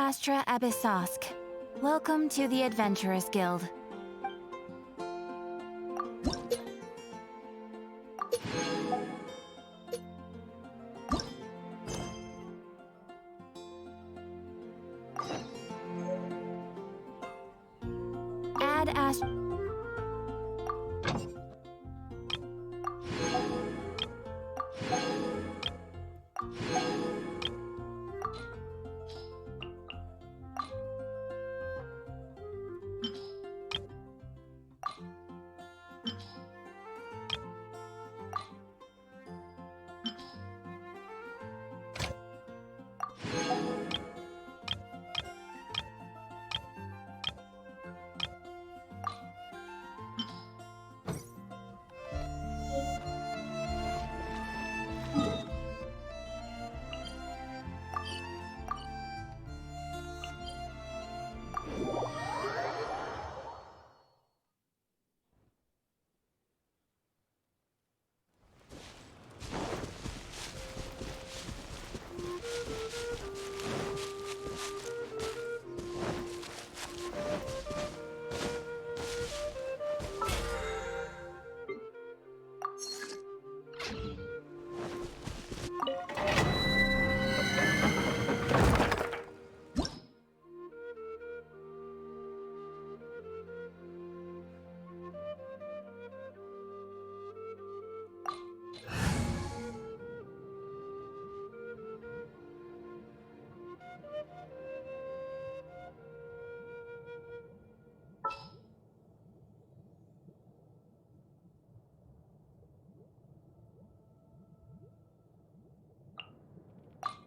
Astra Abyssosk. Welcome to the Adventurers Guild. Add Astra...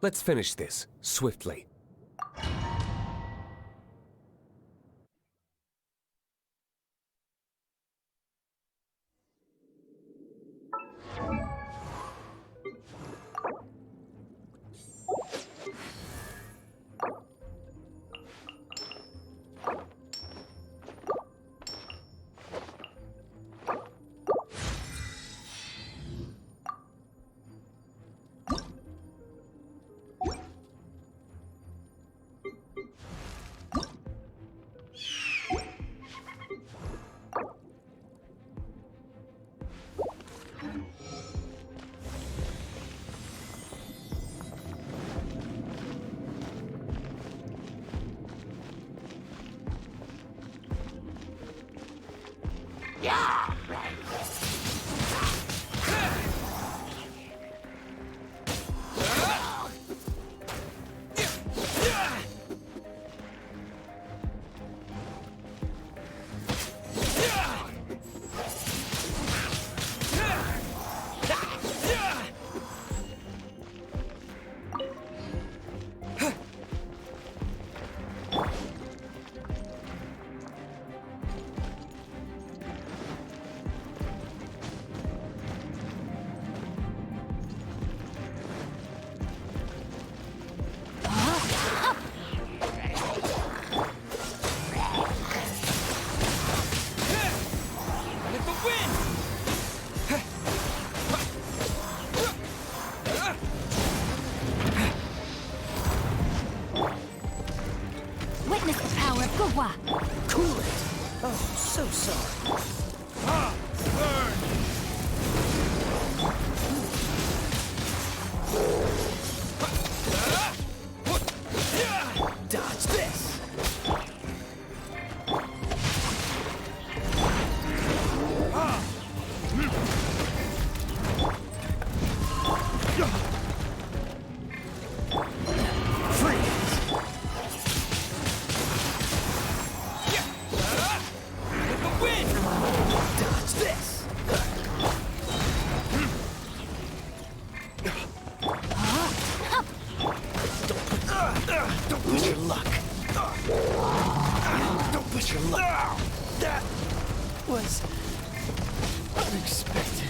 Let's finish this, swiftly. Witness the power of Gugwa! Cool it! Oh, so sorry. Dodge this! Don't push your luck. Don't push your luck. That was unexpected.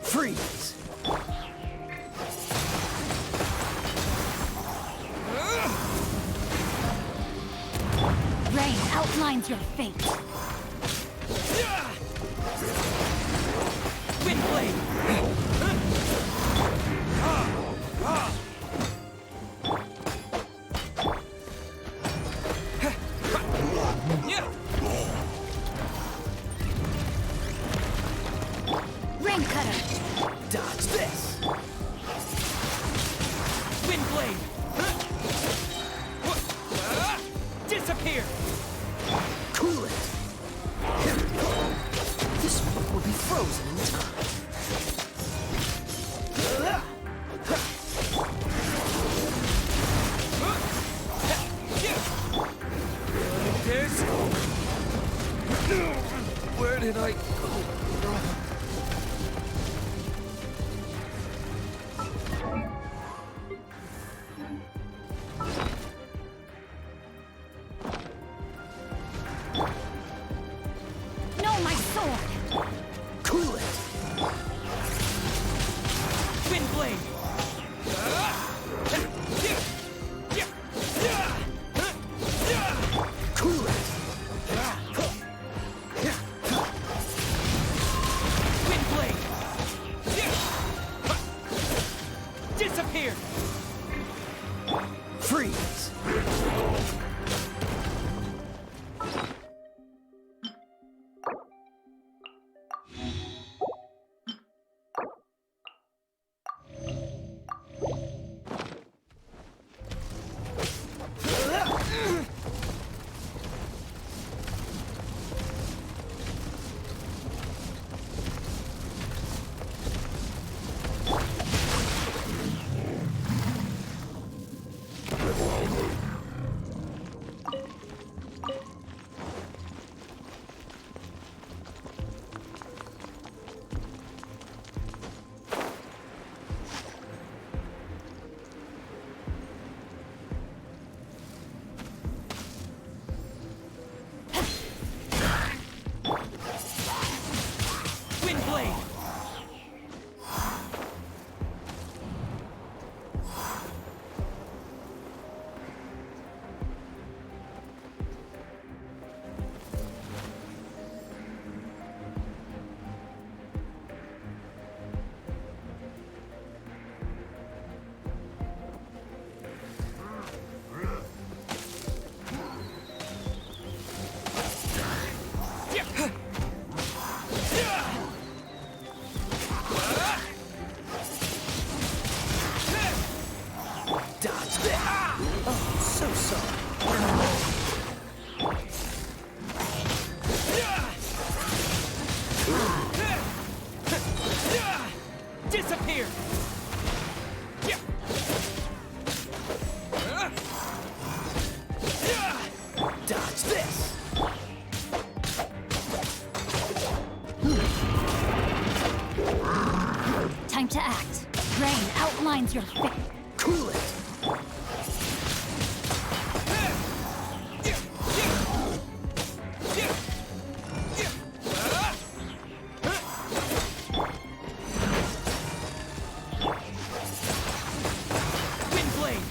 Freeze! Rain outlines your fate. Wind blade! Rain cutter. Dodge this! Wind blade! Disappear! Cool it! This one will be frozen in time. There's... Where did I go wrong? No, my sword. Cool it! Wind blade! Cool it! Wind blade! Disappear! Freeze! Wind blade! Dodge that! Oh, so sorry. Disappear! Dodge this! Time to act. Rain outlines your fate. Cool it! Wind blade!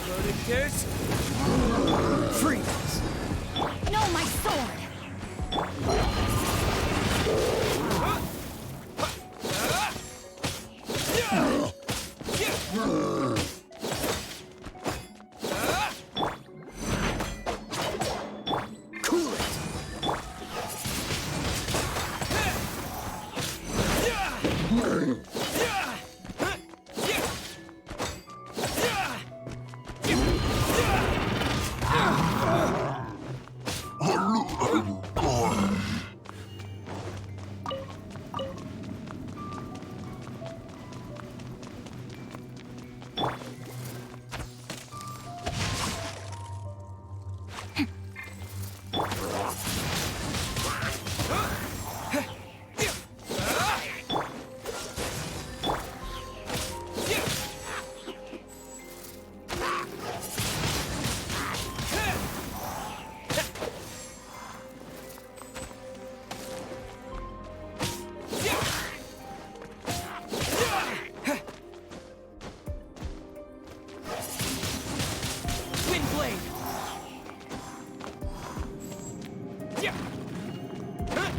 Loaded this. Freeze! No, my sword. Cool it! Wind blade. Yeah. Huh.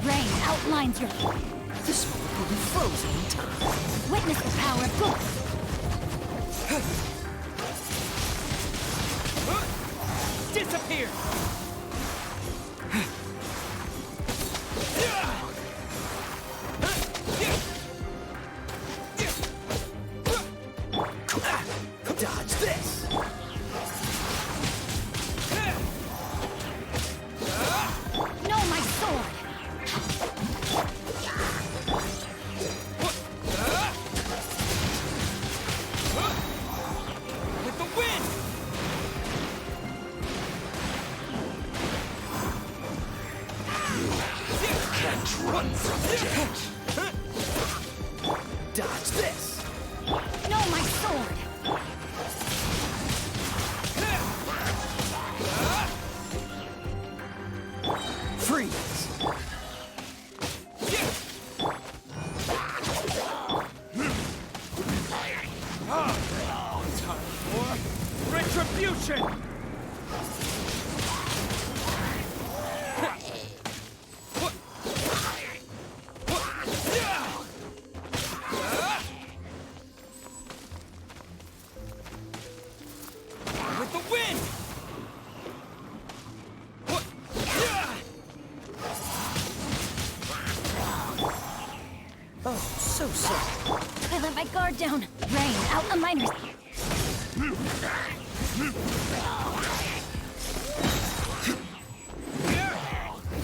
Rain outlines your... This one will be frozen in time. Witness the power of good. Disappear. Dodge this. No, my sword! With the wind. Can't run from death. Dodge this. No, my sword! Freeze. Time for retribution. With the wind. Oh, so sorry. I let my guard down. Rain out the miners.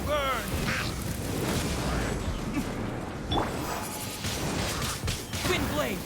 Burn. Wind blade.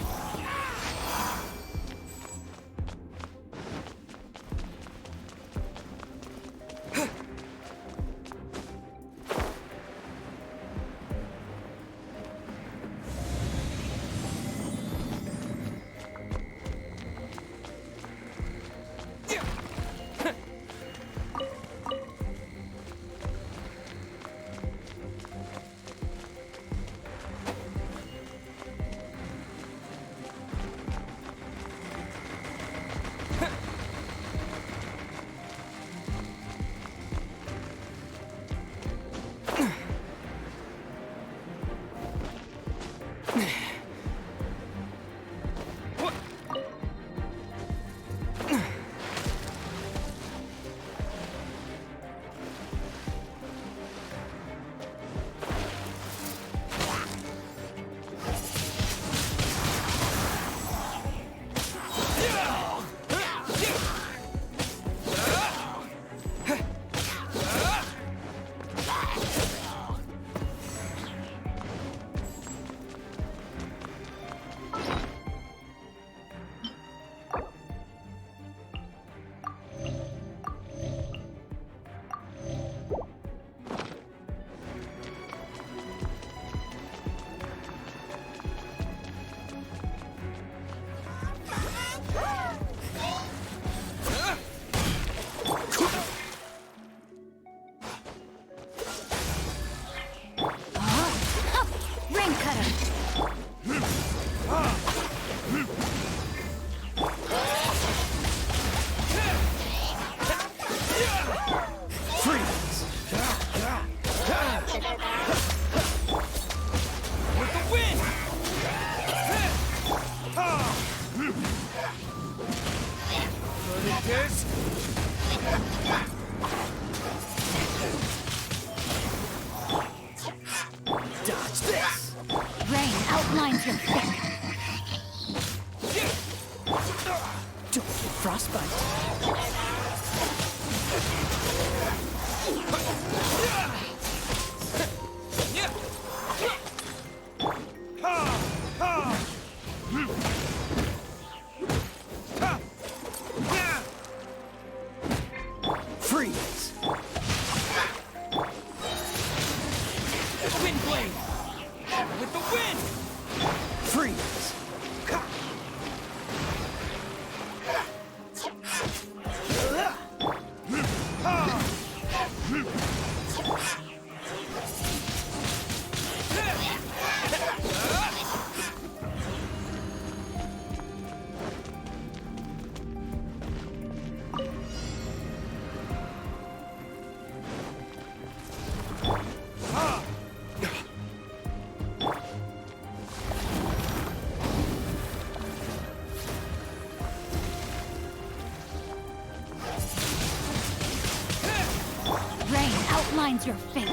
outlines your fate.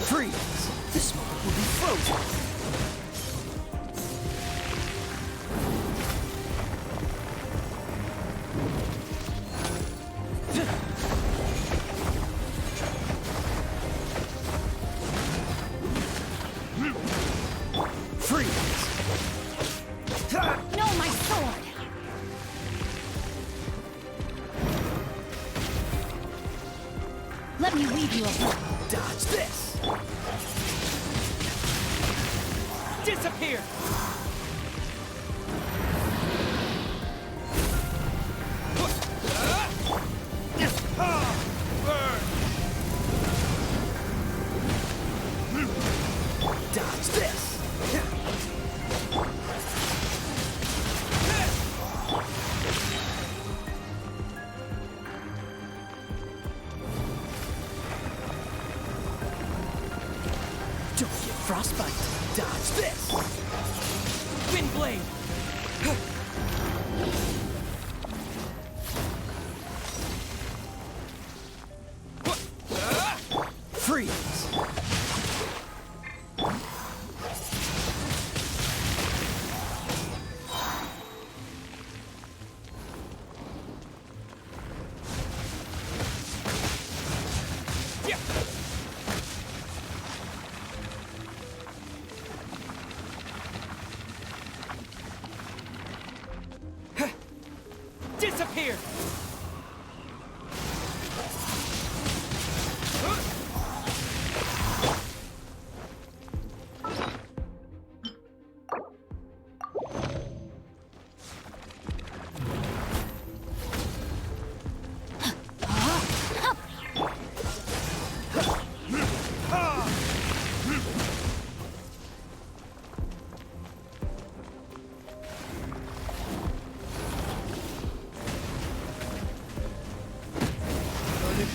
Freeze! This moment will be frozen. Freeze! No, my sword! Let me weave you a blade. Dodge this! Disappear! Dodge this! Don't get frostbite. Dodge this! Wind blade! Freeze! Yeah. Disappear!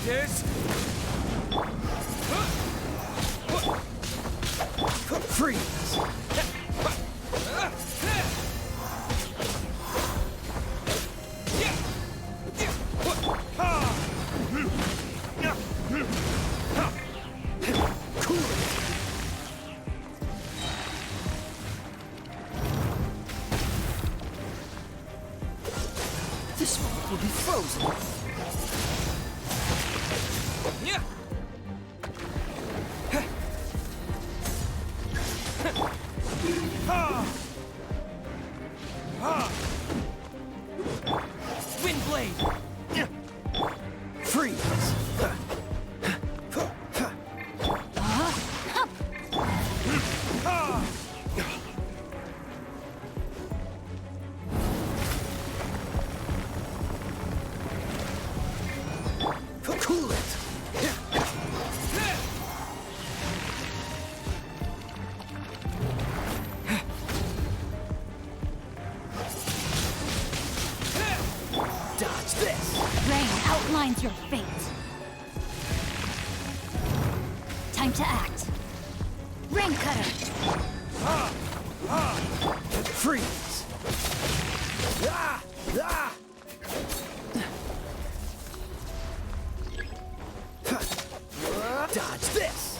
This? Freeze! Cool it! This moment will be frozen. Yeah. Wind blade. Freeze! Cool it! Dodge this! Rain outlines your fate. Time to act. Rain cutter. Freeze! Ah! Ah! Dodge this!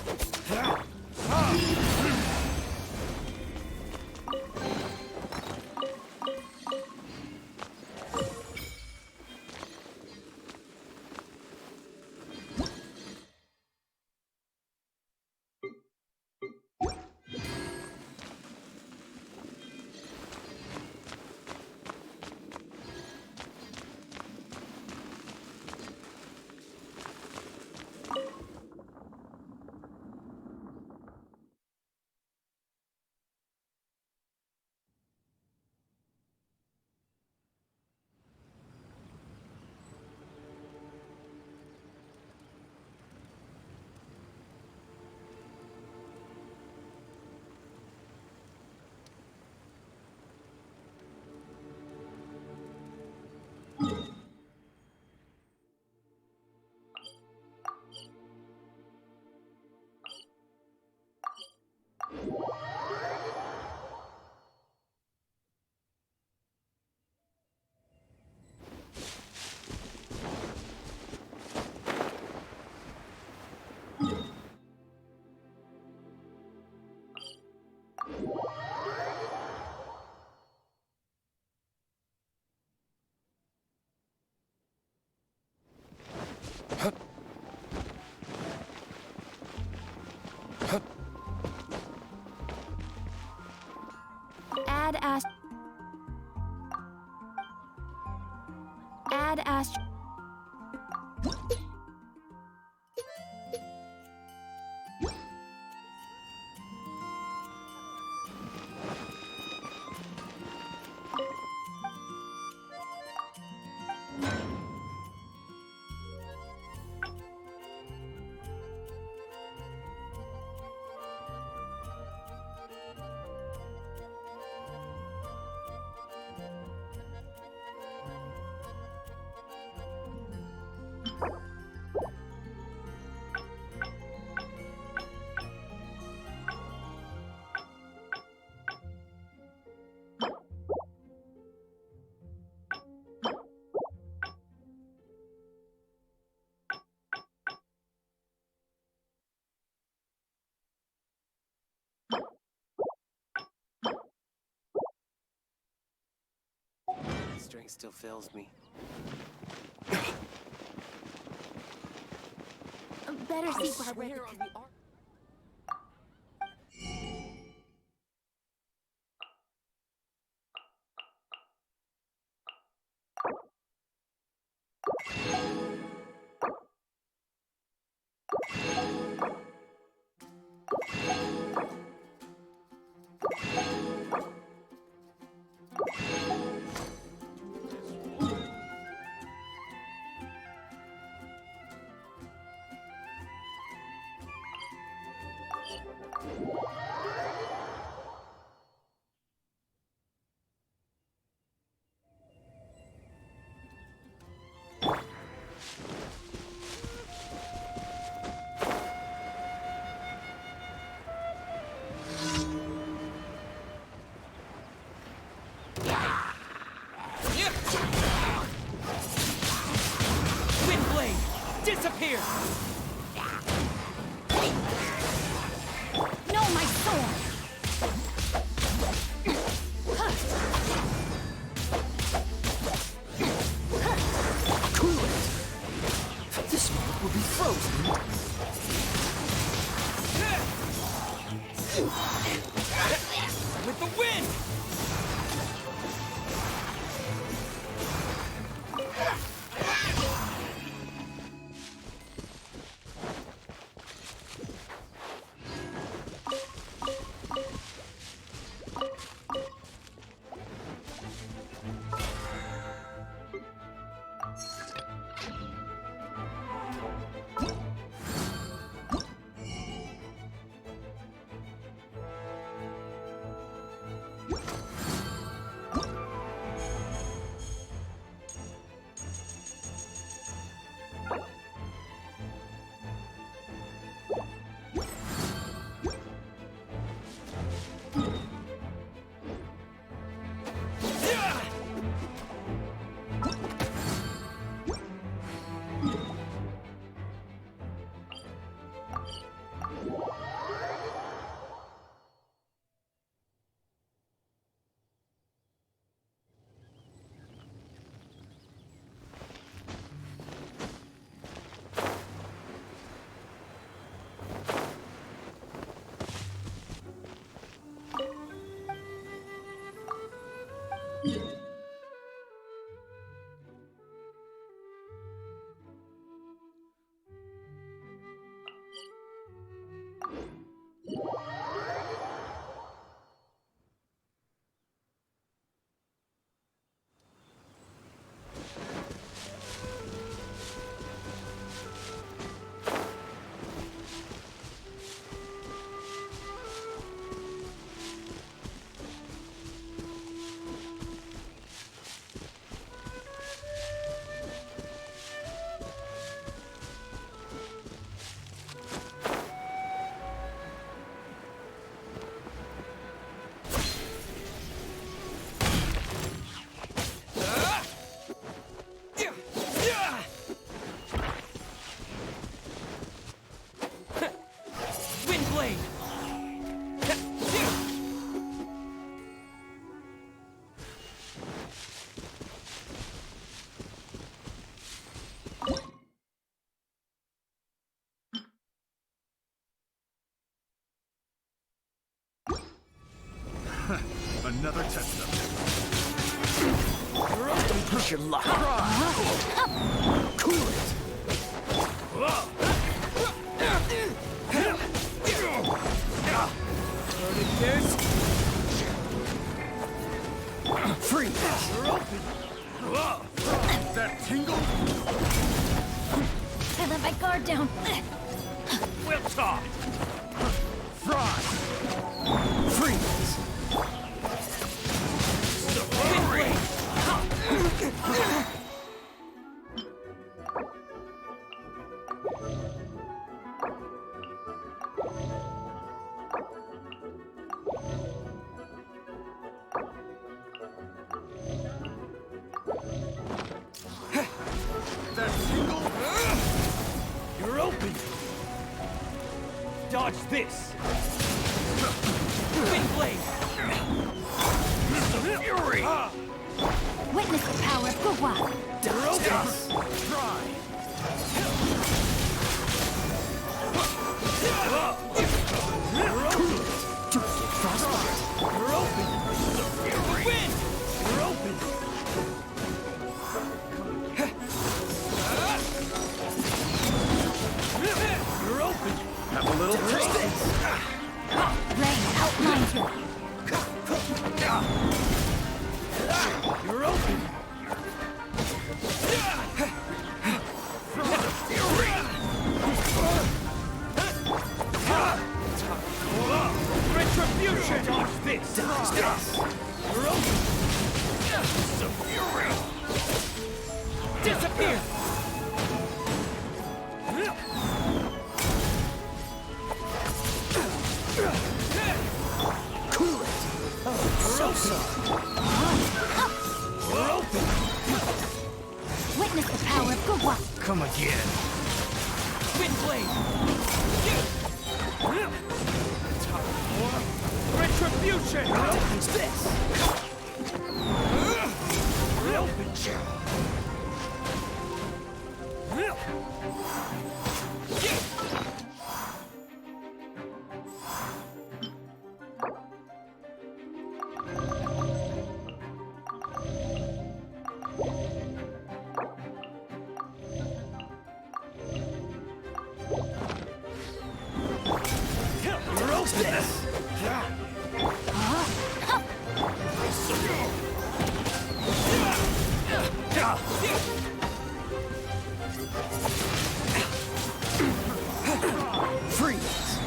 Add ast. Add ast. Strength still fails me. Better see Barbara. Where are we? Windblade! Disappear! No, my sword! Cool it! This one will be frozen. With the wind! Another test of Don't push your luck. Cool it. Freeze. that tingle. I let my guard down. We'll talk. Fry. Freeze. That tingle. You're open. Dodge this. Wind blade. Fury. Witness the power of Gugwa. Dodge this. Try. Frostbite. You're open. Wind. You're open. You're open. Have a little taste. Rain outlines you. You're open. Retribution. Dodge this. Dodge this. You're open. Fury. Disappear. Cool it. Oh, so. We're open. Witness the power of Gugwa. Come again. Wind blade. Retribution. Dodge this. We're open. Roast this. Freeze.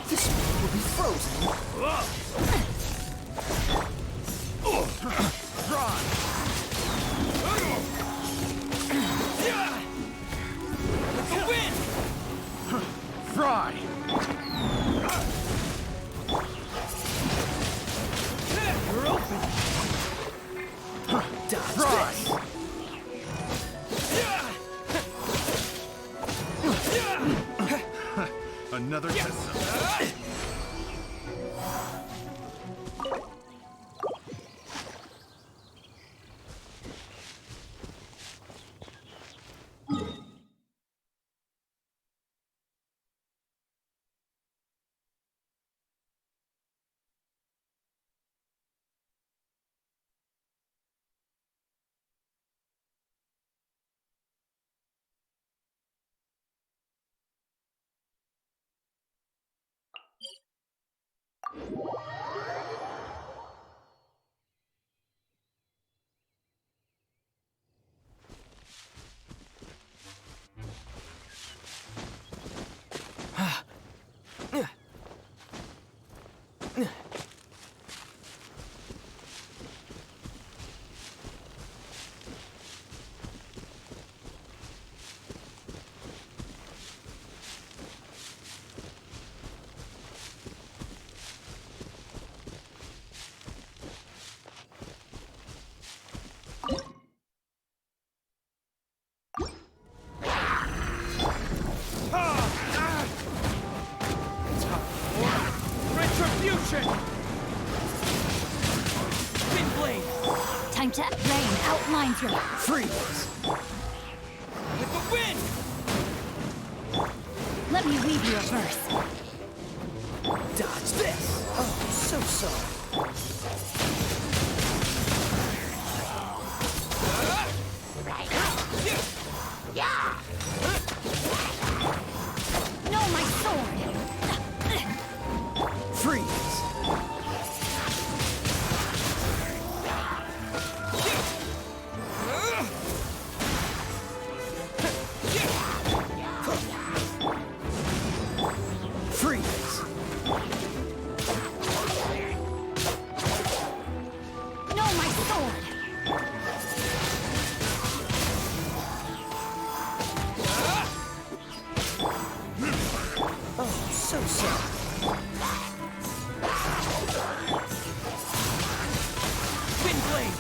This will be frozen. The wind. Fry. You're open. Dodge Fry. this. Another test of Retribution! Wind blade! Time to rain outlines you. Freeze! With the wind! Let me weave you a verse. Dodge this! Oh, so. So-so. Wind blade.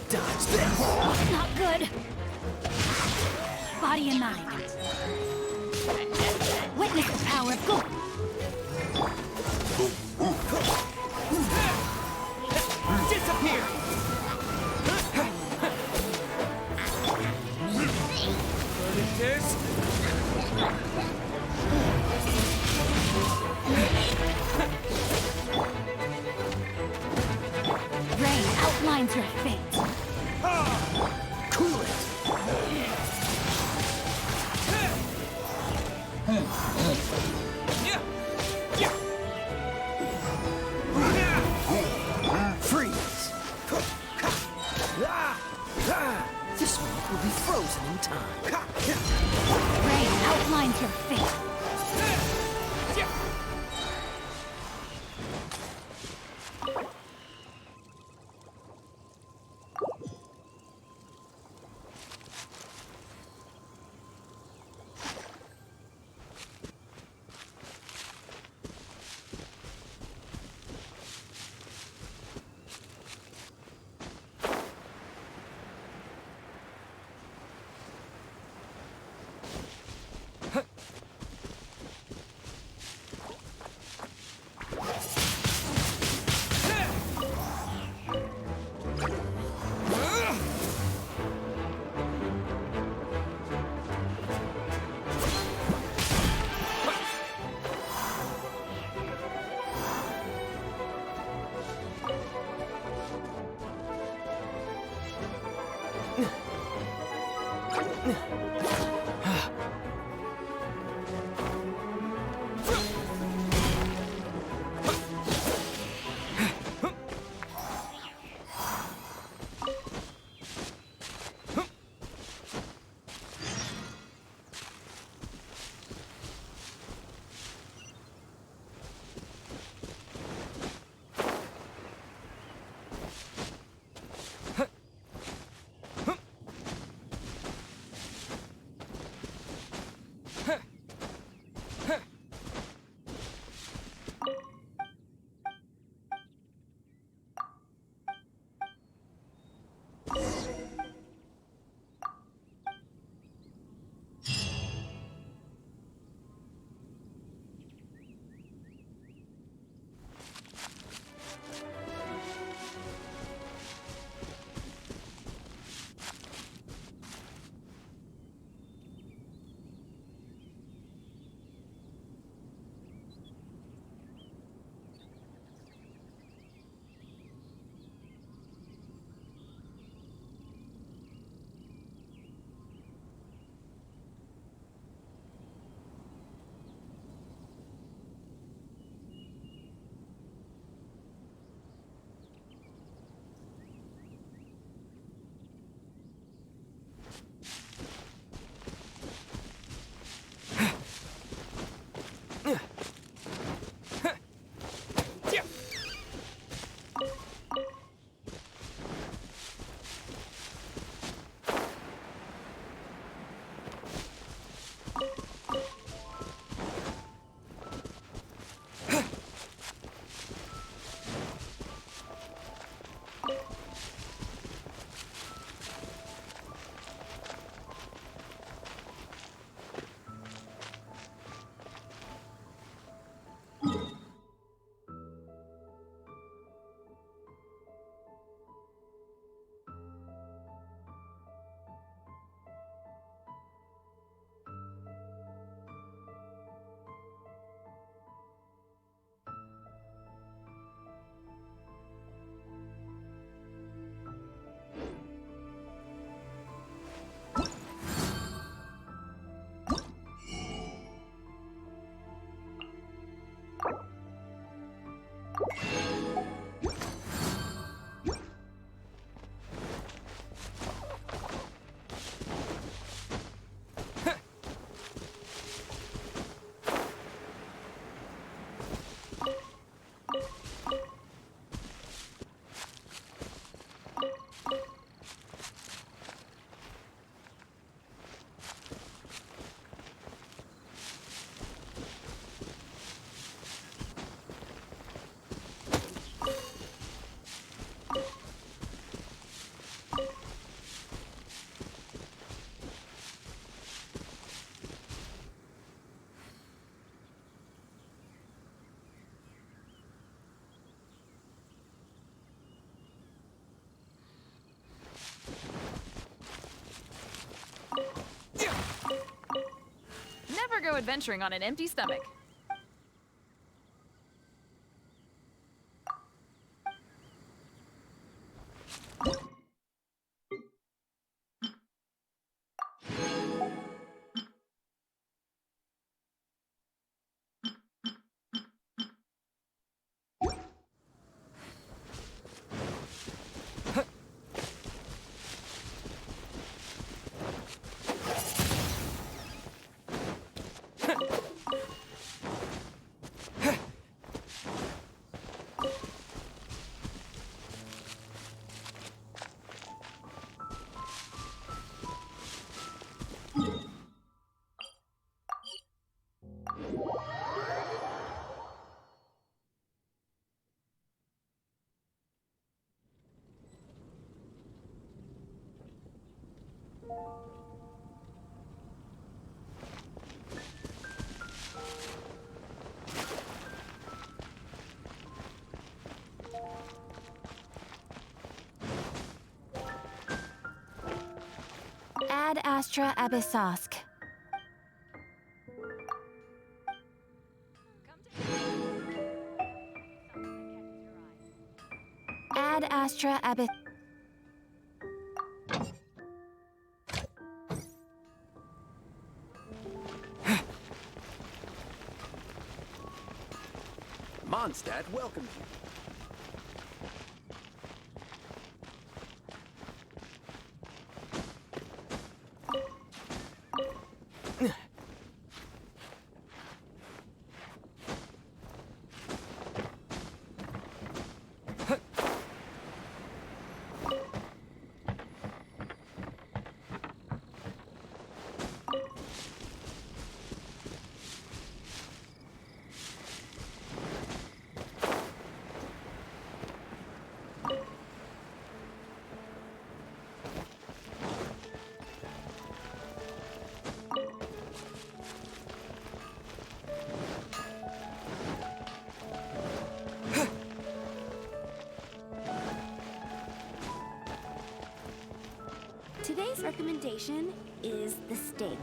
Dodge this. Not good. Body and mind. Witness the power of Gugwa. Disappear. What is this? Rain outlines your fate. Cool it. Freeze. This one will be frozen in time. Rain outlines your fate. go adventuring on an empty stomach. Ad Astra Abyssosk. Ad Astra Abyss. Mondstadt welcomes you. Today's recommendation is the steak.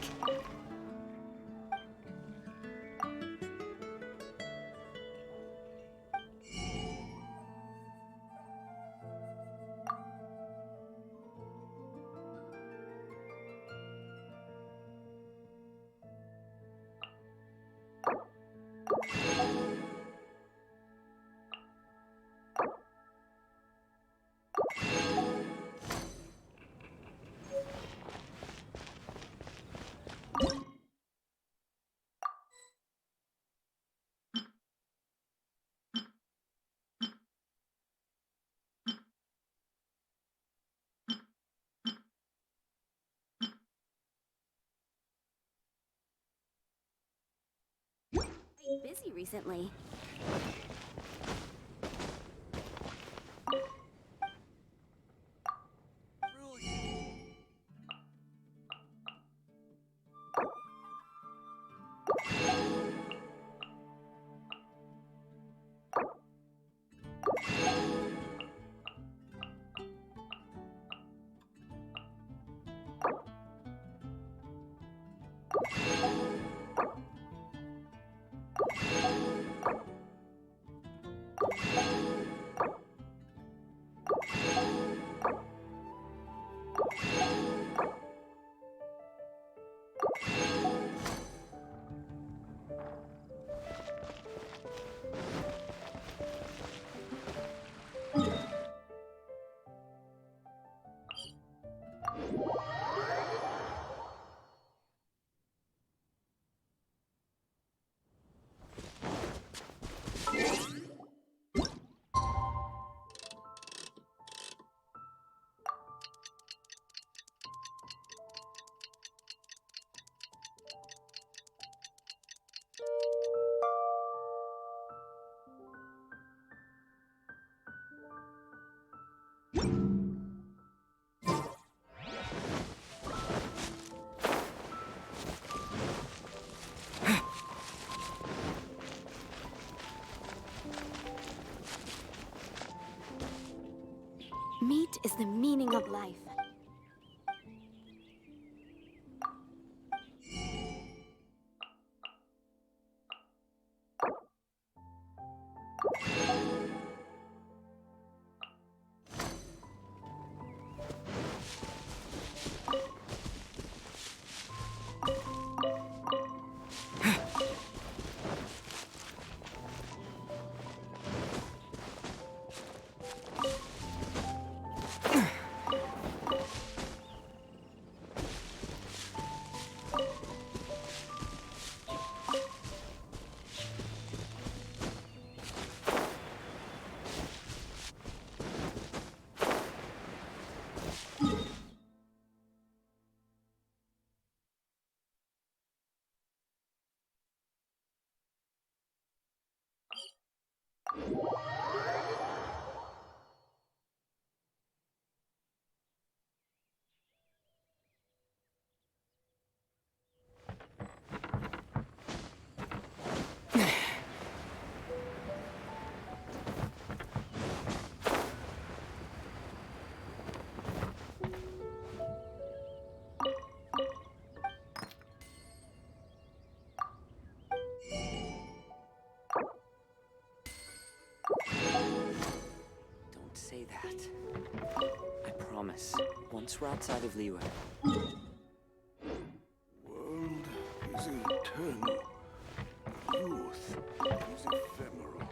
Quite busy recently. Meat is the meaning of life. Don't say that. I promise. Once we're outside of Liyue, World is eternal. Youth is ephemeral.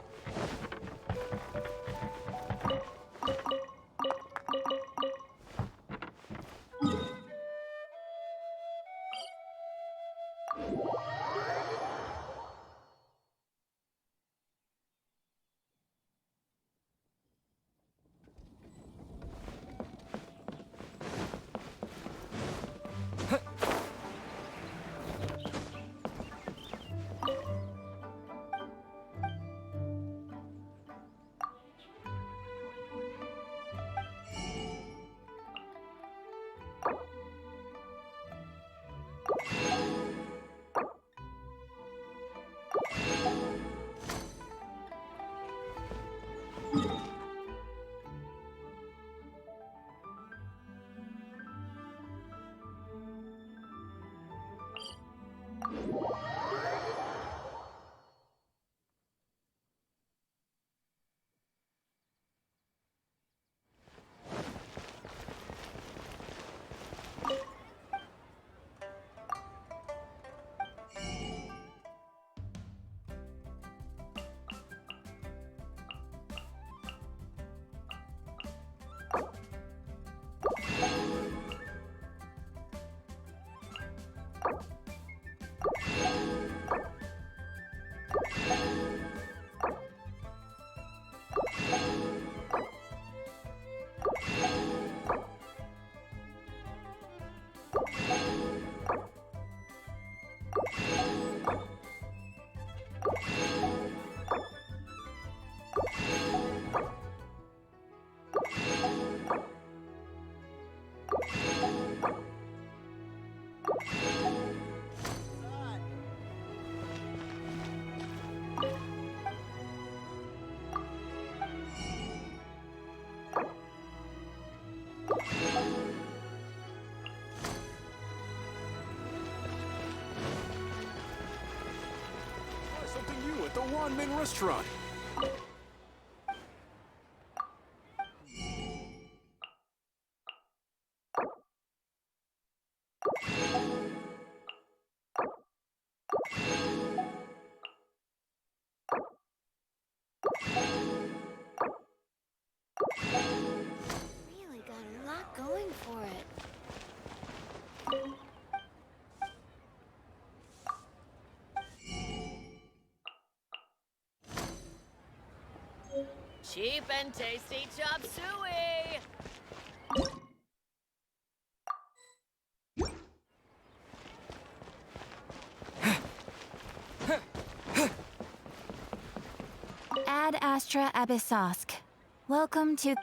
Try something new at the Wanmin restaurant. Really got a lot going for it. Cheap and tasty chop suey! Ad Astra Abyssosk. Welcome to...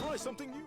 Try something new.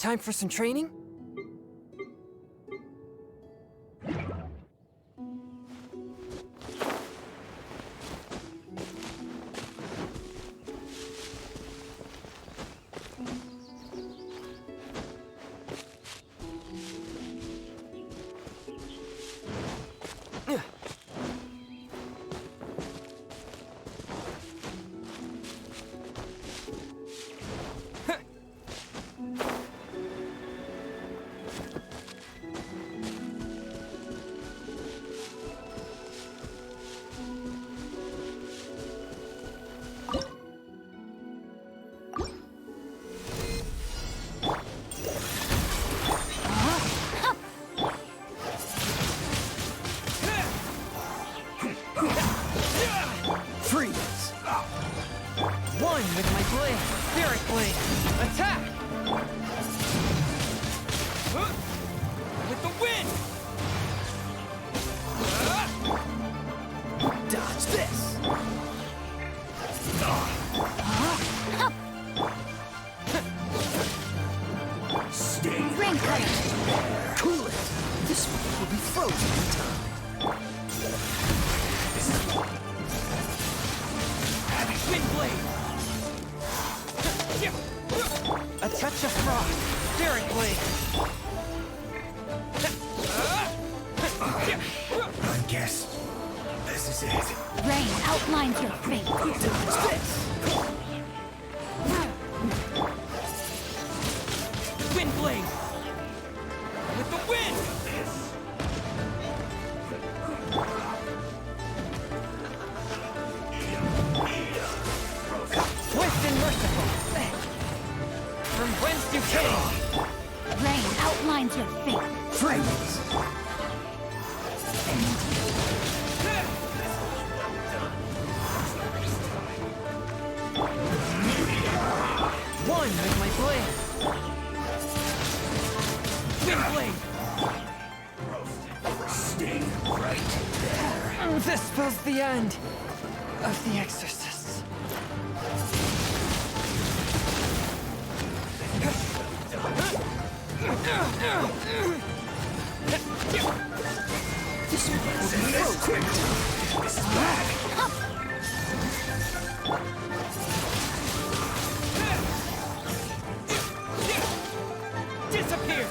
Time for some training? Freeze! One with my blade! Spirit blade! Attack! With the wind! Dodge this! Ring crash. Cool it. This one will be frozen in time. Wind blade! A touch of frost! Spirit blade! I guess this is it. Rain outlines your fate. Dodge this! Wind blade! With the wind! Swift and merciful! From whence you came! Rain outlines your fate. Freeze! One with my blade! Wind blade! Sting right there. This spells the end of the exorcists. This one will be This quick. This is bad. Disappear!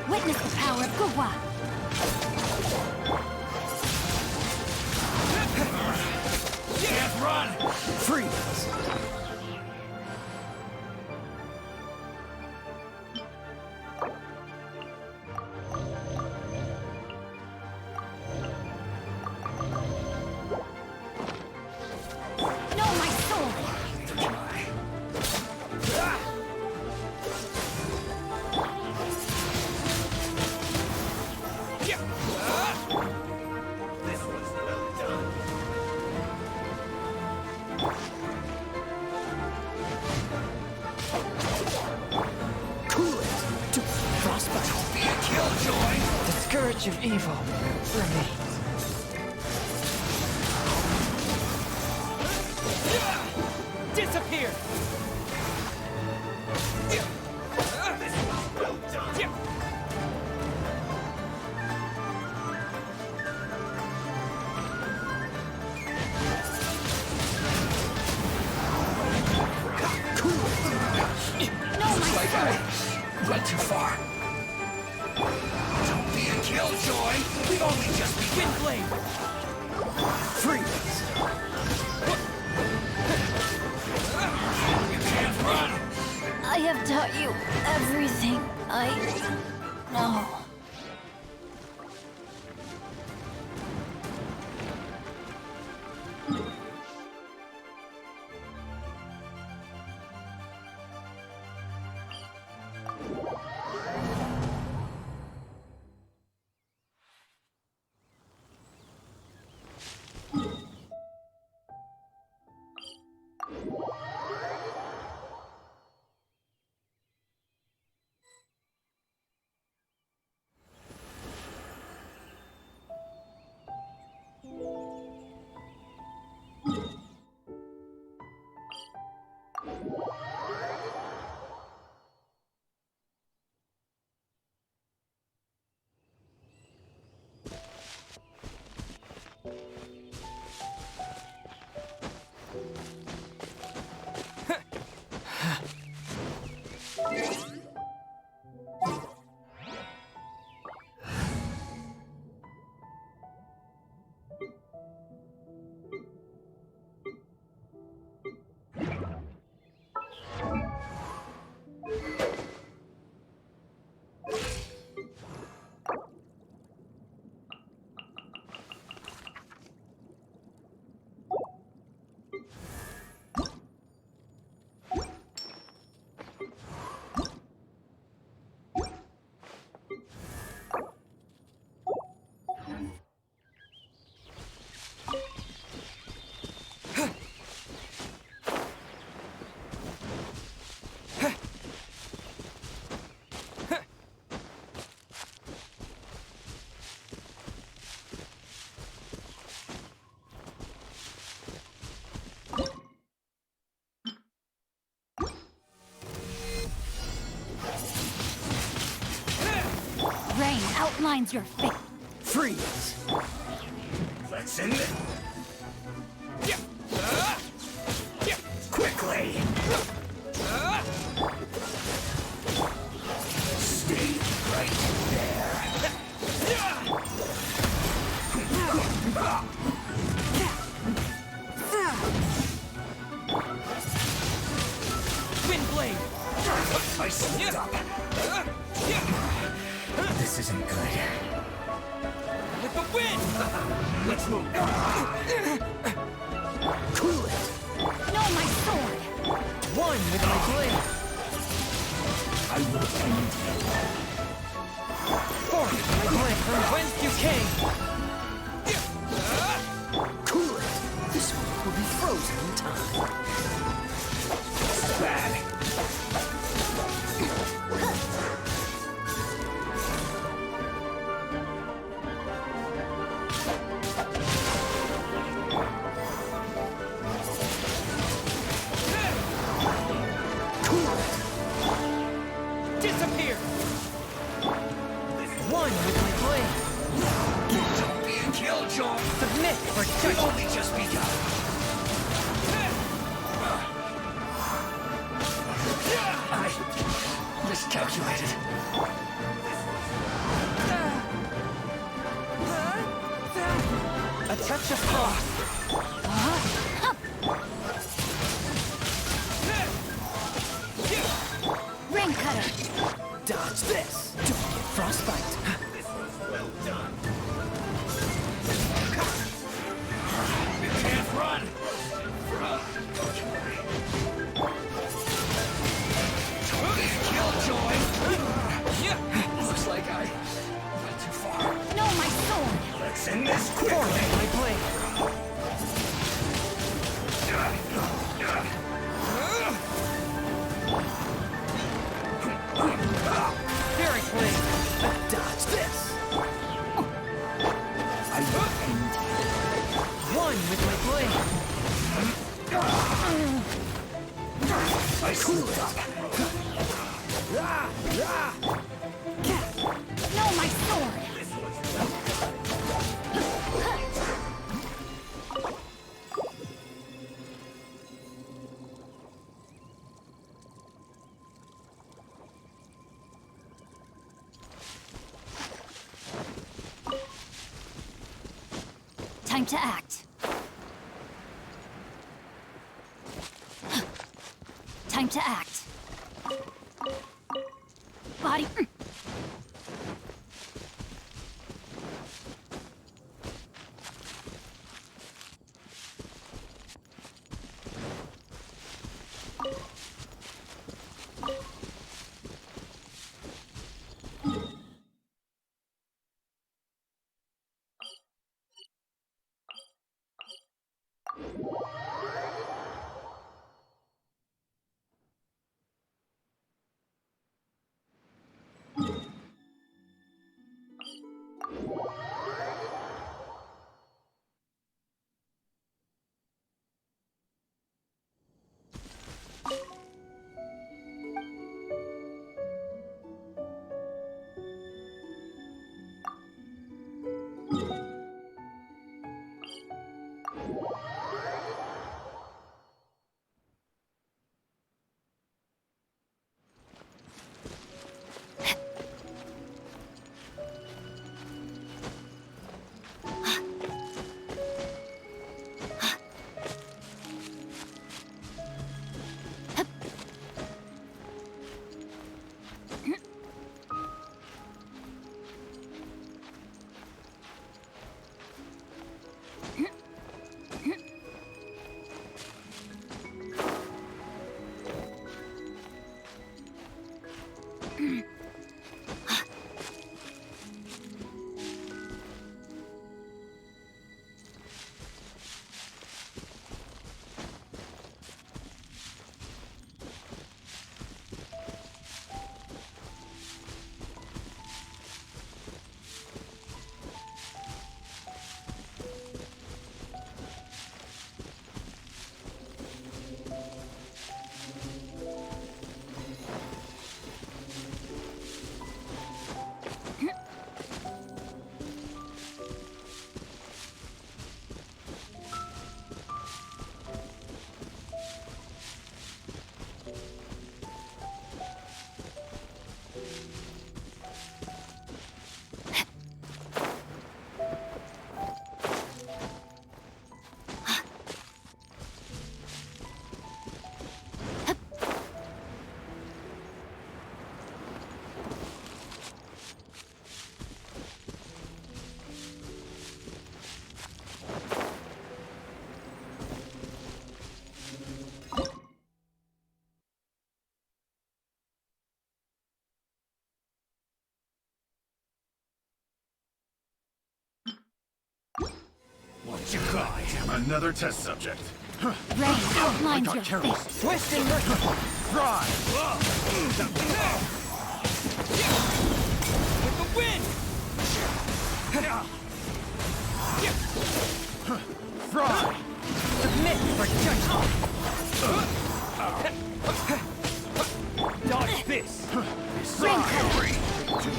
Witness the power of Gugwa. Can't run! Freeze! Know my soul. This was well done. cool it. To frostbite. Be a killjoy. The scourge of evil remains. Disappear! This was well done. Know my Like soul. I went too far. Don't be a killjoy. We've only just begun. Wind blade! Freeze! You can't run. I have taught you everything I know. outlines your fate. Freeze! Let's end it. Quickly! Stay right there. Wind blade! I slipped up. This isn't good. With the wind! Let's move. Cool it! No, my sword! One with my blade! I will end you. Form my blade from whence you came! Cool it! This one will be frozen in time. Bad. Disappear! One with my blade! Don't be a killjoy. Submit or We've judge! only just begun. I miscalculated. A touch of frost! Ring cutter! Dodge this! Don't get frostbite! You can't run. Killjoy. Looks like I went too far. No, my sword! Let's end this Form quickly. my blade! Spirit blade! Dodge this! I will end One with my blade! you. I slipped up. No, my sword! Time to act. Time to act. Body. you got? Another test subject. Rain outlines got your careless. fate. Twist and merciful. Fry! With the wind! Fry! Submit for judgment. Dodge this!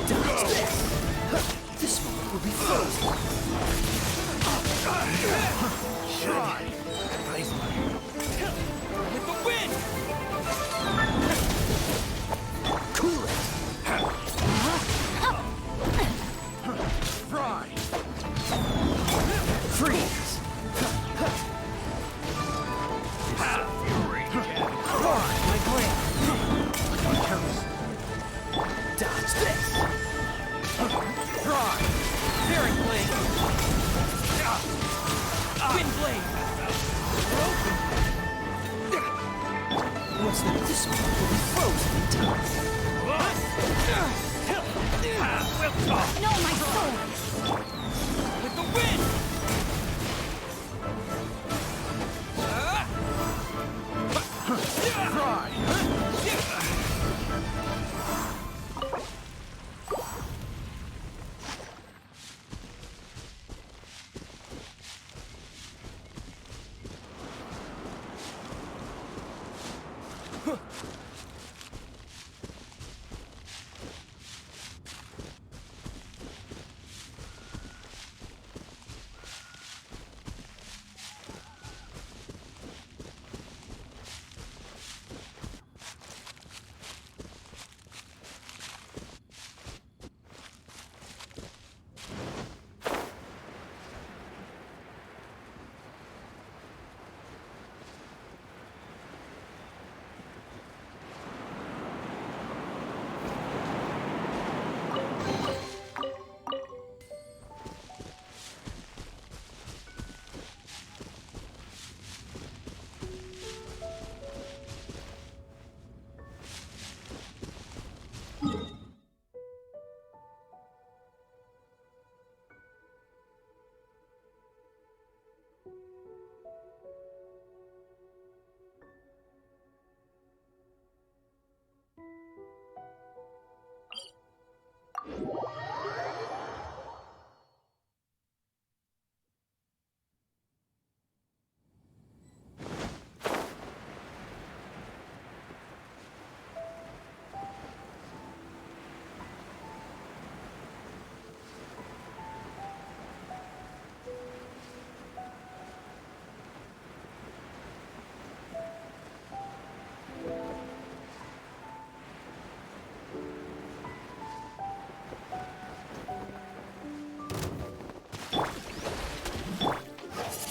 Dodge this! This moment will be frozen. Fry! With the wind! Cool it! Fry! Freeze! Fury! Fry! My blade! Dodge this! Fry! Daring blade. Wind blade. What's that? This moment will be frozen in time. We'll talk! No, my sword! With the wind! Fry!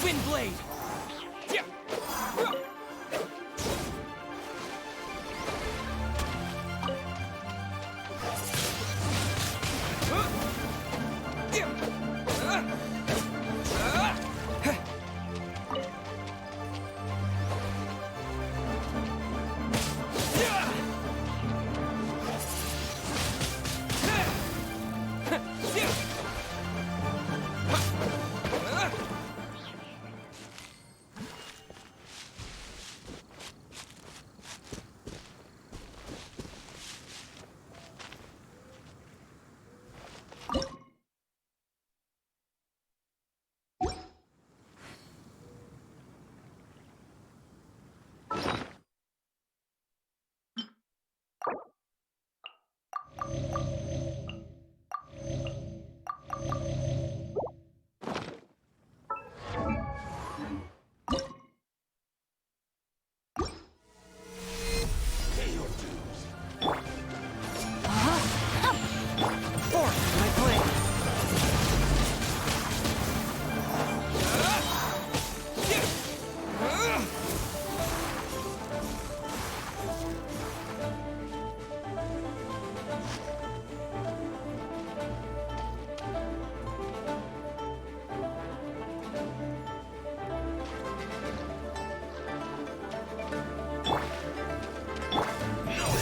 Wind blade!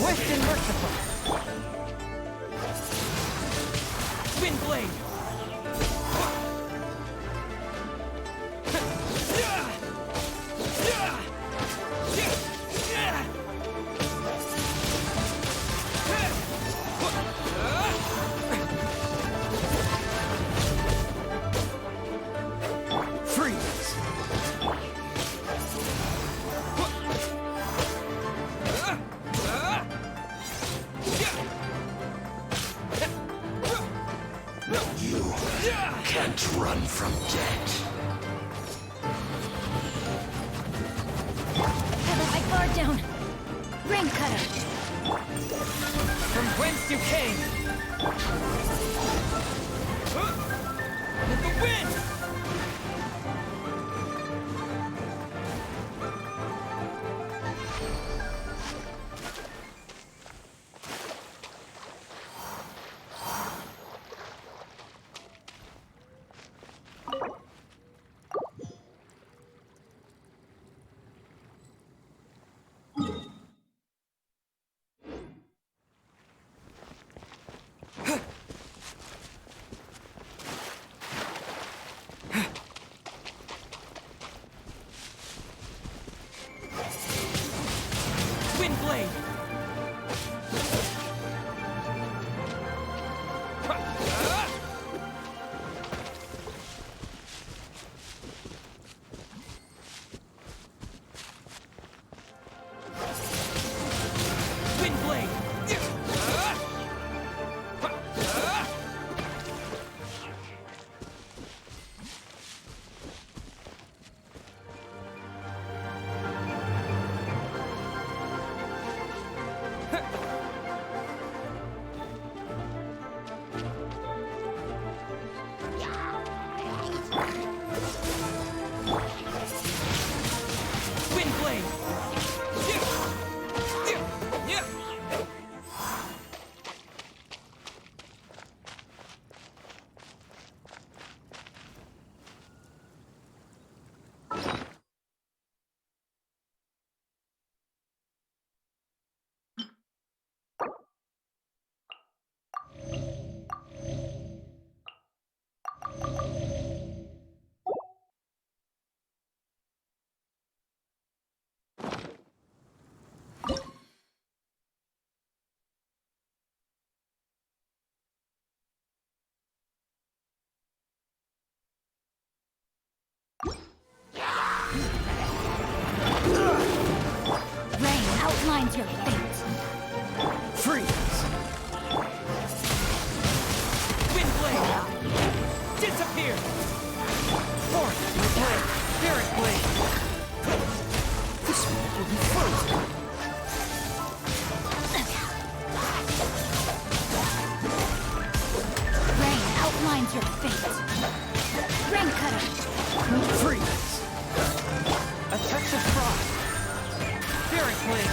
Twist and merciful. Wind blade. run from death. I let my guard down. Rain cutter. From whence you came! With the wind! Wind blade! Wind blade! Wind blade! Rain outlines your fate. Freeze! Wind blade! Disappear! Force your blade! Spirit blade! This one will be frozen. Rain outlines your fate. Rain cutter. Freeze! A touch of frost! Spirit blade!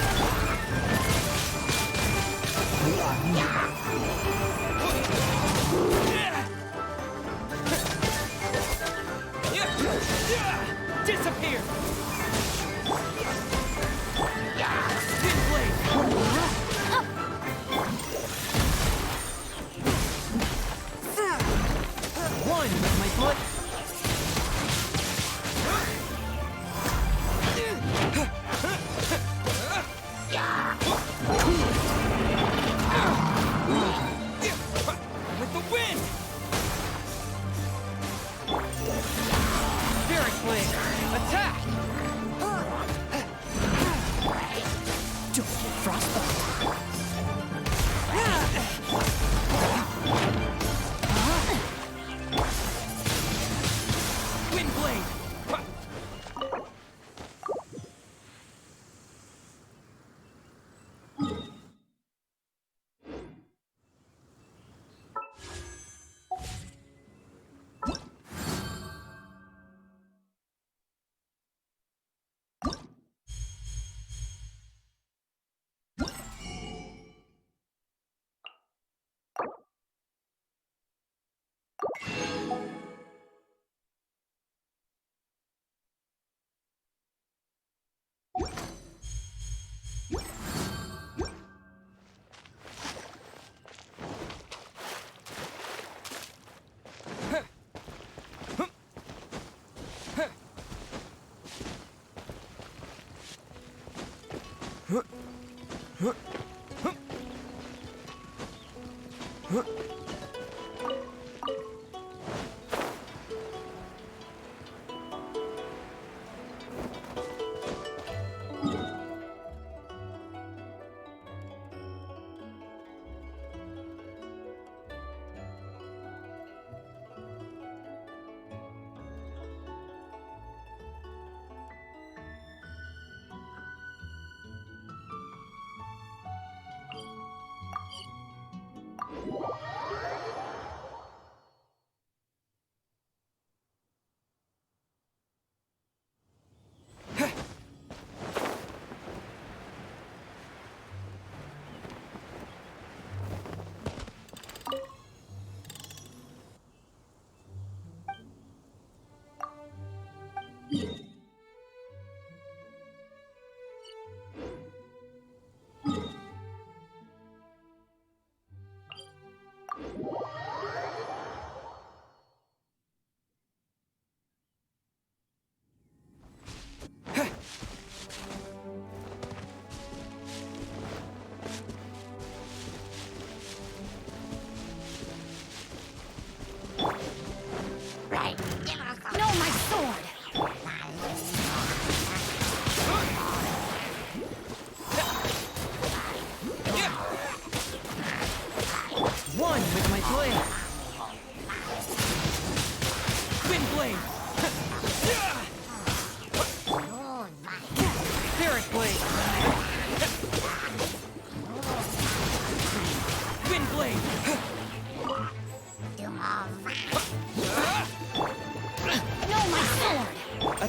Disappear! Wind blade! One with my blood. With the wind! Spirit blade! Attack! Don't get frostbite. Wind blade!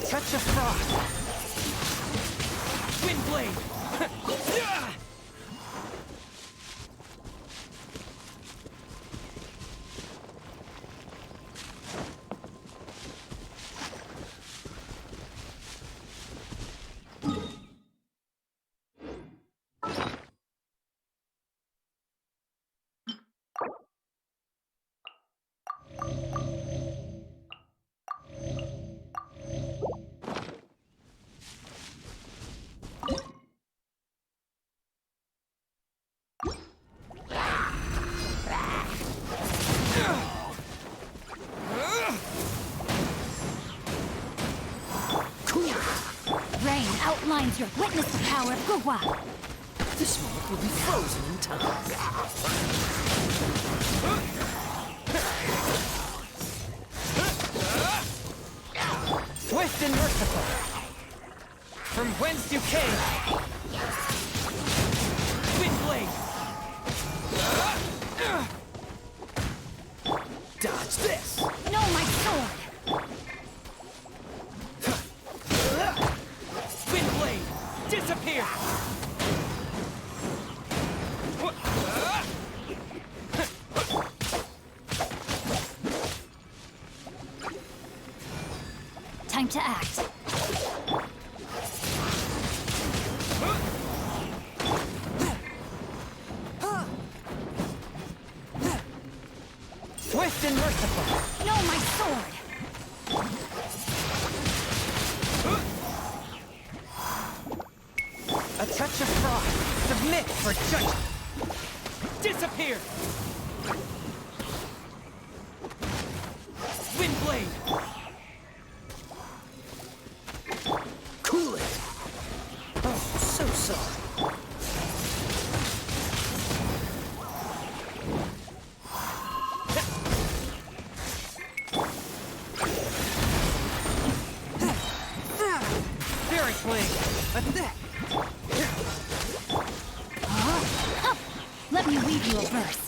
touch of frost. Wind blade. Rain outlines your witness the power of Gugwa. This moment will be frozen in time. Swift and merciful. From whence you came. Wind blade. Dodge this! No, my sword! Wind blade. Disappear. Time to act. Swift and merciful. No, my sword! A touch of frost. Submit for judgment. Disappear. Wind blade. Cool it! Oh, so sorry. Spirit blade. Attack! Let me weave you a verse.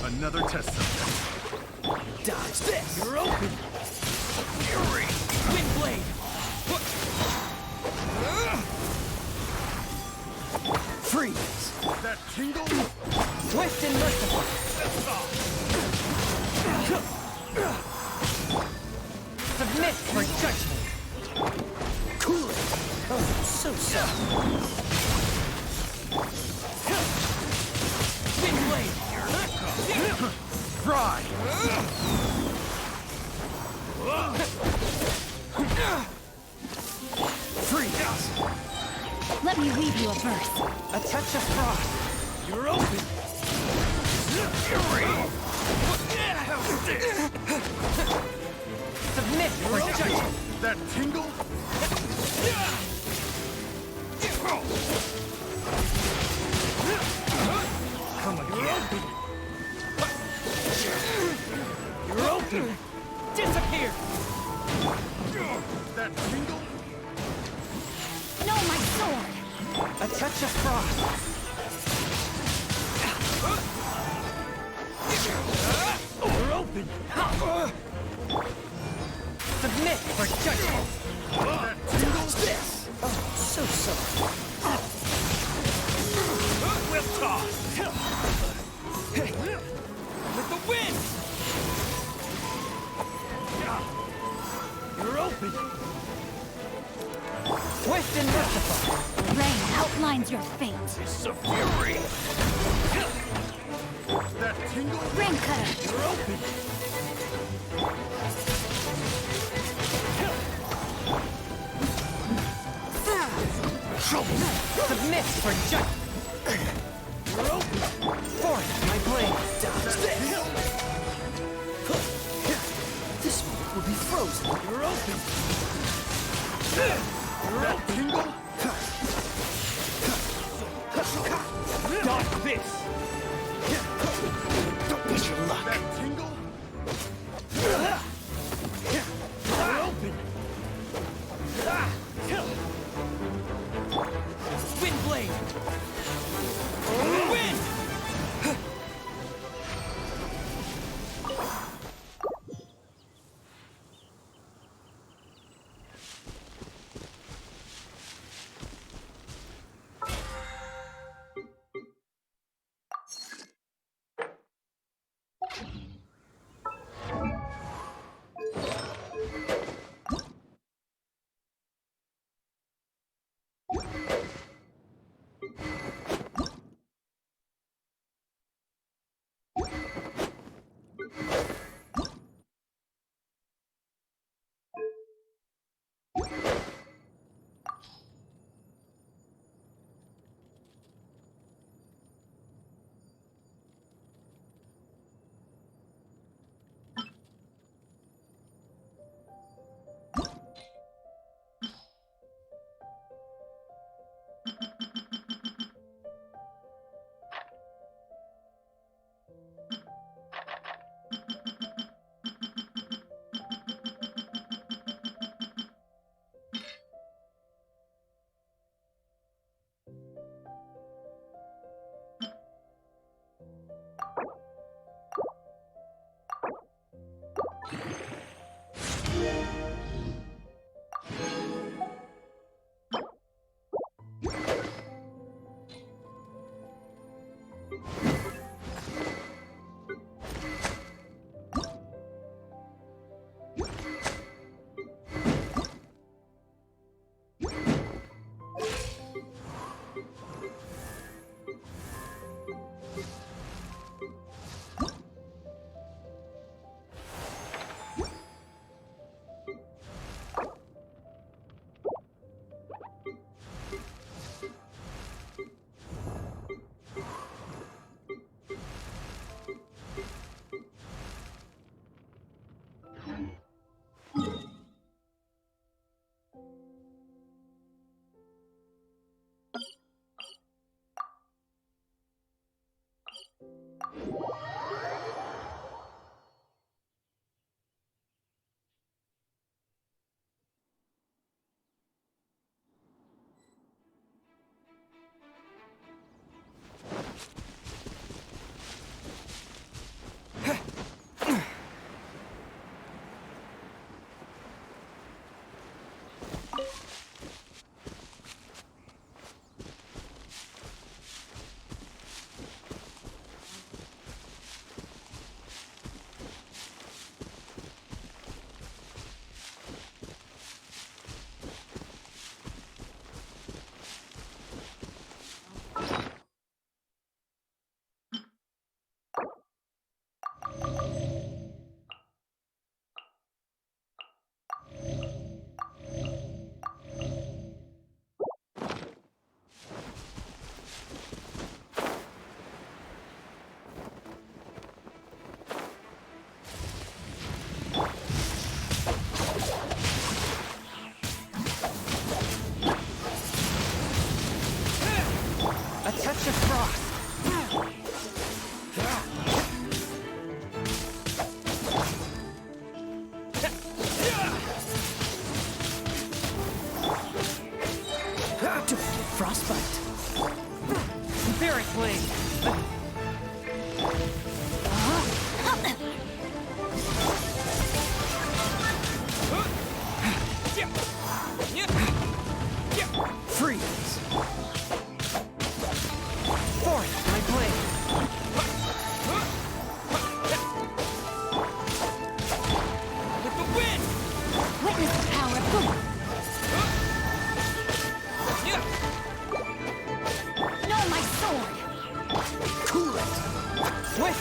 Another test subject. Dodge this! You're open. Fury. Windblade. Freeze! That tingle? Swift and merciful. Submit for judgment. Cool it! Oh, so soft. Windblade. Fry! Freeze! Let me weave you a verse. A touch of frost. You're open. Fury. Submit for judgment. That tingle? Come again. You're open. Disappear. That tingle? No, my sword! A touch of frost. You're open. Submit for judgment. That tingle? This! Oh, so soft. We'll toss. With the wind. You're open. Swift and merciful. Rain outlines your fate. It's a fury. That tingle? Rain cutter! You're open. Submit for judgment. You're open. Force my blade. Dodge this! This one will be frozen. You're open. That tingle? Dodge this. Don't push your luck. That tingle? You're open. Windblade.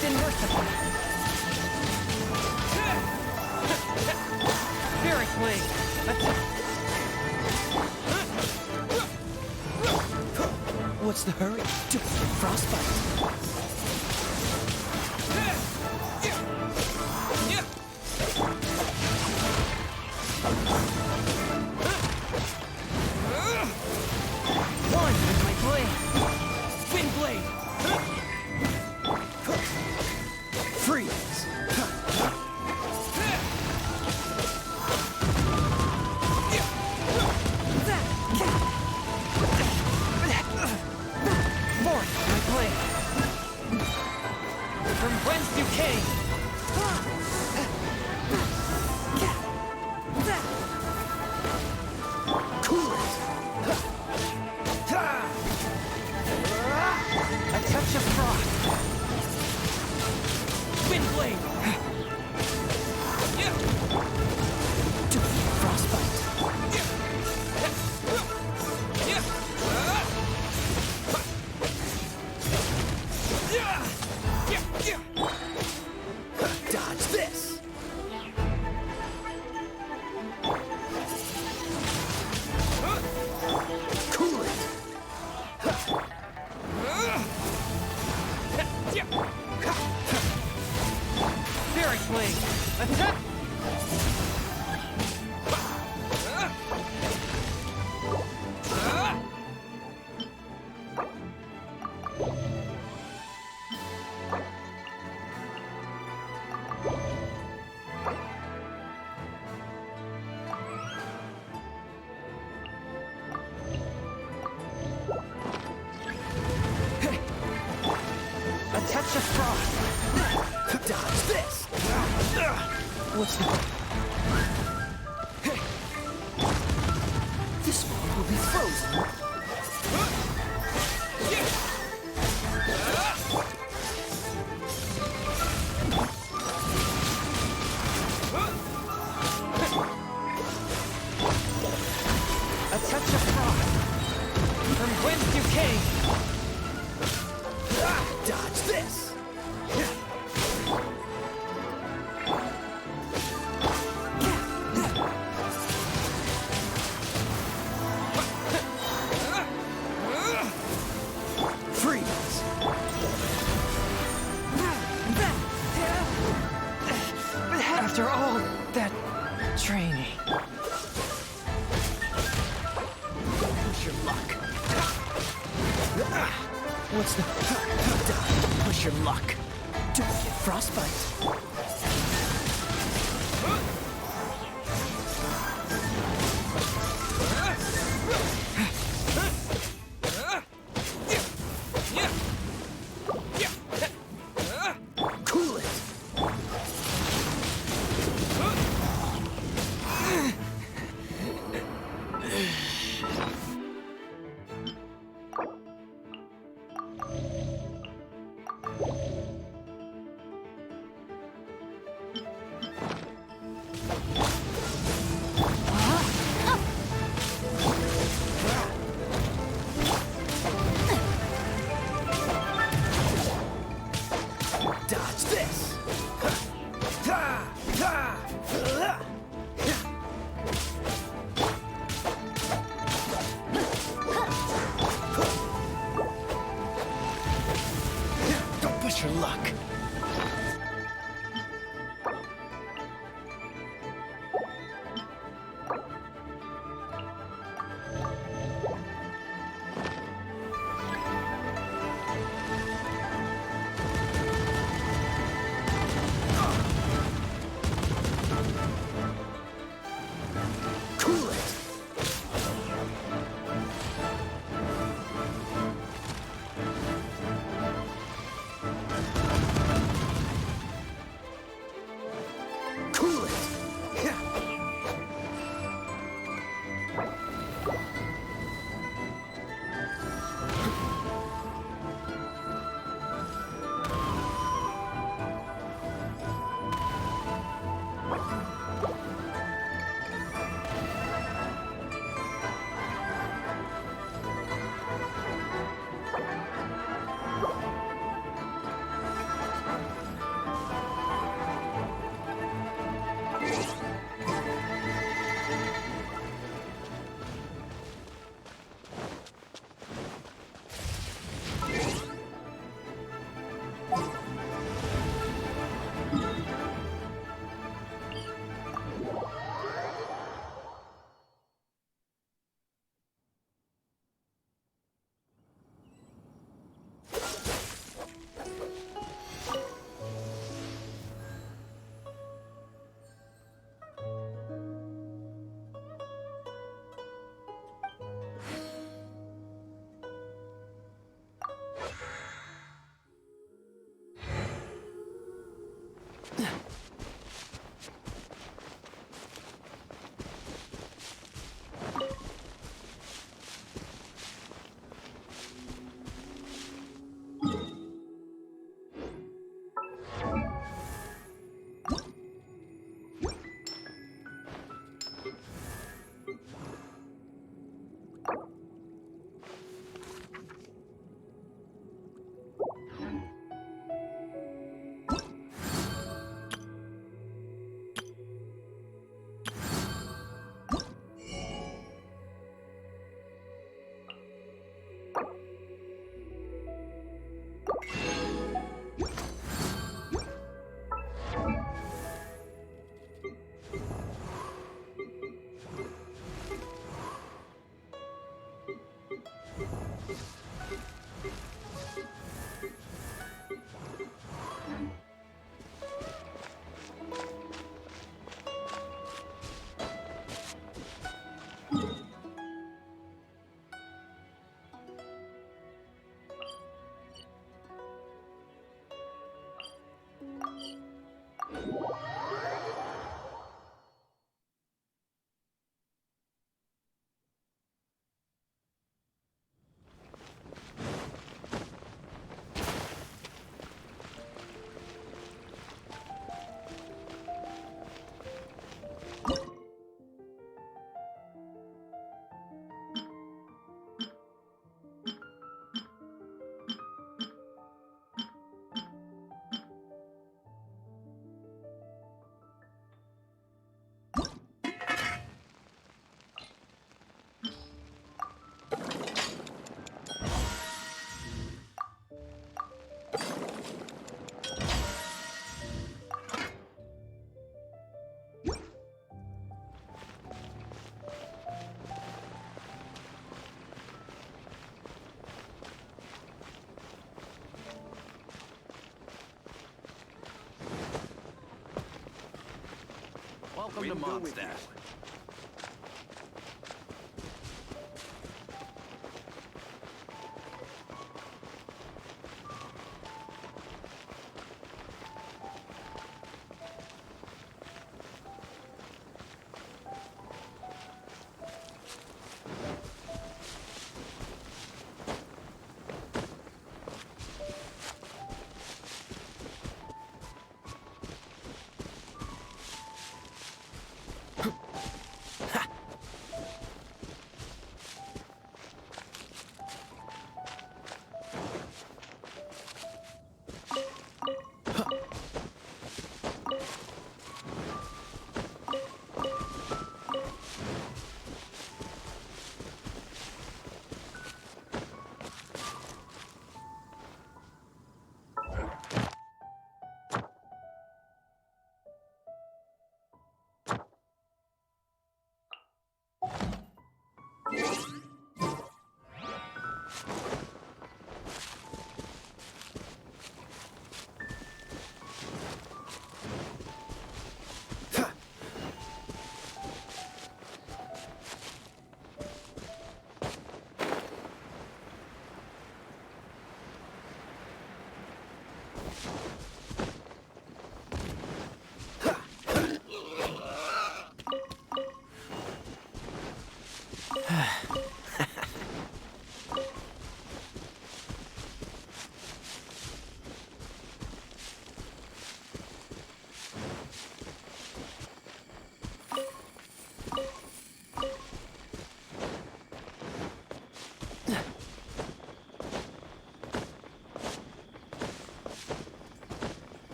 swift and merciful. Very clean. What's the hurry? Frostbite. One with my blade. Wind blade. Freeze. Born with my blade. From whence you came. Cool it. A touch of frost. Wind blade. Frostbite. Dodge this. Cool it. Very clean. Attack. A touch of frost. Dodge this. What's the... This one will be frozen. A touch of frost. From whence you came. Dodge this. Freeze. After all that training. Push your luck. What's the... Dodge. Push your luck. Don't get frostbite. Cool it. Welcome to Mondstadt.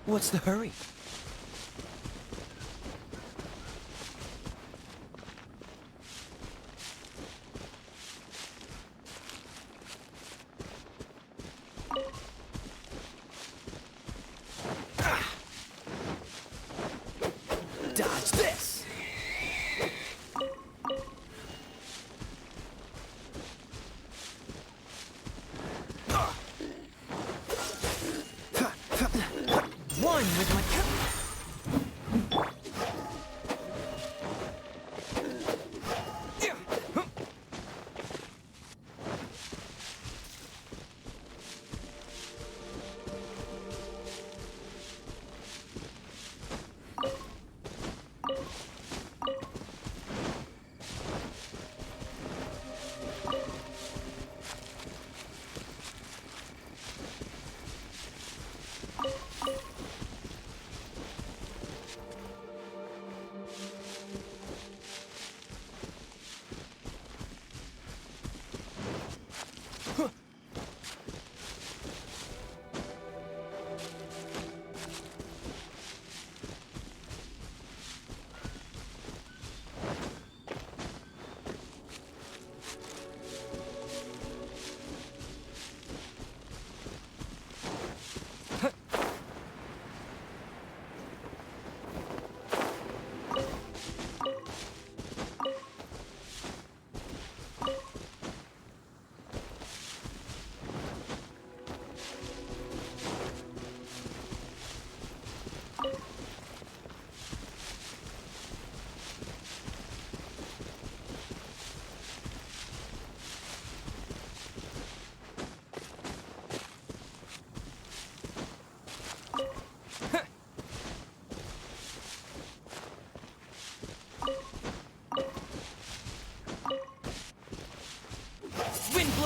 What's the hurry? Dodge this! One with my...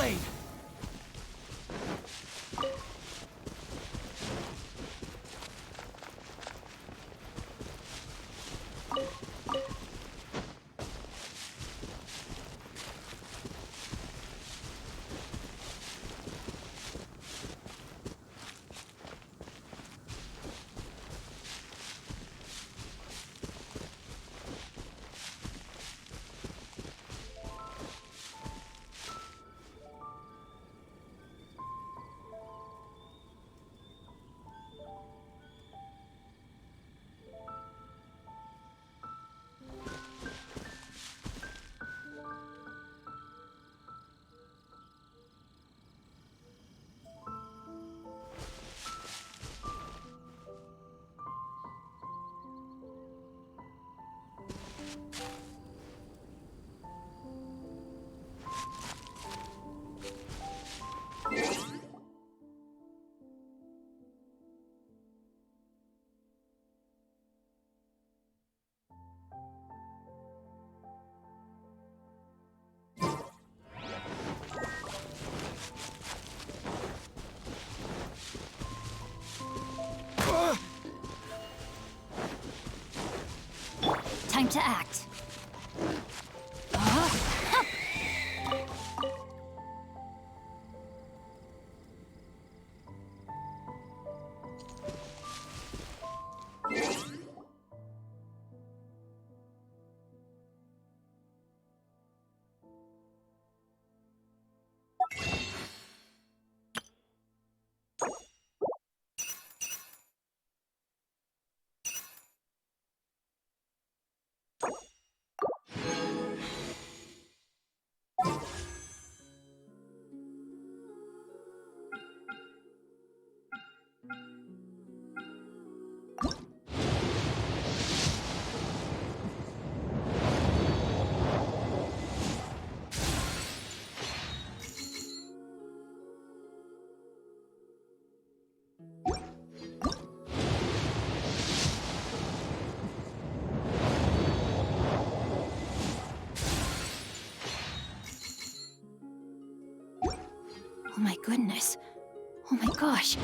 blade! Time to act. Oh my goodness. Oh my gosh.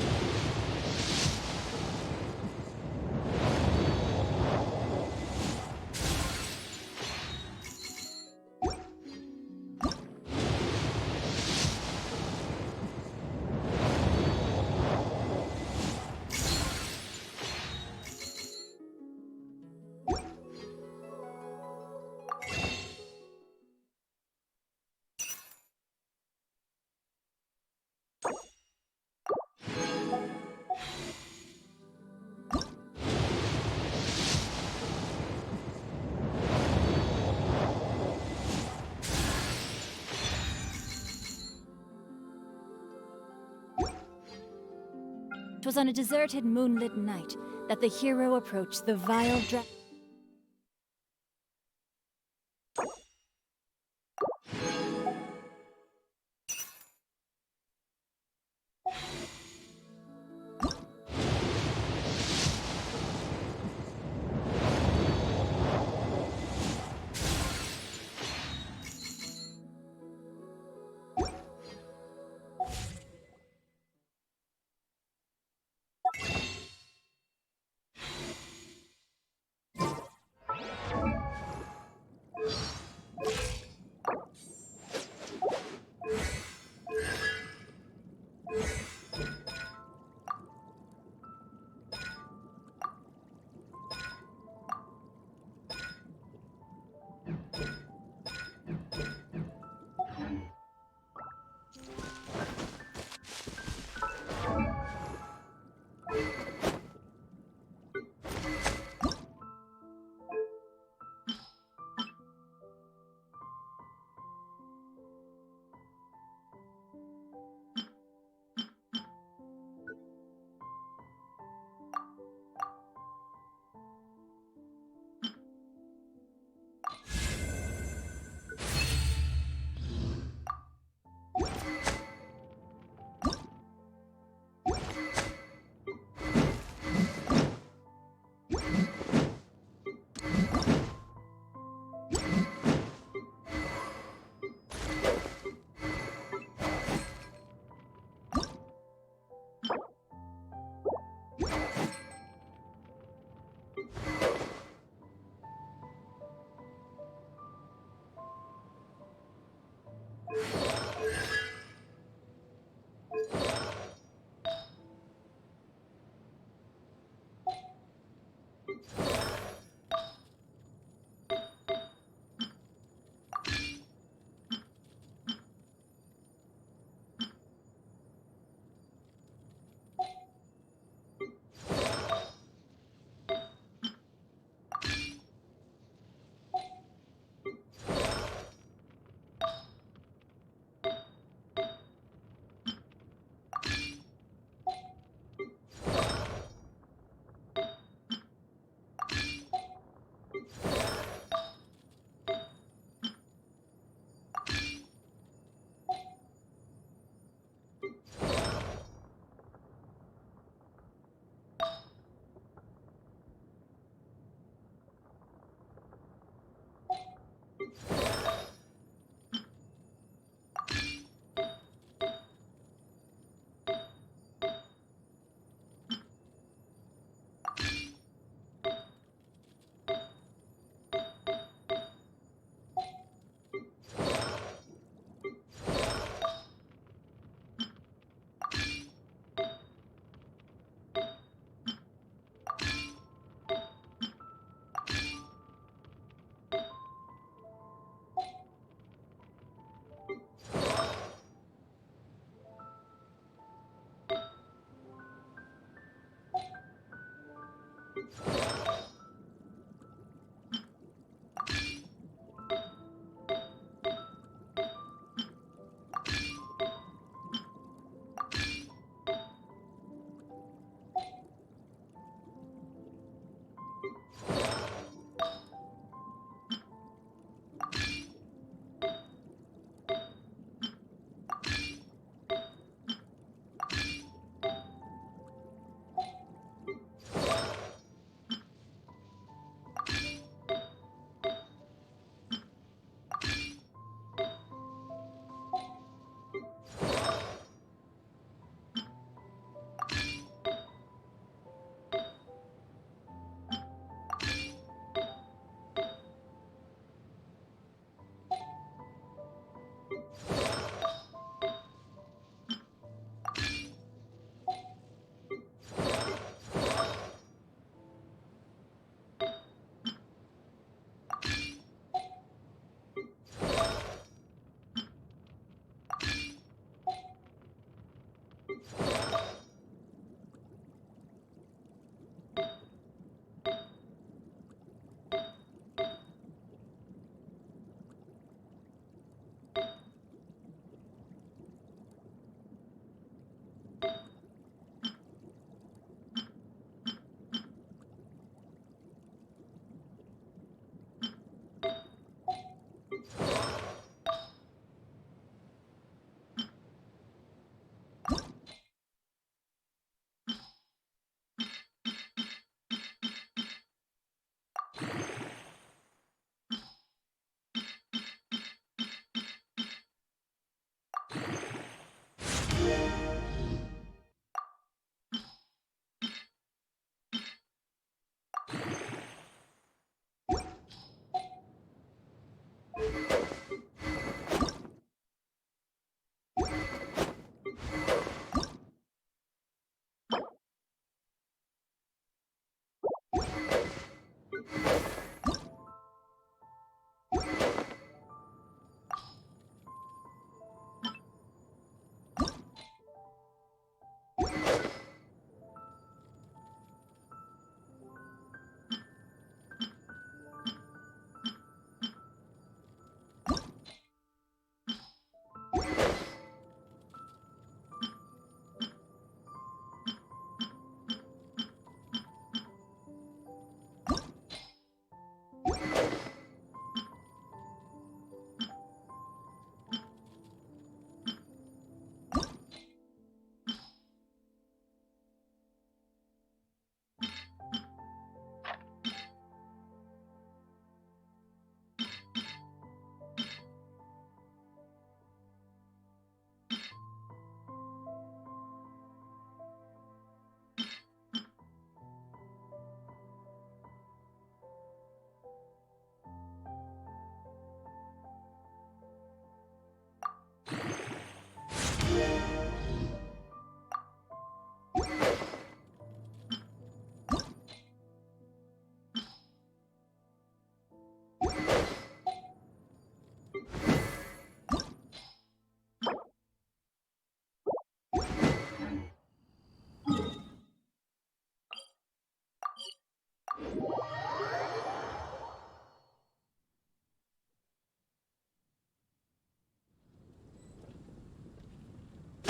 It was on a deserted moonlit night that the hero approached the vile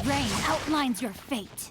Rain outlines your fate.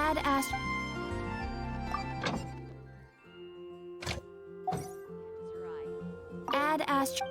Add ast. Add ast.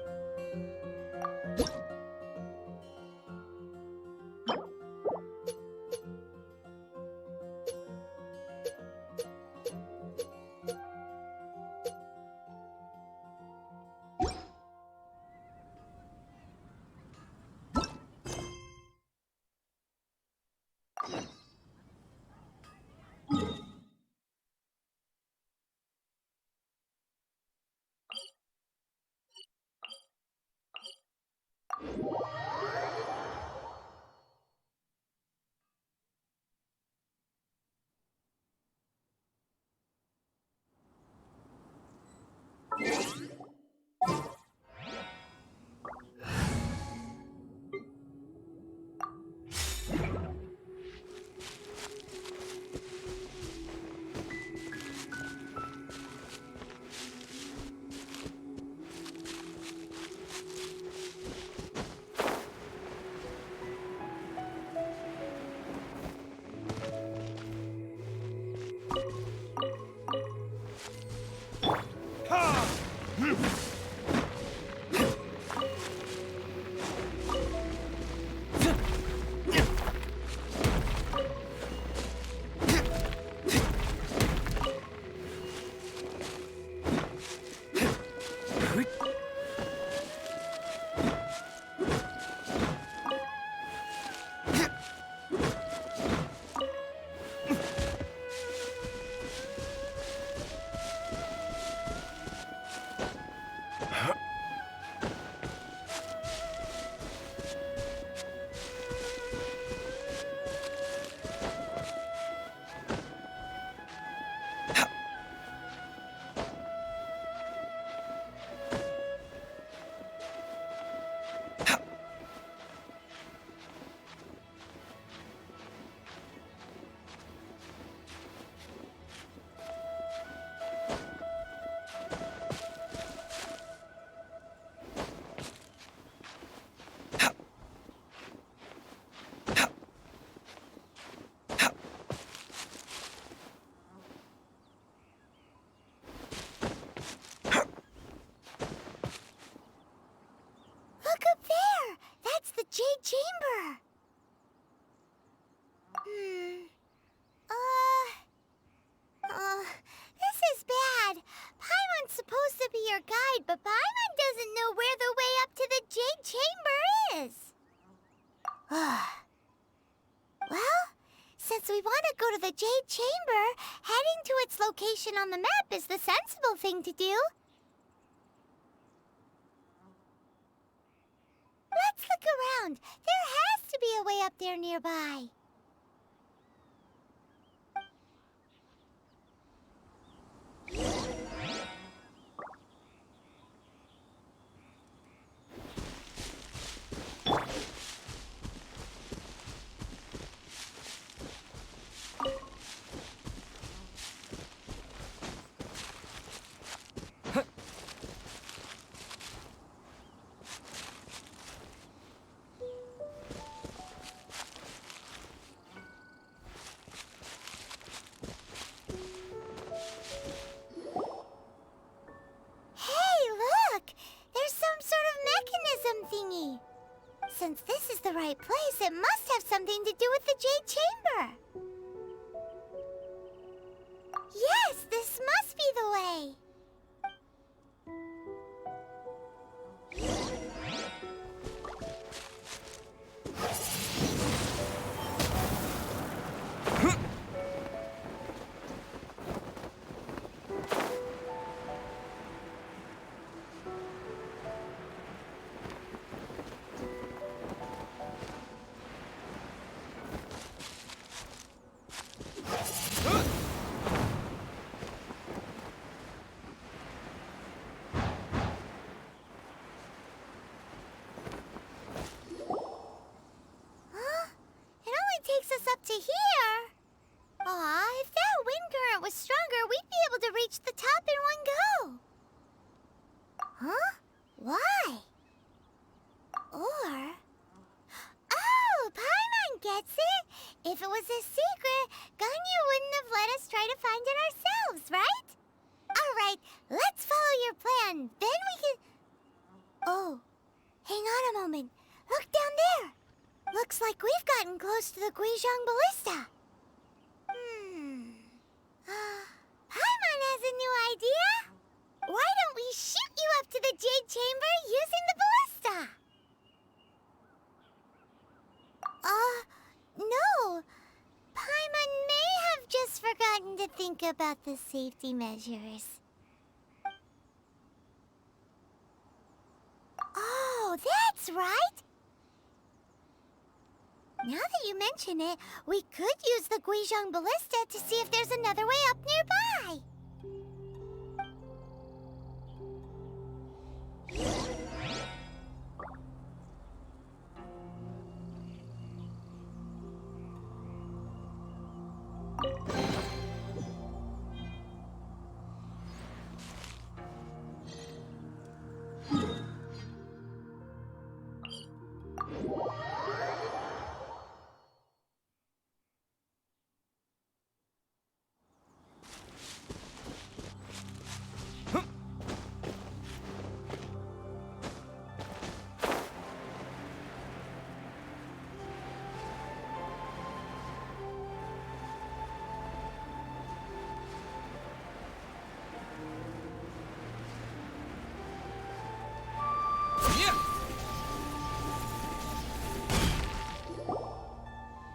Jade Chamber, heading to its location on the map is the sensible thing to do. Let's look around. There has to be a way up there nearby. Thingy. Since this is the right place, it must have something to do with the Jade Chamber. Yes, this must be the way. Up to here. Aw, if that wind current was stronger, we'd be able to reach the top in one go. Huh? Why? Or... Oh, Paimon gets it. If it was a secret, Ganyu wouldn't have let us try to find it ourselves, right? All right, let's follow your plan. Then we can... Oh, hang on a moment. Look down there. Looks like we've gotten close to the Guizhong Ballista. Paimon has a new idea. Why don't we shoot you up to the Jade Chamber using the ballista? No. Paimon may have just forgotten to think about the safety measures. Oh, that's right. Now that you mention it, we could use the Guizhong Ballista to see if there's another way up nearby.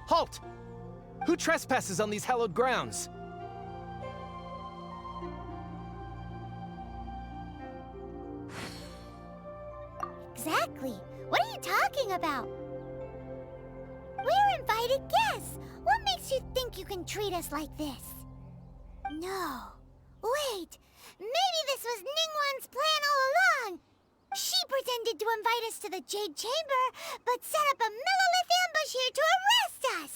Halt! Who trespasses on these hallowed grounds? Exactly. What are you talking about? We're invited guests. What makes you think you can treat us like this? No. Wait. Maybe this was Ningguang's plan all along. She pretended to invite us to the Jade Chamber, but set up a millilith ambush here to arrest us!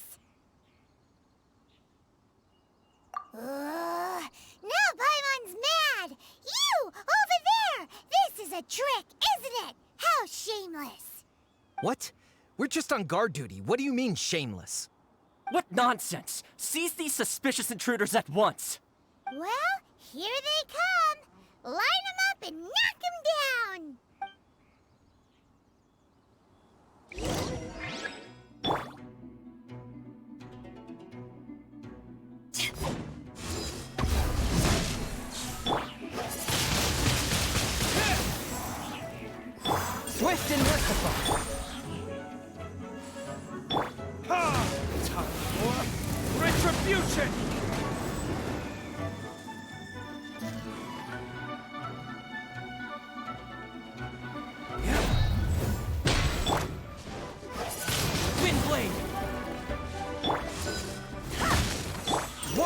Now Paimon's mad! You, over there! This is a trick, isn't it? How shameless! What? We're just on guard duty. What do you mean, shameless? What nonsense! Seize these suspicious intruders at once! Well, here they come! Line them up and knock them down! Swift and merciful! Time for retribution!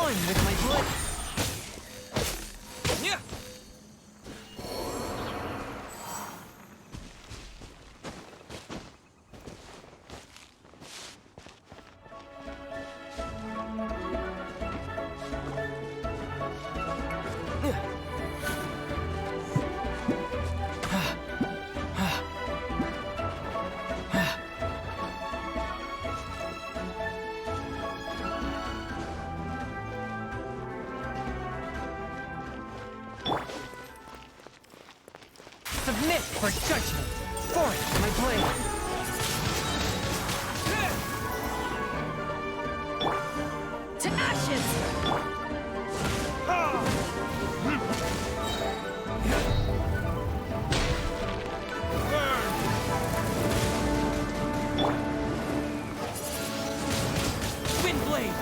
fun with my blade. Yeah. Submit for judgment. Forth my blade. To ashes! Wind blade.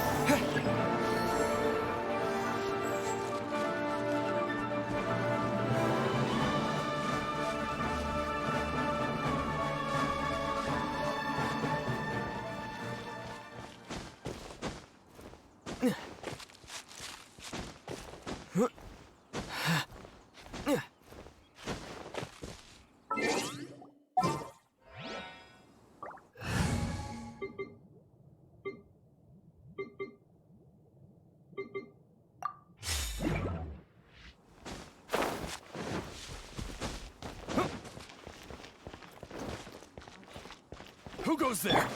Who goes there?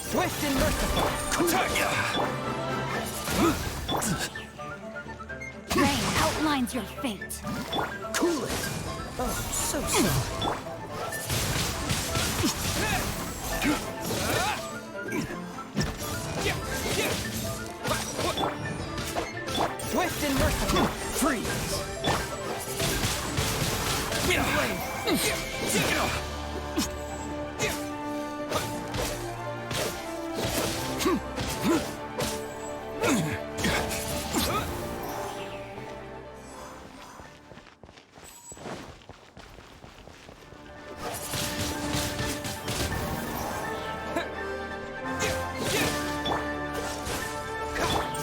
Swift and merciful. Attack! Rain outlines your fate. Cool it. Oh, so sorry. Swift and merciful. Freeze. Wind blade! Take it off!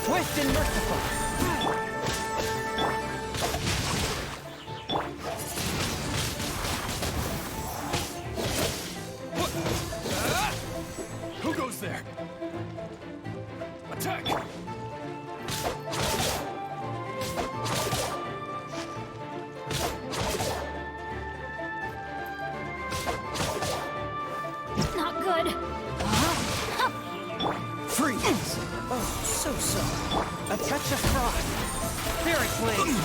Swift and merciful. Who goes there? Attack! Not good. Freeze. Oh, so sorry. A touch of frost. Spirit blade.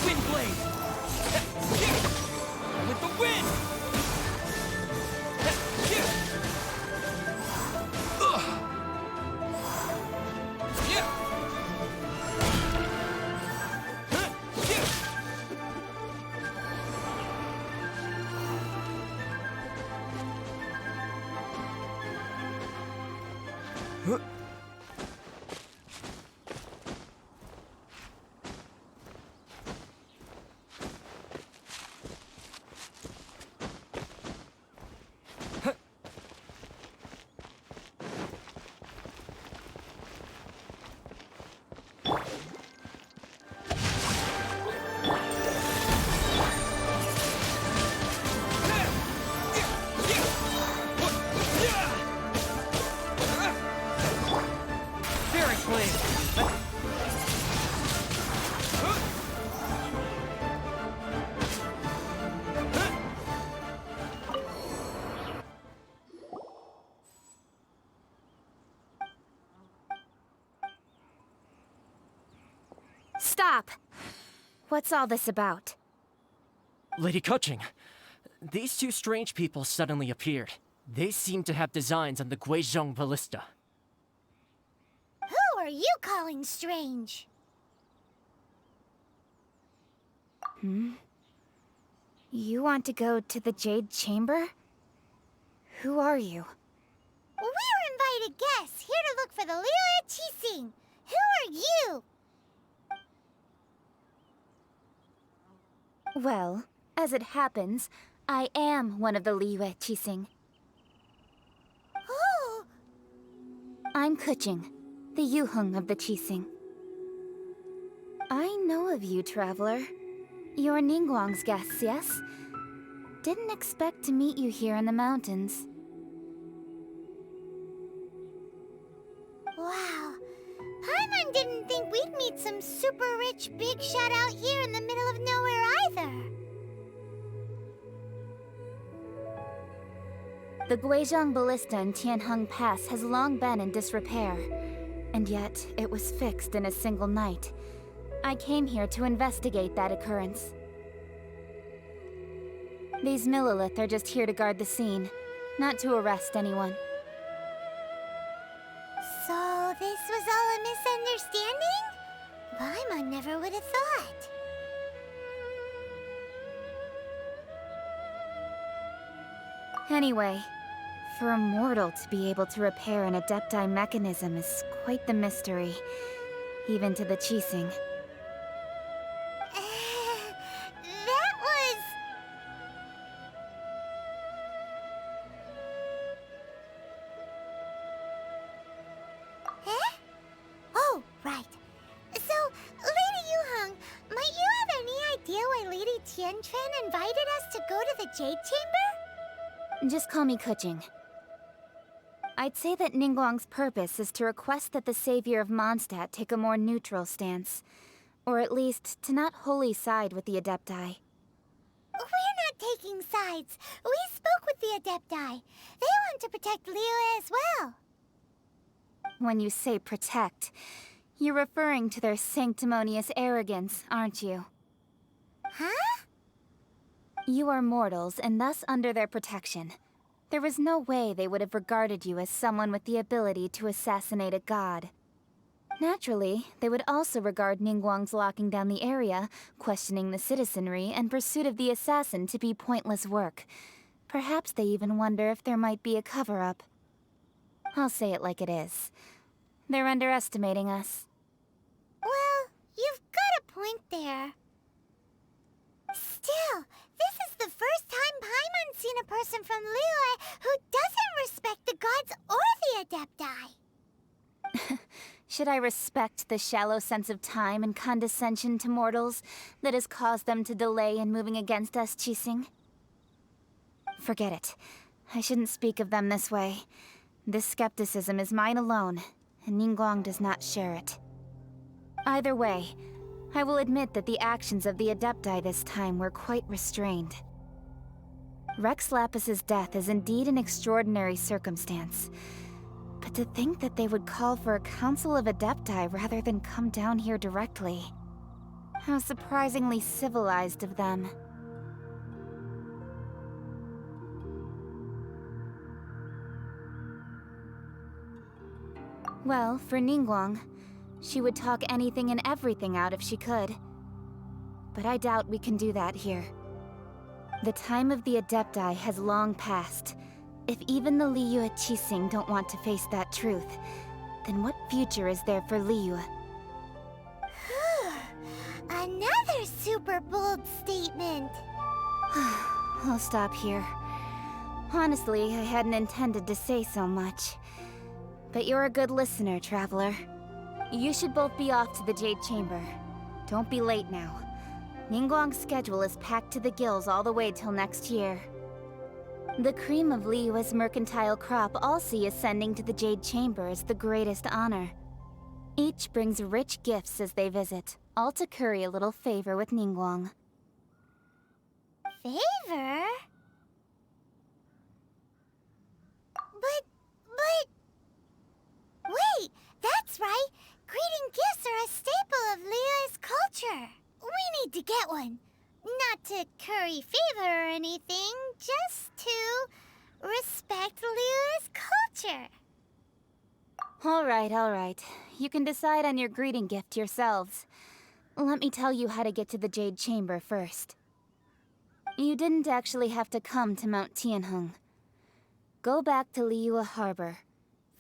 Wind blade. With the wind! Spirit blade. Stop! What's all this about? Lady Coaching, these two strange people suddenly appeared. They seem to have designs on the Guizhong Ballista. Who are you calling strange? You want to go to the Jade Chamber? Who are you? We're invited guests here to look for the Liu Qixing. Who are you? Well, as it happens, I am one of the Liu Qixing. Oh, I'm Kuching. the Yuheng of the Qixing. I know of you, traveler. You're Ningguang's guests, yes? Didn't expect to meet you here in the mountains. Wow. Paimon didn't think we'd meet some super rich big shot out here in the middle of nowhere either. The Guizhong Ballista in Tianheng Pass has long been in disrepair, and yet it was fixed in a single night. I came here to investigate that occurrence. These Millilith are just here to guard the scene, not to arrest anyone. So this was all a misunderstanding? Paimon never would have thought. Anyway, for a mortal to be able to repair an Adepti mechanism is quite the mystery, even to the Qixing. That was... Eh? Oh, right. So, Lady Yuheng, might you have any idea why Lady Tianquan invited us to go to the Jade Chamber? Just call me Kuching. I'd say that Ningguang's purpose is to request that the savior of Mondstadt take a more neutral stance. Or at least, to not wholly side with the Adepti. We're not taking sides. We spoke with the Adepti. They want to protect Liyue as well. When you say protect, you're referring to their sanctimonious arrogance, aren't you? Huh? You are mortals, and thus under their protection. There was no way they would have regarded you as someone with the ability to assassinate a god. Naturally, they would also regard Ningguang's locking down the area, questioning the citizenry, and pursuit of the assassin to be pointless work. Perhaps they even wonder if there might be a cover-up. I'll say it like it is. They're underestimating us. Well, you've got a point there. Still, this is the first time Paimon's seen a person from Liyue who doesn't respect the gods or the Adepti. Should I respect the shallow sense of time and condescension to mortals that has caused them to delay in moving against us, Qixing? Forget it. I shouldn't speak of them this way. This skepticism is mine alone, and Ningguang does not share it. Either way, I will admit that the actions of the Adepti this time were quite restrained. Rex Lapis's death is indeed an extraordinary circumstance. But to think that they would call for a council of Adepti rather than come down here directly. How surprisingly civilized of them. Well, for Ningguang, she would talk anything and everything out if she could. But I doubt we can do that here. The time of the Adepti has long passed. If even the Liyue Qixing don't want to face that truth, then what future is there for Liyue? Another super bold statement. I'll stop here. Honestly, I hadn't intended to say so much. But you're a good listener, traveler. You should both be off to the Jade Chamber. Don't be late now. Ningguang's schedule is packed to the gills all the way till next year. The cream of Liyue's mercantile crop all see ascending to the Jade Chamber as the greatest honor. Each brings rich gifts as they visit, all to curry a little favor with Ningguang. Favor? But... Wait, that's right! Greeting gifts are a staple of Liyue's culture. We need to get one. Not to curry favor or anything, just to respect Liyue's culture. All right. You can decide on your greeting gift yourselves. Let me tell you how to get to the Jade Chamber first. You didn't actually have to come to Mount Tianheng. Go back to Liyue Harbor.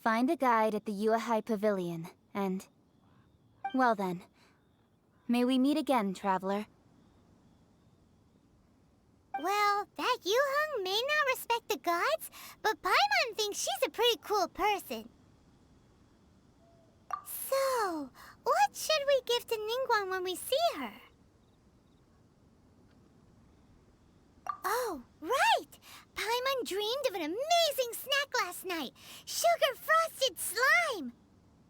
Find a guide at the Yuehai Pavilion, and... well then. May we meet again, traveler. Well, that Yuheng may not respect the gods, but Paimon thinks she's a pretty cool person. to Ningguang when we see her? Oh, right! Paimon dreamed of an amazing snack last night. Sugar-frosted slime!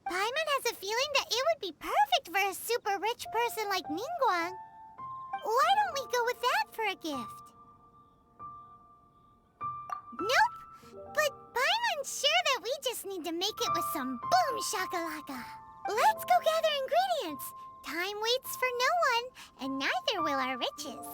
Paimon has a feeling that it would be perfect for a super rich person like Ningguang. Why don't we go with that for a gift? Nope! But Paimon's sure that we just need to make it with some boom shakalaka. Let's go gather ingredients. Time waits for no one, and neither will our riches.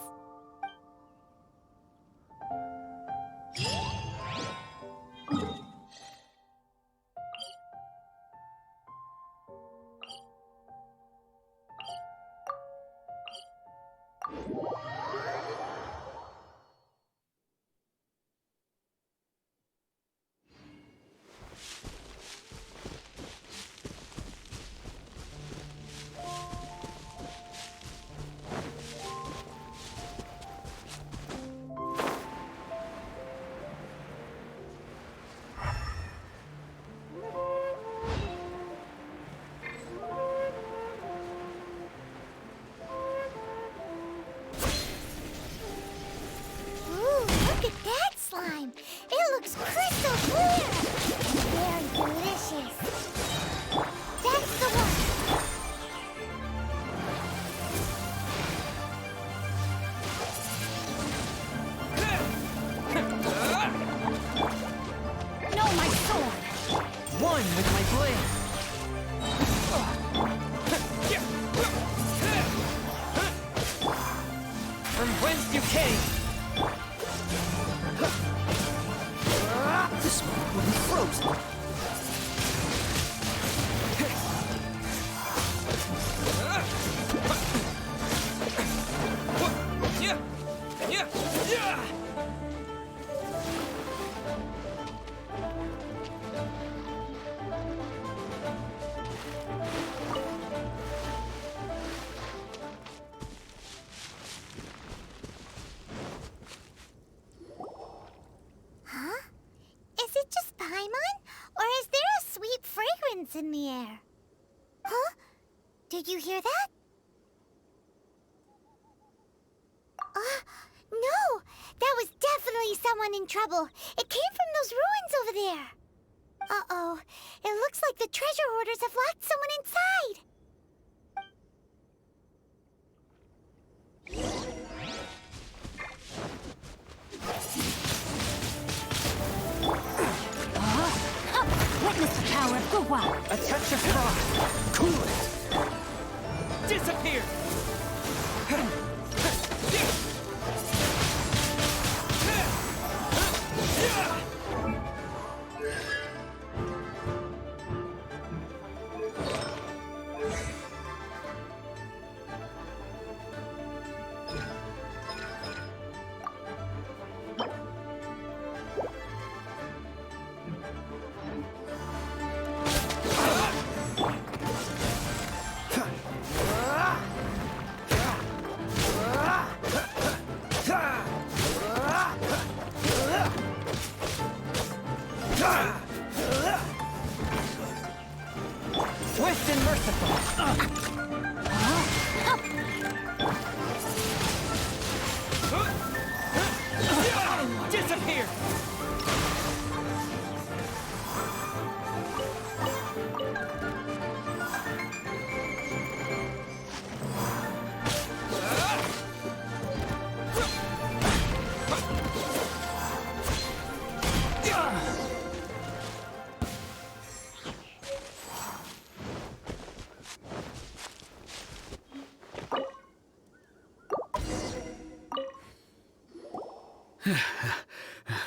Look at that slime! It looks crystal clear! Very delicious. That's the one! No, my sword! One with my blade. From whence you came? This one will be frozen. Huh? Is it just Paimon? Or is there a sweet fragrance in the air? Huh? Did you hear that? No! That was definitely someone in trouble. It came from those ruins over there. Uh-oh. It looks like the treasure hoarders have locked someone inside. Witness the power of Guwa! A touch of frost. Cool it. Disappear. Swift and merciful. Disappear.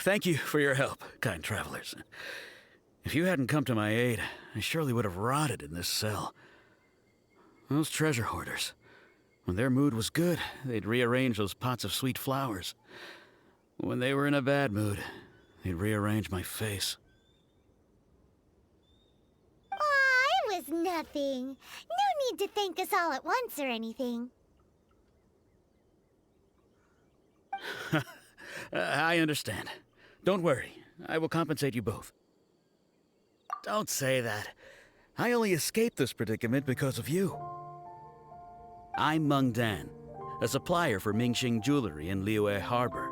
Thank you for your help, kind travelers. If you hadn't come to my aid, I surely would have rotted in this cell. Those treasure hoarders, when their mood was good, they'd rearrange those pots of sweet flowers. When they were in a bad mood, they'd rearrange my face. Aw, it was nothing. No need to thank us all at once or anything. I understand. Don't worry. I will compensate you both. Don't say that. I only escaped this predicament because of you. I'm Meng Dan, a supplier for Mingxing Jewelry in Liyue Harbor.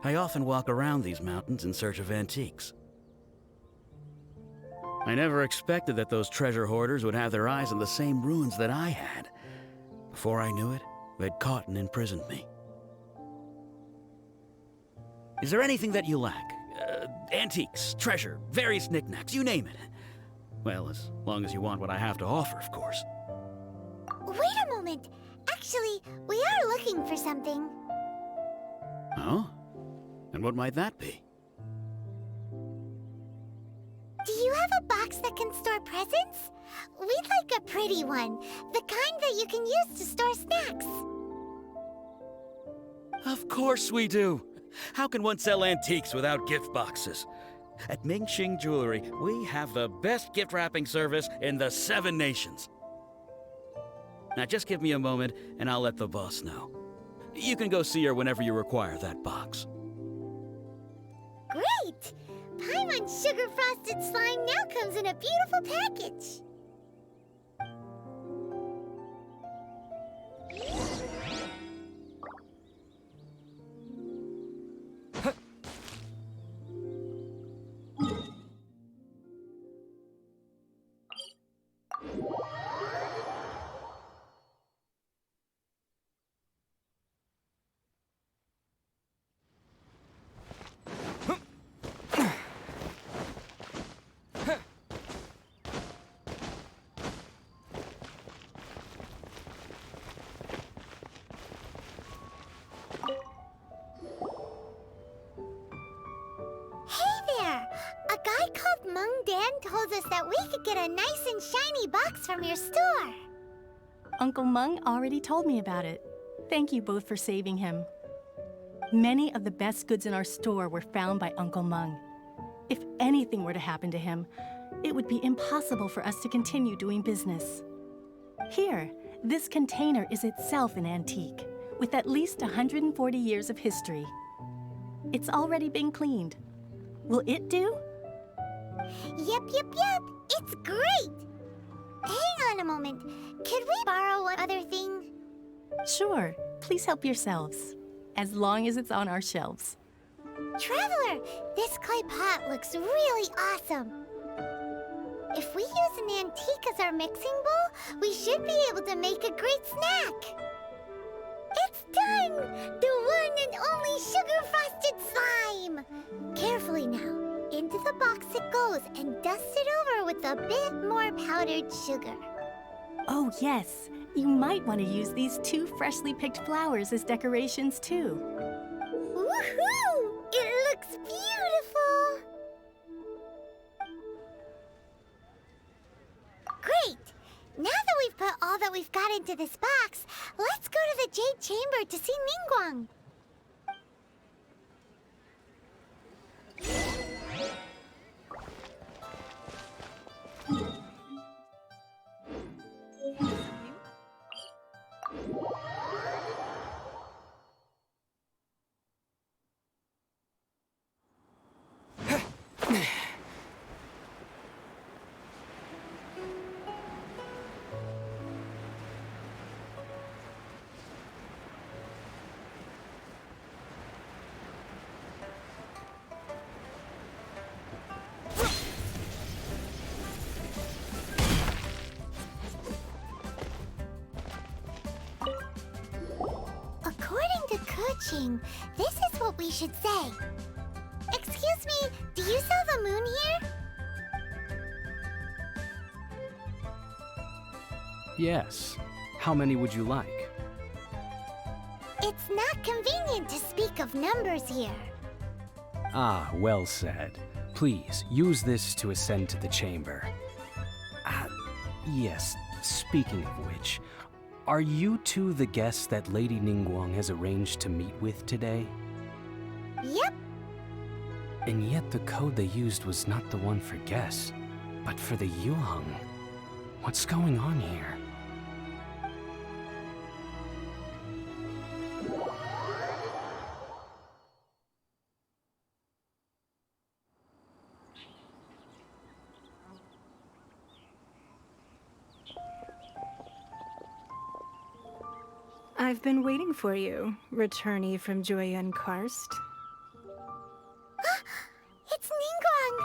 I often walk around these mountains in search of antiques. I never expected that those treasure hoarders would have their eyes on the same ruins that I had. Before I knew it, they'd caught and imprisoned me. Is there anything that you lack? Antiques, treasure, various knickknacks, you name it. Well, as long as you want what I have to offer, of course. Wait a moment. Actually, we are looking for something. Oh? And what might that be? Do you have a box that can store presents? We'd like a pretty one. The kind that you can use to store snacks. Of course we do. How can one sell antiques without gift boxes? At Mingxing Jewelry, we have the best gift wrapping service in the 7 nations. Now just give me a moment and I'll let the boss know. You can go see her whenever you require that box. Great! Paimon Sugar Frosted Slime now comes in a beautiful package. A guy called Meng Dan told us that we could get a nice and shiny box from your store. Uncle Meng already told me about it. Thank you both for saving him. Many of the best goods in our store were found by Uncle Meng. If anything were to happen to him, it would be impossible for us to continue doing business. Here, this container is itself an antique, with at least 140 years of history. It's already been cleaned. Will it do? Yep. It's great! Hang on a moment. Could we borrow one other thing? Sure. Please help yourselves. As long as it's on our shelves. Traveler, this clay pot looks really awesome. If we use an antique as our mixing bowl, we should be able to make a great snack. It's done! The one and only sugar-frosted slime! Carefully now. Into the box it goes and dust it over with a bit more powdered sugar. Oh, yes. You might want to use these 2 freshly picked flowers as decorations, too. Woohoo! It looks beautiful! Great! Now that we've put all that we've got into this box, let's go to the Jade Chamber to see Ningguang. This is what we should say. Excuse me, do you sell the moon here? Yes. How many would you like? It's not convenient to speak of numbers here. Ah, well said. Please, use this to ascend to the chamber. Yes, speaking of which, are you two the guests that Lady Ningguang has arranged to meet with today? Yep. And yet the code they used was not the one for guests, but for the Yuheng. What's going on here? I've been waiting for you, returnee from Joyun Karst. It's Ningguang!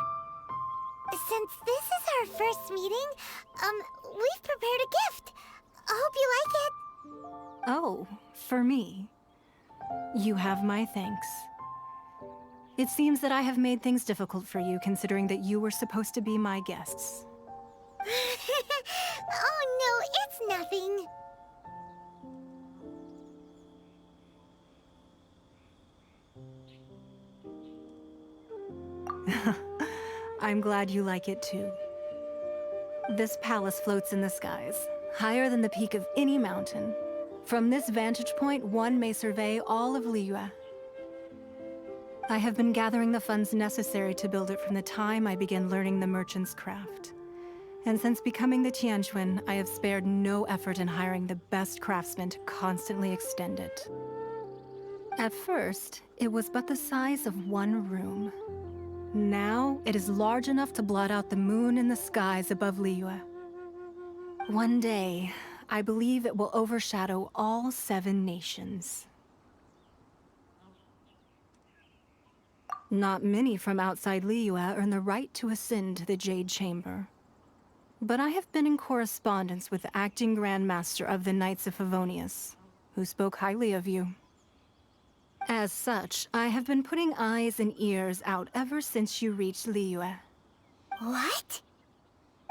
Since this is our first meeting, we've prepared a gift. I hope you like it. Oh, for me. You have my thanks. It seems that I have made things difficult for you, considering that you were supposed to be my guests. Oh no, it's nothing. I'm glad you like it too. This palace floats in the skies, higher than the peak of any mountain. From this vantage point, one may survey all of Liyue. I have been gathering the funds necessary to build it from the time I began learning the merchant's craft. And since becoming the Tianquan, I have spared no effort in hiring the best craftsmen to constantly extend it. At first, it was but the size of one room. Now, it is large enough to blot out the moon in the skies above Liyue. One day, I believe it will overshadow all 7 nations. Not many from outside Liyue earn the right to ascend to the Jade Chamber. But I have been in correspondence with the acting Grand Master of the Knights of Favonius, who spoke highly of you. As such, I have been putting eyes and ears out ever since you reached Liyue. What?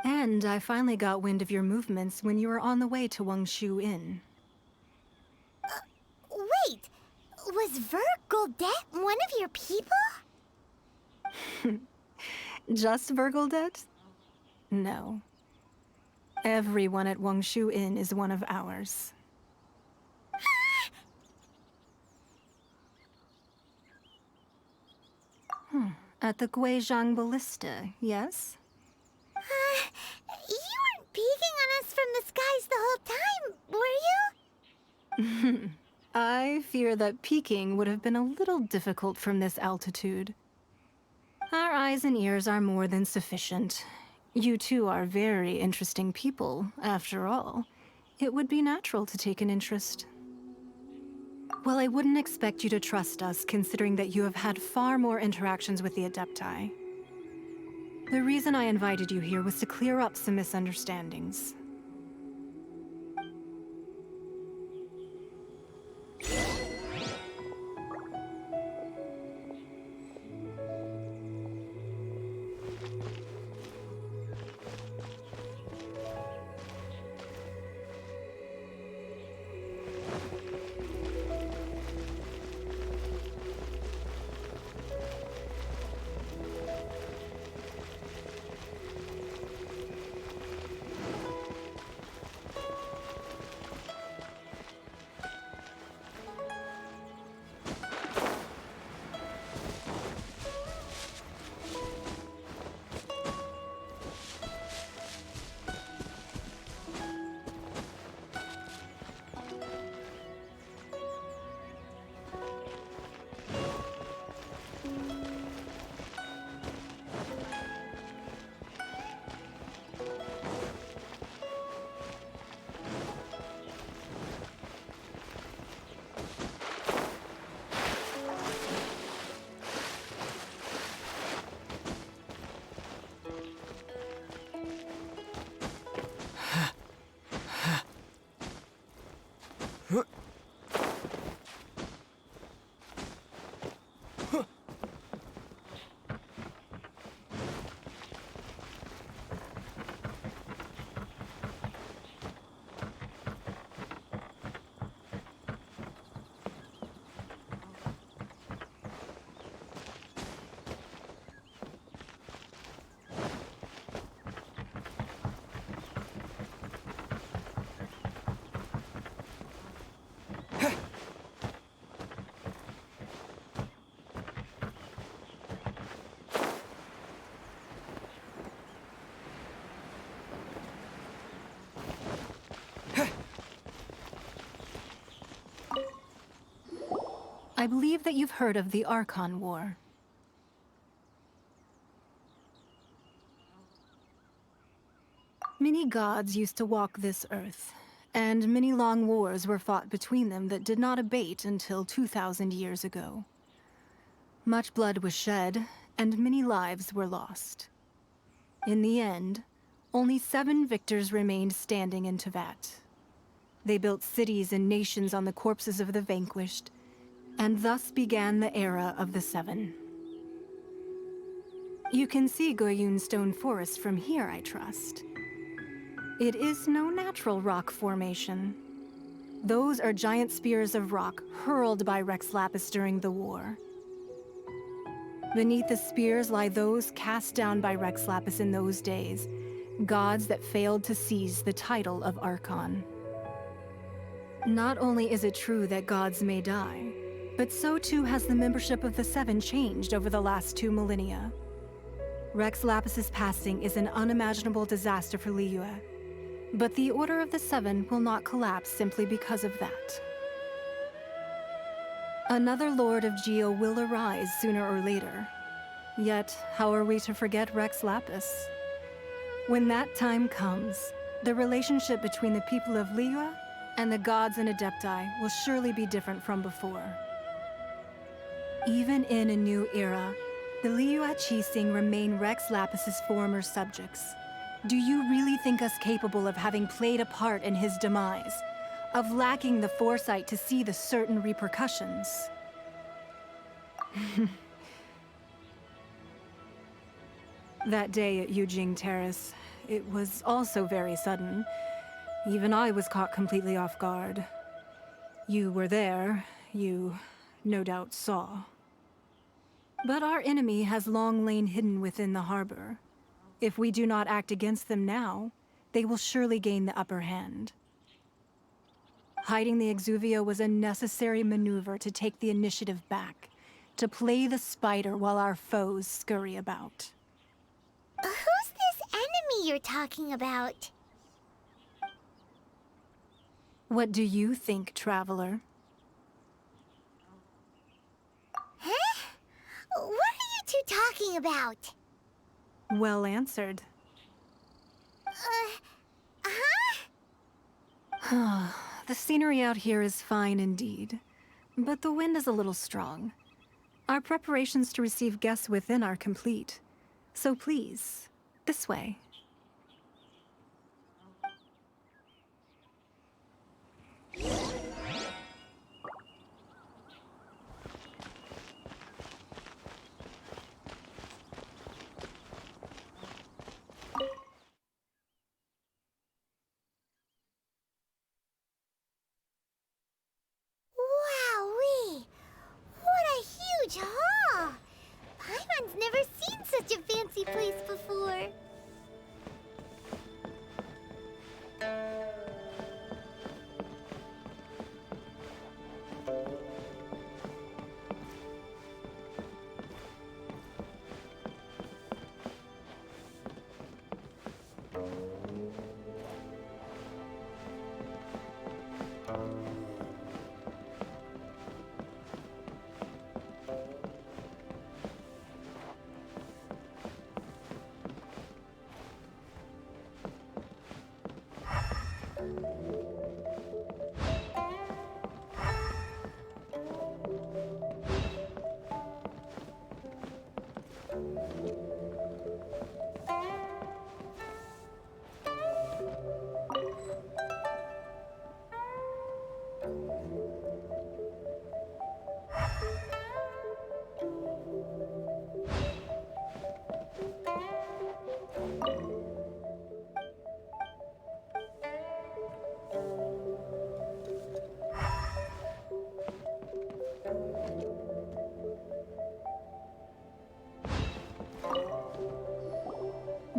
And I finally got wind of your movements when you were on the way to Wangshu Inn. Wait! Was Vergoldet one of your people? Just Vergoldet? No. Everyone at Wangshu Inn is one of ours. At the Guizhang Ballista, yes? You weren't peeking on us from the skies the whole time, were you? I fear that peeking would have been a little difficult from this altitude. Our eyes and ears are more than sufficient. You two are very interesting people, after all. It would be natural to take an interest. Well, I wouldn't expect you to trust us, considering that you have had far more interactions with the Adepti. The reason I invited you here was to clear up some misunderstandings. I believe that you've heard of the Archon War. Many gods used to walk this earth, and many long wars were fought between them that did not abate until 2,000 years ago. Much blood was shed, and many lives were lost. In the end, only 7 victors remained standing in Tevat. They built cities and nations on the corpses of the vanquished, and thus began the era of the 7. You can see Goyun Stone Forest from here, I trust. It is no natural rock formation. Those are giant spears of rock hurled by Rex Lapis during the war. Beneath the spears lie those cast down by Rex Lapis in those days, gods that failed to seize the title of Archon. Not only is it true that gods may die, but so too has the membership of the 7 changed over the last 2 millennia. Rex Lapis's passing is an unimaginable disaster for Liyue, but the Order of the 7 will not collapse simply because of that. Another Lord of Geo will arise sooner or later. Yet, how are we to forget Rex Lapis? When that time comes, the relationship between the people of Liyue and the gods and Adepti will surely be different from before. Even in a new era, the Liyue Qixing remain Rex Lapis's former subjects. Do you really think us capable of having played a part in his demise? Of lacking the foresight to see the certain repercussions? That day at Yujing Terrace, it was also very sudden. Even I was caught completely off guard. You were there, you no doubt saw. But our enemy has long lain hidden within the harbor. If we do not act against them now, they will surely gain the upper hand. Hiding the Exuvia was a necessary maneuver to take the initiative back, to play the spider while our foes scurry about. Who's this enemy you're talking about? What do you think, Traveler? Huh? What are you two talking about? Well answered. The scenery out here is fine indeed, but the wind is a little strong. Our preparations to receive guests within are complete, so please, this way. Wowee! What a huge hall! Paimon's never seen such a fancy place before.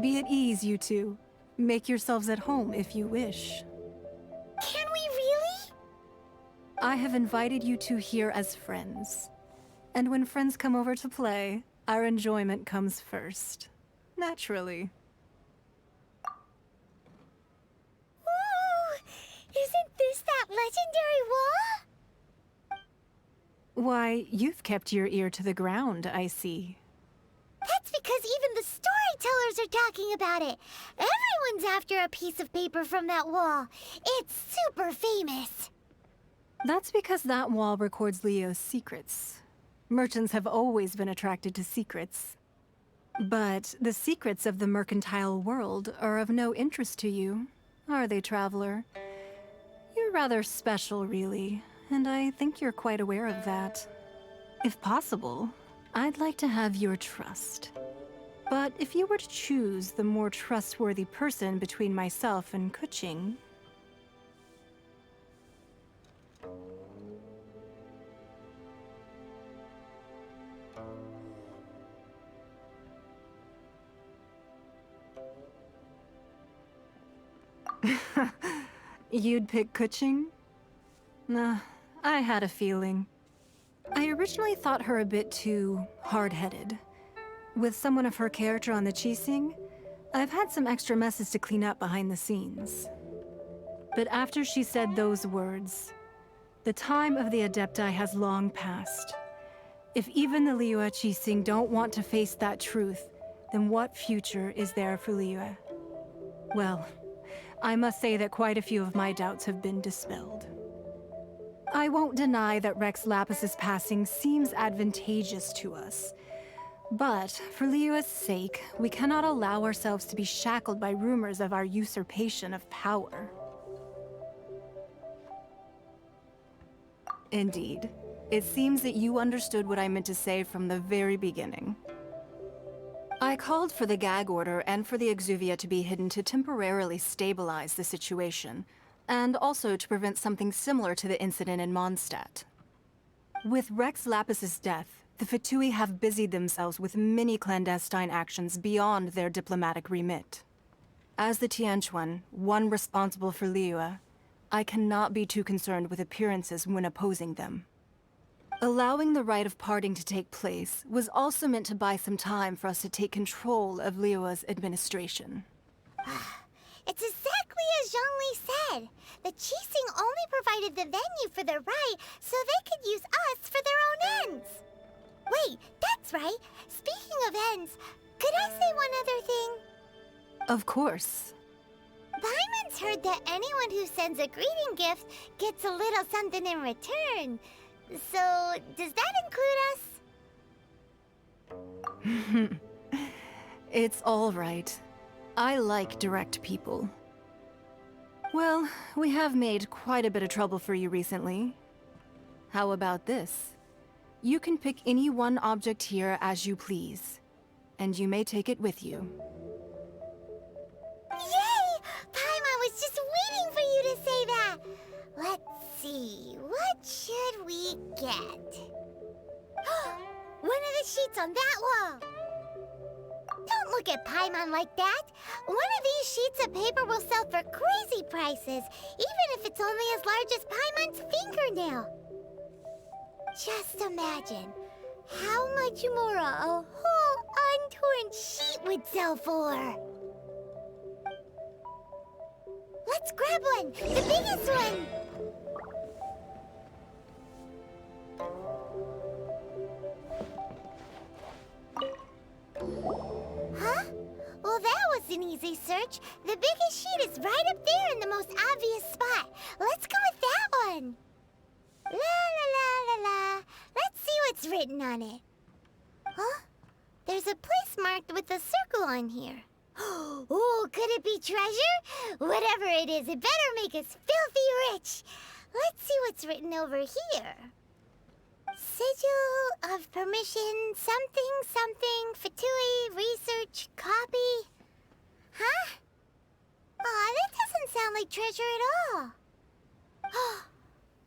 Be at ease, you two. Make yourselves at home if you wish. Can we really? I have invited you two here as friends. And when friends come over to play, our enjoyment comes first. Naturally. Ooh! Isn't this that legendary wall? Why, you've kept your ear to the ground, I see. That's because even the storytellers are talking about it. Everyone Everyone's after a piece of paper from that wall. It's super famous. That's because that wall records Leo's secrets. Merchants have always been attracted to secrets. But the secrets of the mercantile world are of no interest to you, are they, traveler? You're rather special, really, and I think you're quite aware of that. If possible, I'd like to have your trust. But if you were to choose the more trustworthy person between myself and Kuching... You'd pick Kuching? Nah, I had a feeling. I originally thought her a bit too hard-headed. With someone of her character on the Qixing, I've had some extra messes to clean up behind the scenes. But after she said those words, the time of the Adepti has long passed. If even the Liyue Qixing don't want to face that truth, then what future is there for Liyue? Well, I must say that quite a few of my doubts have been dispelled. I won't deny that Rex Lapis's passing seems advantageous to us. But for Liyue's sake, we cannot allow ourselves to be shackled by rumors of our usurpation of power. Indeed. It seems that you understood what I meant to say from the very beginning. I called for the gag order and for the Exuvia to be hidden to temporarily stabilize the situation, and also to prevent something similar to the incident in Mondstadt. With Rex Lapis's death, the Fatui have busied themselves with many clandestine actions beyond their diplomatic remit. As the Tianquan, one responsible for Liyue, I cannot be too concerned with appearances when opposing them. Allowing the rite of parting to take place was also meant to buy some time for us to take control of Liyue's administration. It's exactly as Zhongli said. The Qixing only provided the venue for their rite so they could use us for their own ends. Wait, that's right. Speaking of ends, could I say one other thing? Of course. Paimon's heard that anyone who sends a greeting gift gets a little something in return. So, does that include us? It's all right. I like direct people. Well, we have made quite a bit of trouble for you recently. How about this? You can pick any one object here as you please, and you may take it with you. Yay! Paimon was just waiting for you to say that! Let's see, what should we get? One of the sheets on that wall! Don't look at Paimon like that! One of these sheets of paper will sell for crazy prices, even if it's only as large as Paimon's fingernail. Just imagine how much more a whole untorn sheet would sell for. Let's grab one! The biggest one! Huh? Well, that was an easy search. The biggest sheet is right up there in the most obvious spot. Let's go with that one. La la la la la. Let's see what's written on it. Huh? There's a place marked with a circle on here. Oh, could it be treasure? Whatever it is, it better make us filthy rich. Let's see what's written over here. Sigil of permission, something, something, Fatui, research, copy. Huh? Aw, that doesn't sound like treasure at all.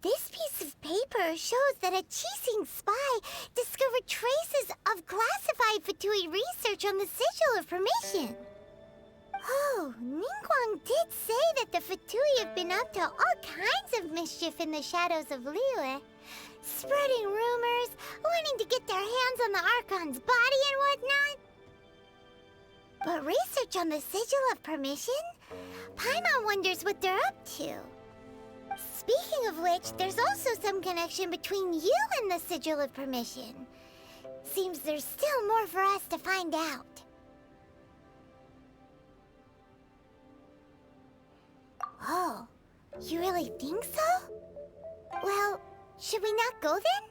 This piece of paper shows that a Qixing spy discovered traces of classified Fatui research on the Sigil of Permission. Oh, Ningguang did say that the Fatui have been up to all kinds of mischief in the shadows of Liyue. Spreading rumors, wanting to get their hands on the Archon's body and whatnot. But research on the Sigil of Permission? Paimon wonders what they're up to. Speaking of which, there's also some connection between you and the Sigil of Permission. Seems there's still more for us to find out. Oh, you really think so? Well, should we not go then?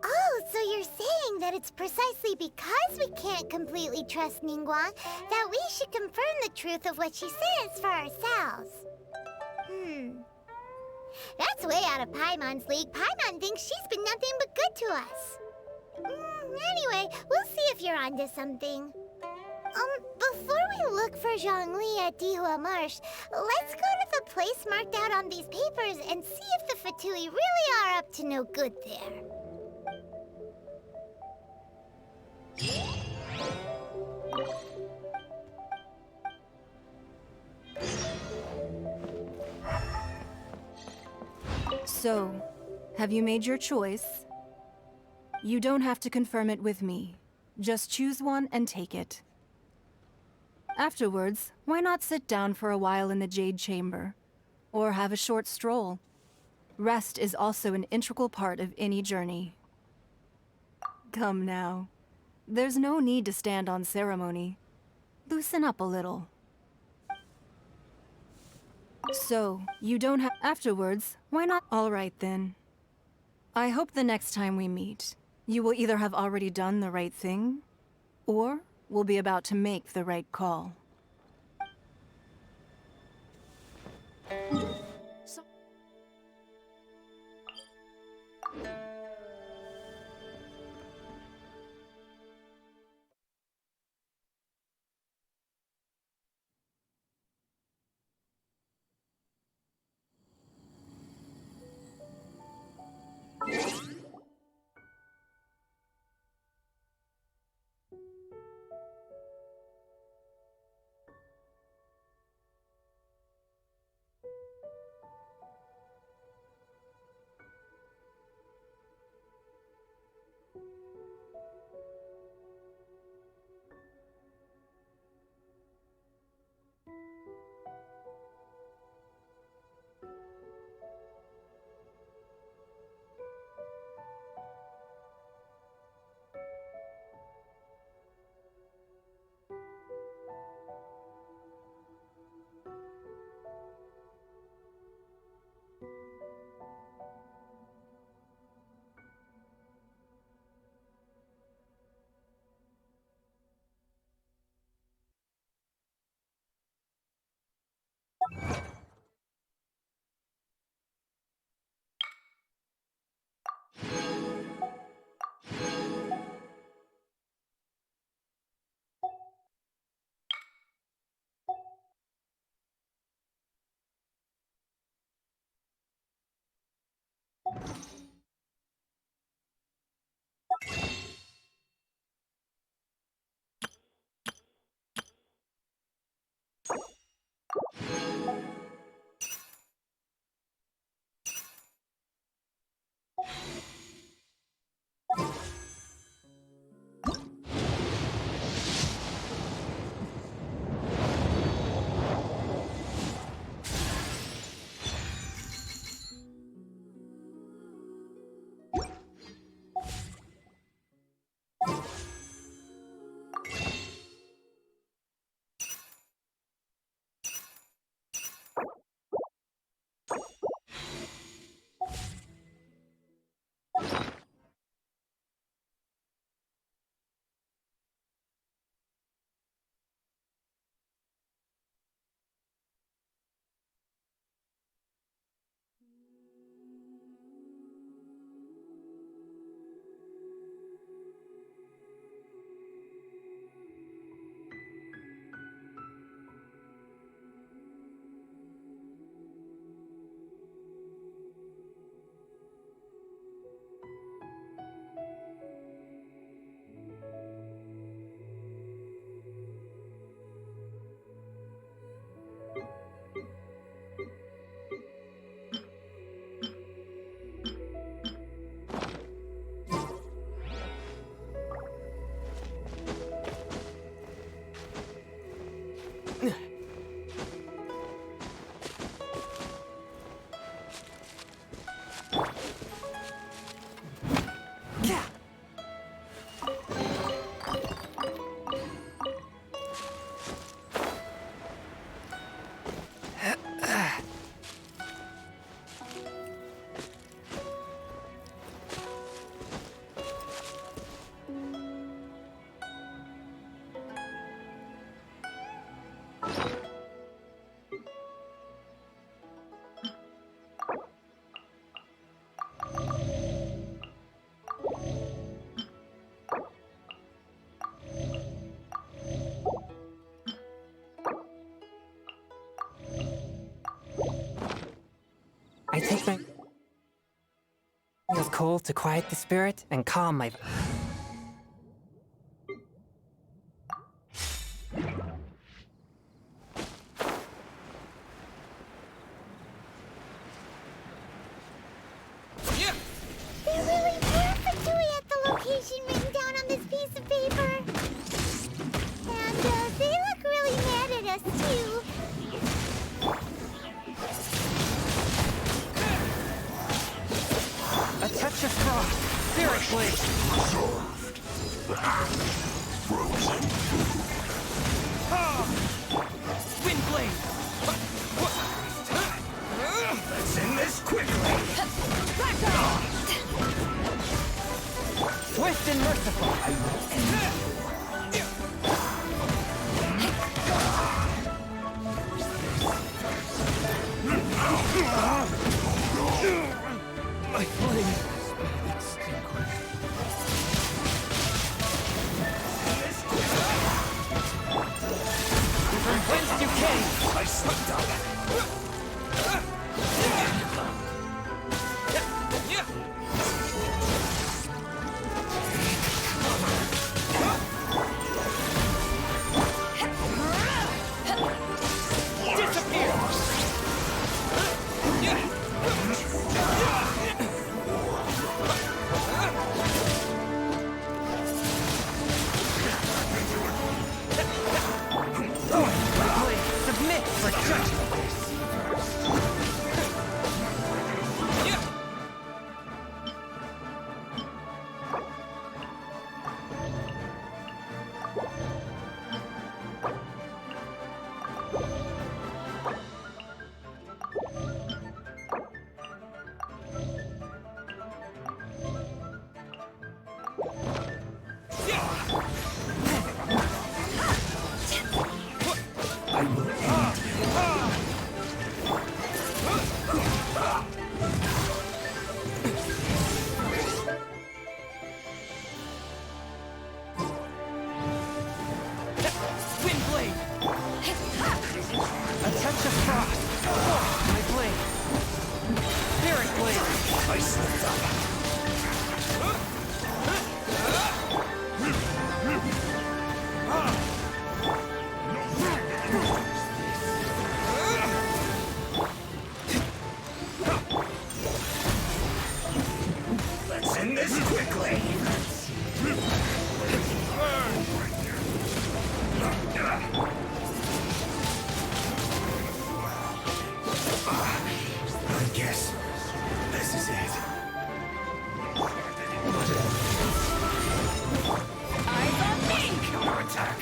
Oh, so you're saying that it's precisely because we can't completely trust Ningguang that we should confirm the truth of what she says for ourselves. That's way out of Paimon's league. Paimon thinks she's been nothing but good to us. Anyway, we'll see if you're onto something. Before we look for Zhongli at Dihua Marsh, let's go to the place marked out on these papers and see if the Fatui really are up to no good there. So, have you made your choice? You don't have to confirm it with me. Just choose one and take it. Afterwards, why not sit down for a while in the Jade Chamber? Or have a short stroll? Rest is also an integral part of any journey. Come now. There's no need to stand on ceremony. Loosen up a little. So, you don't have... Afterwards, why not... All right then. I hope the next time we meet, you will either have already done the right thing, or will be about to make the right call. I take my of coal to quiet the spirit and calm my... They're really perfect to be at the location written down on this piece of paper. And they look really mad at us too. A touch of frost. Seriously. Frozen. Wind blade. Let's end this quickly. Back off. Swift and merciful. My flame. Extinguished. From whence you came. I slipped up. Submit for judgment. Let's end this quickly. I guess this is it. Eyes on me! Counterattack.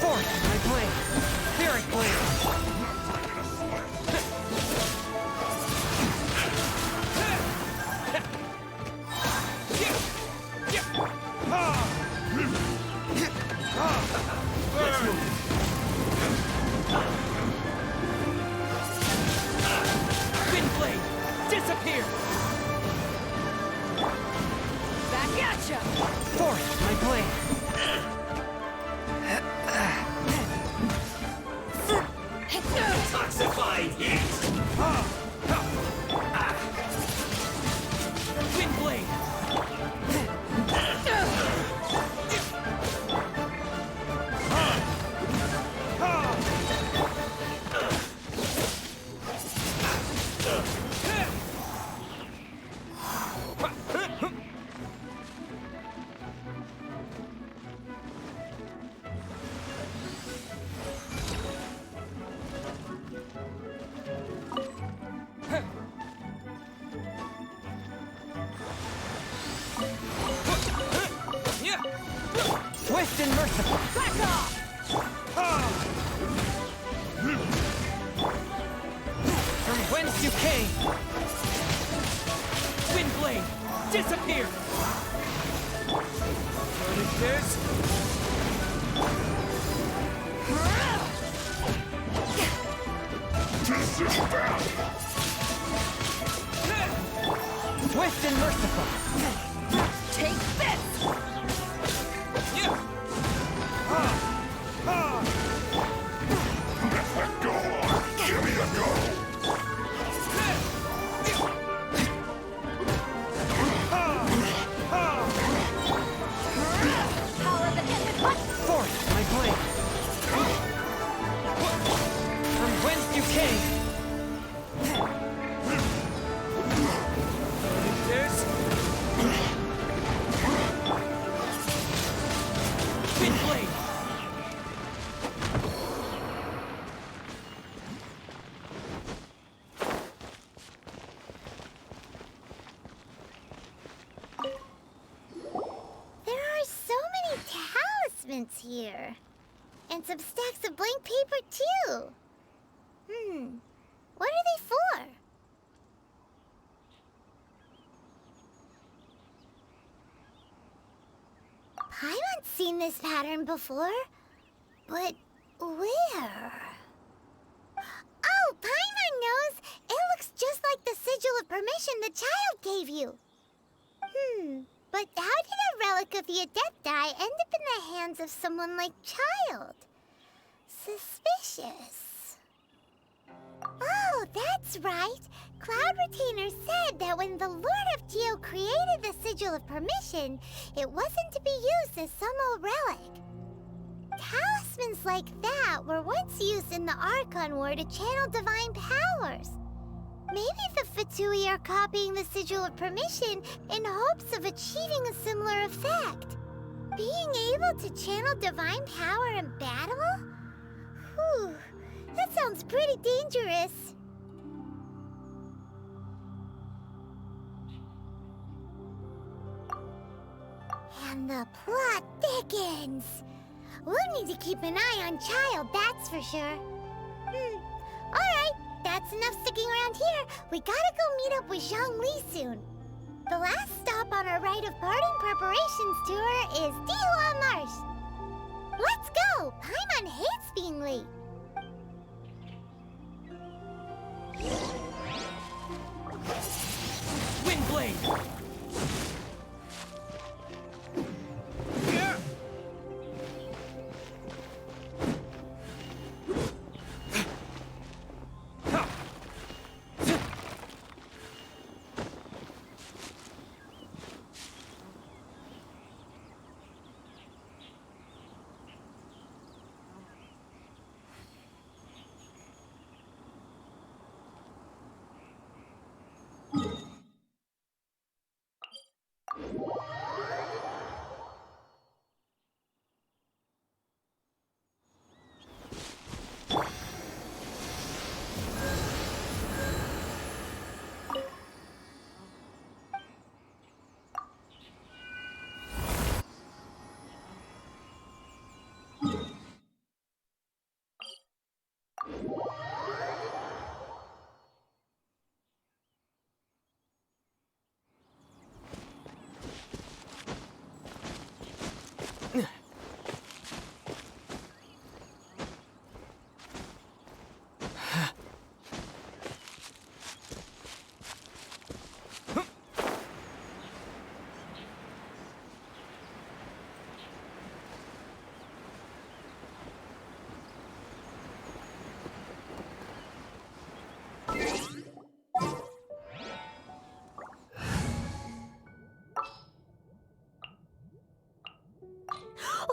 Force my blade. Spirit blade. Wind blade. Disappear. Back at ya. Force my blade. Toxified heat. Wind blade. Swift and merciful. Back off! From whence you came. Wind blade. Disappear. What is this? Disembowel. Swift and merciful. Take this! Give me a go! Forth, my blade. From whence you came. This? Wind blade. There are so many talismans here. And some stacks of blank paper, too. What are they for? Paimon's seen this pattern before. But where? Oh, Paimon knows! It looks just like the sigil of permission the child gave you. But how did a relic of the Adepti end up in the hands of someone like Child? Suspicious. Oh, that's right. Cloud Retainer said that when the Lord of Geo created the Sigil of Permission, it wasn't to be used as some old relic. Talismans like that were once used in the Archon War to channel divine powers. Maybe the Fatui are copying the Sigil of Permission in hopes of achieving a similar effect. Being able to channel divine power in battle? Whew, that sounds pretty dangerous. And the plot thickens. We'll need to keep an eye on Child, that's for sure. Alright, that's enough sticking around here. We gotta go meet up with Zhongli soon. The last stop on our Rite of Parting preparations tour is Dihua Marsh. Let's go! Paimon hates being late. Wind blade.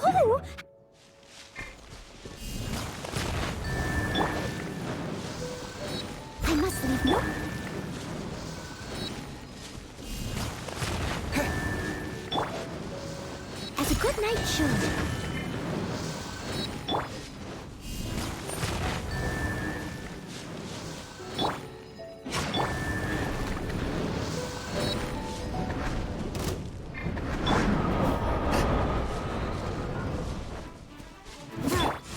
Oh! I must leave no... As a good knight should.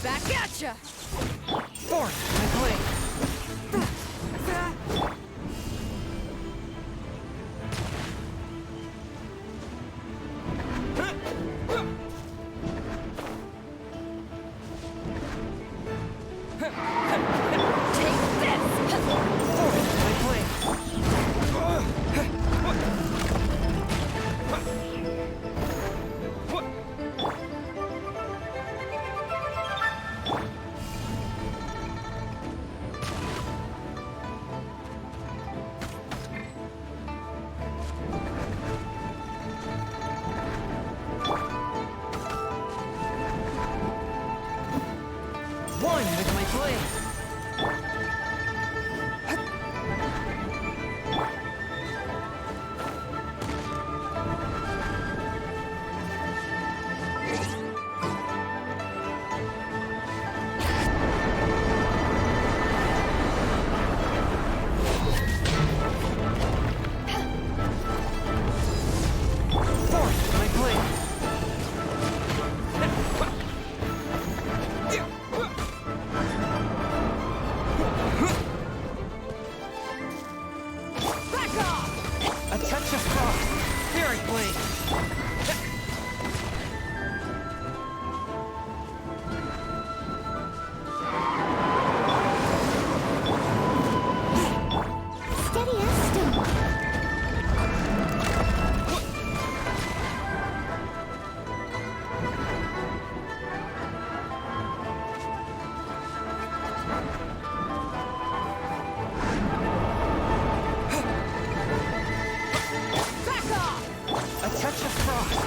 Back at ya! Forth, my blade. Take this! Forth, my blade. blade. Steady as stone. A touch of frost.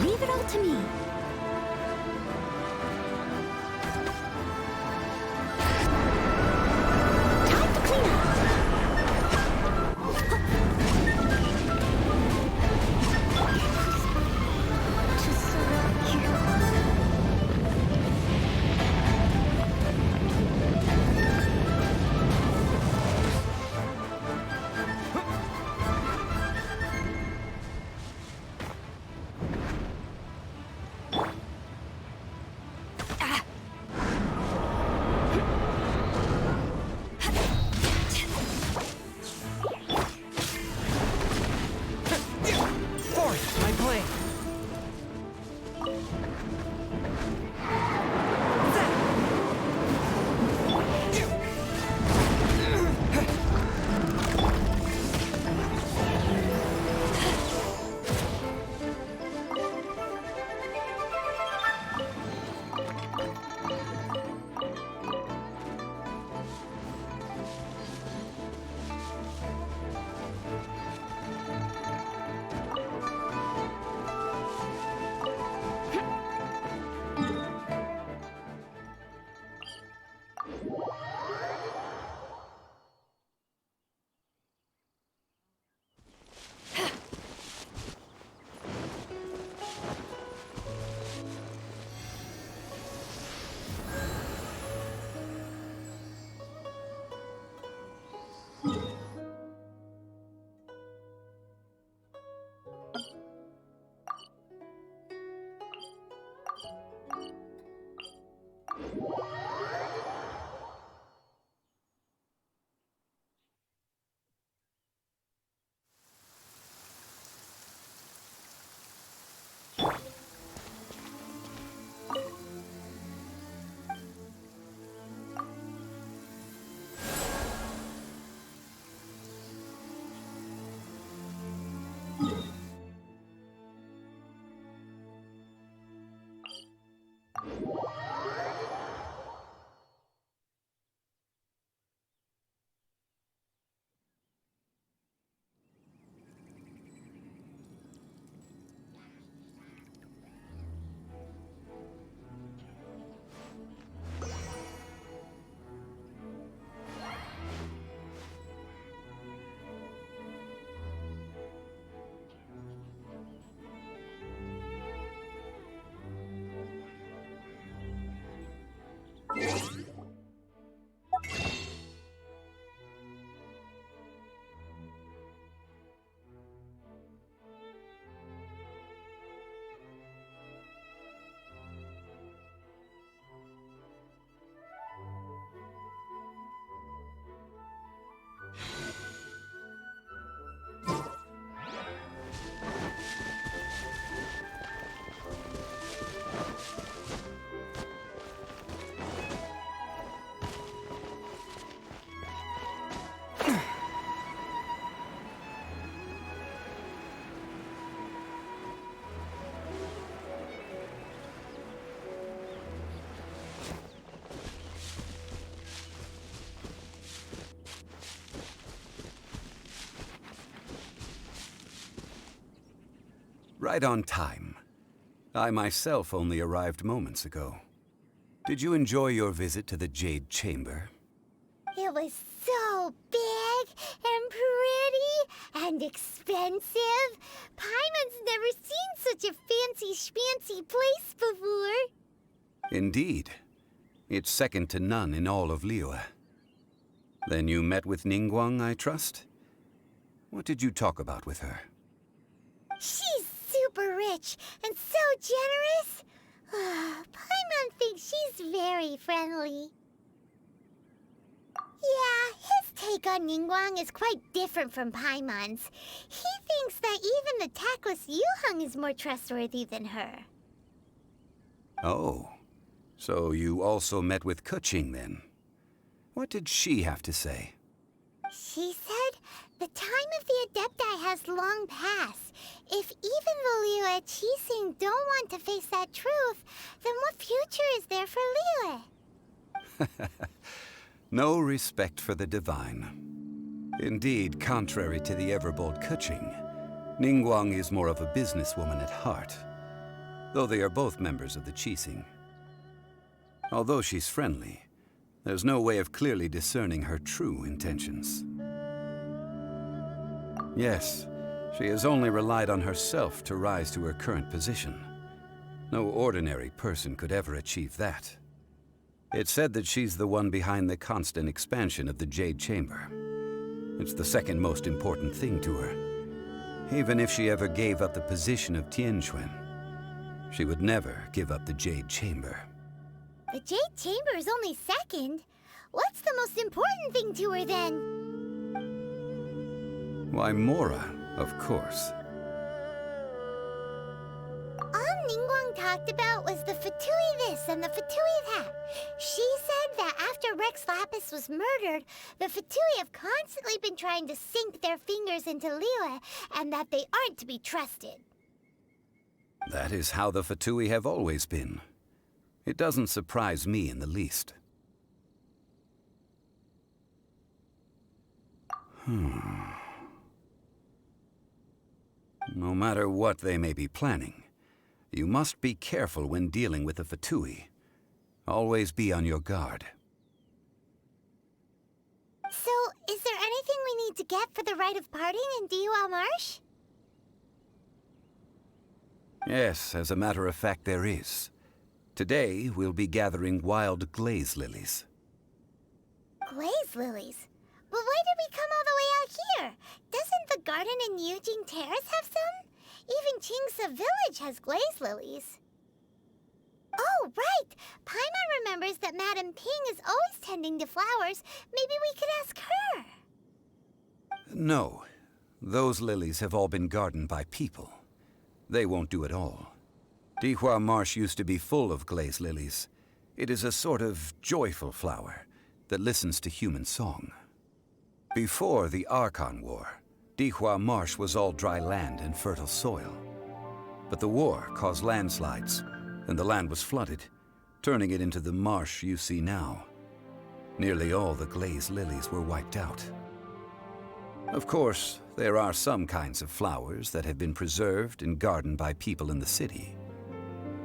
Leave it all to me. Time to clean up. To serve you. Right on time. I myself only arrived moments ago. Did you enjoy your visit to the Jade Chamber? It was so big and pretty and expensive. Paimon's never seen such a fancy schmancy place before. Indeed. It's second to none in all of Liyue. Then you met with Ningguang, I trust? What did you talk about with her? She's super rich and so generous. Paimon thinks she's very friendly. Yeah, his take on Ningguang is quite different from Paimon's. He thinks that even the tactless Yuheng is more trustworthy than her. Oh, so you also met with Keqing then? What did she have to say? She said the time of the Adepti has long passed. If even the Liyue Qixing don't want to face that truth, then what future is there for Liyue? No respect for the divine. Indeed, contrary to the ever-bold Keqing, Ningguang is more of a businesswoman at heart, though they are both members of the Qixing. Although she's friendly, there's no way of clearly discerning her true intentions. Yes, she has only relied on herself to rise to her current position. No ordinary person could ever achieve that. It's said that she's the one behind the constant expansion of the Jade Chamber. It's the second most important thing to her. Even if she ever gave up the position of Tianquan, she would never give up the Jade Chamber. The Jade Chamber is only second. What's the most important thing to her then? Why, Mora, of course. All Ningguang talked about was the Fatui this and the Fatui that. She said that after Rex Lapis was murdered, the Fatui have constantly been trying to sink their fingers into Liyue, and that they aren't to be trusted. That is how the Fatui have always been. It doesn't surprise me in the least. No matter what they may be planning, you must be careful when dealing with the Fatui. Always be on your guard. So, is there anything we need to get for the rite of parting in Dihua Marsh? Yes, as a matter of fact, there is. Today, we'll be gathering wild glaze lilies. Glaze lilies? But why did we come all the way out here? Doesn't the garden in Yujing Terrace have some? Even Qingse Village has glaze lilies. Oh, right! Paimon remembers that Madame Ping is always tending to flowers. Maybe we could ask her. No. Those lilies have all been gardened by people. They won't do it all. Dihua Marsh used to be full of glaze lilies. It is a sort of joyful flower that listens to human song. Before the Archon War, Dihua Marsh was all dry land and fertile soil. But the war caused landslides, and the land was flooded, turning it into the marsh you see now. Nearly all the glaze lilies were wiped out. Of course, there are some kinds of flowers that have been preserved and gardened by people in the city.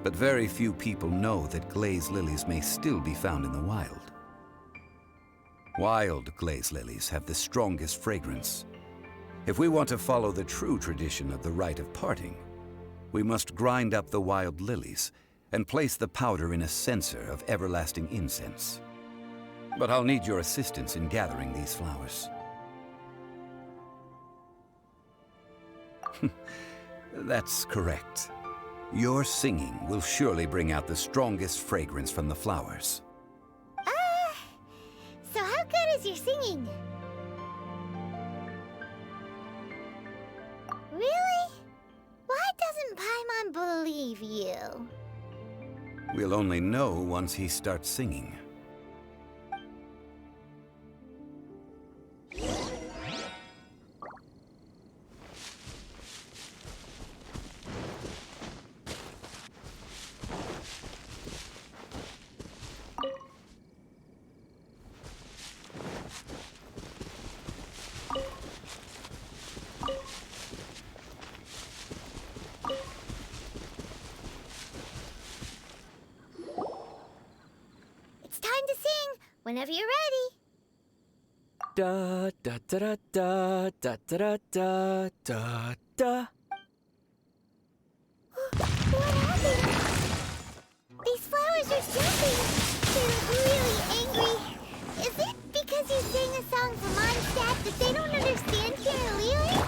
But very few people know that glaze lilies may still be found in the wild. Wild glaze lilies have the strongest fragrance. If we want to follow the true tradition of the rite of parting, we must grind up the wild lilies and place the powder in a censer of everlasting incense. But I'll need your assistance in gathering these flowers. That's correct. Your singing will surely bring out the strongest fragrance from the flowers. So how good is your singing? Really? Why doesn't Paimon believe you? We'll only know once he starts singing. Whenever you're ready. Da da da da da da da da da. What happened? These flowers are jumping. They look really angry. Is it because you sang a song from Mondstadt that they don't understand here, Lily?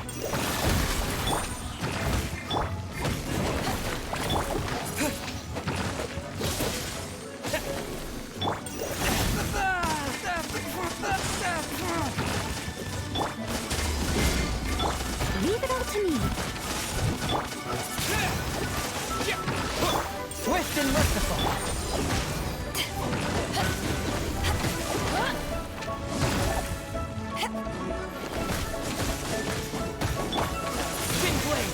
Leave it all to me. Swift and merciful. Spin blade.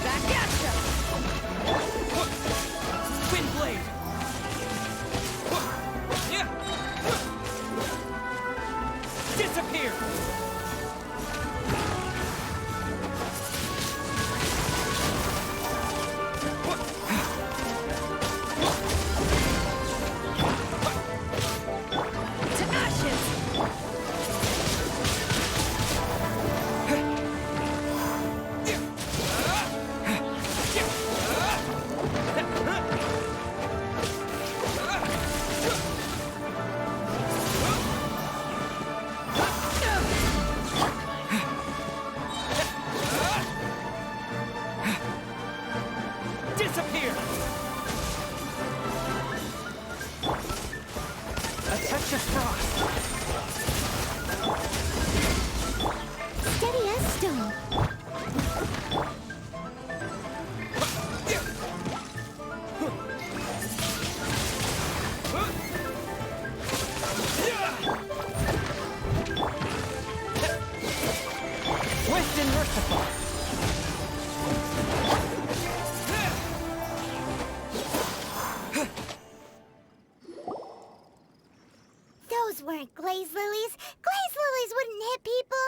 Back at ya. Spin blade. Disappear. Disappear! A touch of frost. Steady as stone. Swift and merciful. Those weren't glaze lilies. Glaze lilies wouldn't hit people.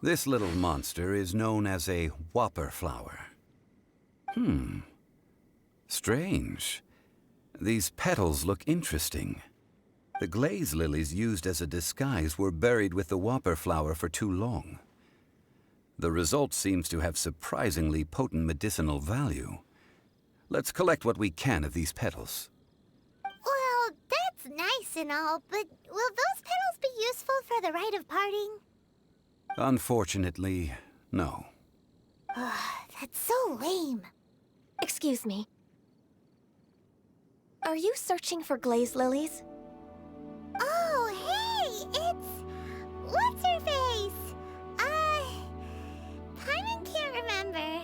This little monster is known as a whopper flower. Strange. These petals look interesting. The glaze lilies used as a disguise were buried with the whopper flower for too long. The result seems to have surprisingly potent medicinal value. Let's collect what we can of these petals. Well, that's nice and all, but will those petals be useful for the rite of parting? Unfortunately, no. That's so lame. Excuse me. Are you searching for glaze lilies? Oh, hey! It's... What's her face? Paimon can't remember.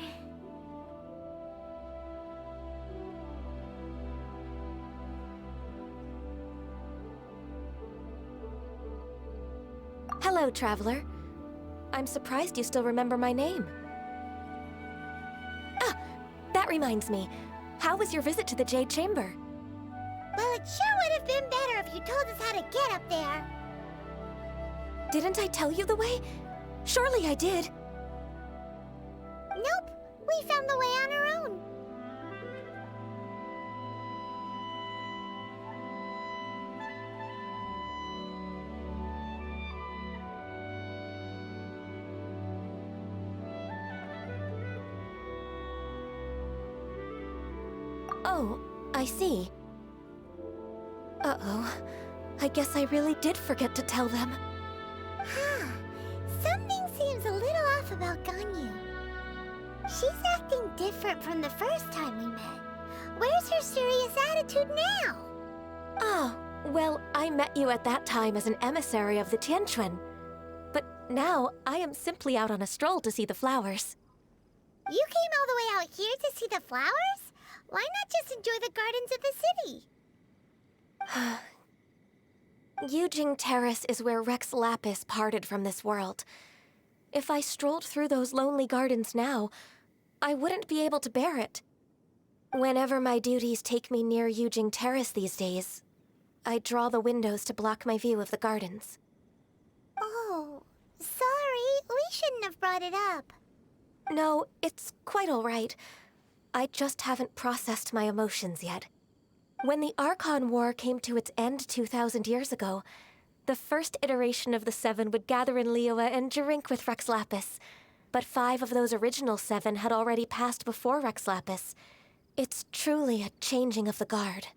Hello, traveler. I'm surprised you still remember my name. Ah, that reminds me. How was your visit to the Jade Chamber? Well, it sure would have been better if you told us how to get up there. Didn't I tell you the way? Surely I did. Nope, we found the way on our own. Oh, I see. Uh-oh. I guess I really did forget to tell them. Huh. Something seems a little off about Ganyu. She's acting different from the first time we met. Where's her serious attitude now? Ah, well, I met you at that time as an emissary of the Tianquan. But now, I am simply out on a stroll to see the flowers. You came all the way out here to see the flowers? Why not just enjoy the gardens of the city? Yujing Terrace is where Rex Lapis parted from this world. If I strolled through those lonely gardens now, I wouldn't be able to bear it. Whenever my duties take me near Yujing Terrace these days, I draw the windows to block my view of the gardens. Oh, sorry. We shouldn't have brought it up. No, it's quite all right. I just haven't processed my emotions yet. When the Archon War came to its end 2,000 years ago, the first iteration of the Seven would gather in Liyue and drink with Rex Lapis. But 5 of those original 7 had already passed before Rex Lapis. It's truly a changing of the guard.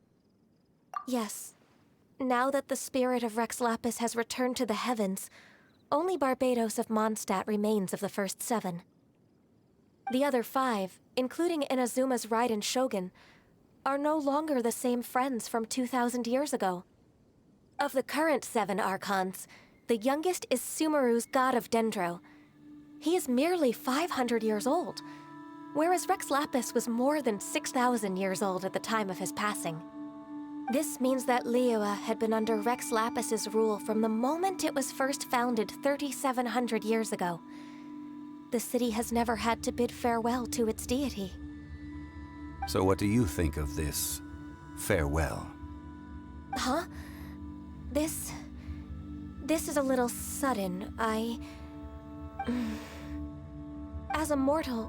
Yes, now that the spirit of Rex Lapis has returned to the heavens, only Barbados of Mondstadt remains of the first 7. The other 5, including Inazuma's Raiden Shogun, are no longer the same friends from 2,000 years ago. Of the current 7 Archons, the youngest is Sumeru's god of Dendro. He is merely 500 years old, whereas Rex Lapis was more than 6,000 years old at the time of his passing. This means that Liyue had been under Rex Lapis's rule from the moment it was first founded 3,700 years ago. The city has never had to bid farewell to its deity. So what do you think of this farewell? Huh? This is a little sudden. As a mortal,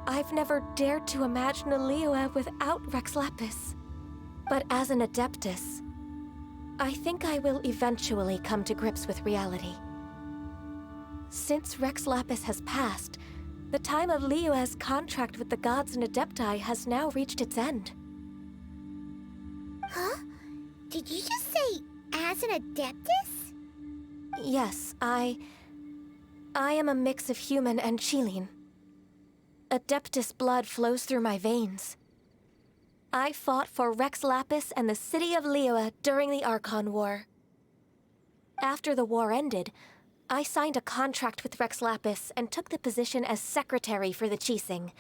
I've never dared to imagine a Liyue without Rex Lapis. But as an Adeptus, I think I will eventually come to grips with reality. Since Rex Lapis has passed, the time of Liyue's contract with the gods and Adepti has now reached its end. Huh? Did you just say, as an Adeptus? Yes, I am a mix of human and Qilin. Adeptus blood flows through my veins. I fought for Rex Lapis and the city of Liyue during the Archon War. After the war ended, I signed a contract with Rex Lapis and took the position as secretary for the Qixing.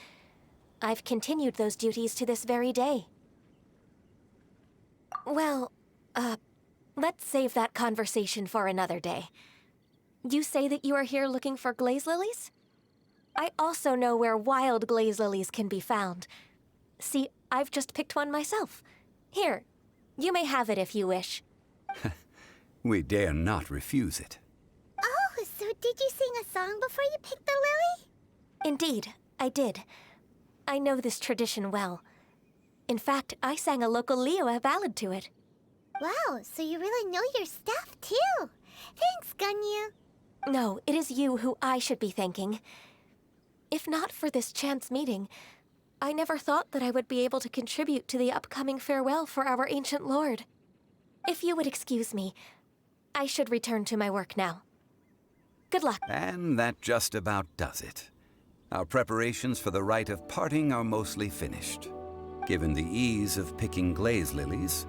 I've continued those duties to this very day. Well, let's save that conversation for another day. You say that you are here looking for glaze lilies? I also know where wild glaze lilies can be found. See, I've just picked one myself. Here, you may have it if you wish. We dare not refuse it. Oh, so did you sing a song before you picked the lily? Indeed, I did. I know this tradition well. In fact, I sang a local Liyue ballad to it. Wow, so you really know your stuff, too. Thanks, Gunyu. No, it is you who I should be thanking. If not for this chance meeting, I never thought that I would be able to contribute to the upcoming farewell for our ancient lord. If you would excuse me, I should return to my work now. Good luck. And that just about does it. Our preparations for the rite of parting are mostly finished. Given the ease of picking glaze lilies,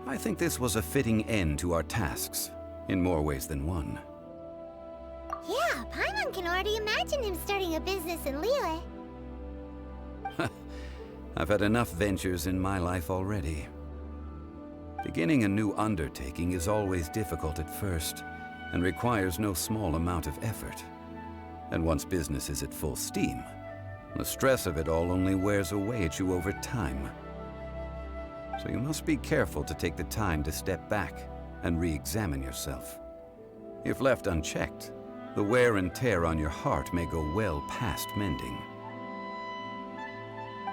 I think this was a fitting end to our tasks, in more ways than one. Yeah, Paimon can already imagine him starting a business in Liyue. I've had enough ventures in my life already. Beginning a new undertaking is always difficult at first, and requires no small amount of effort. And once business is at full steam, the stress of it all only wears away at you over time. So you must be careful to take the time to step back and re-examine yourself. If left unchecked, the wear and tear on your heart may go well past mending.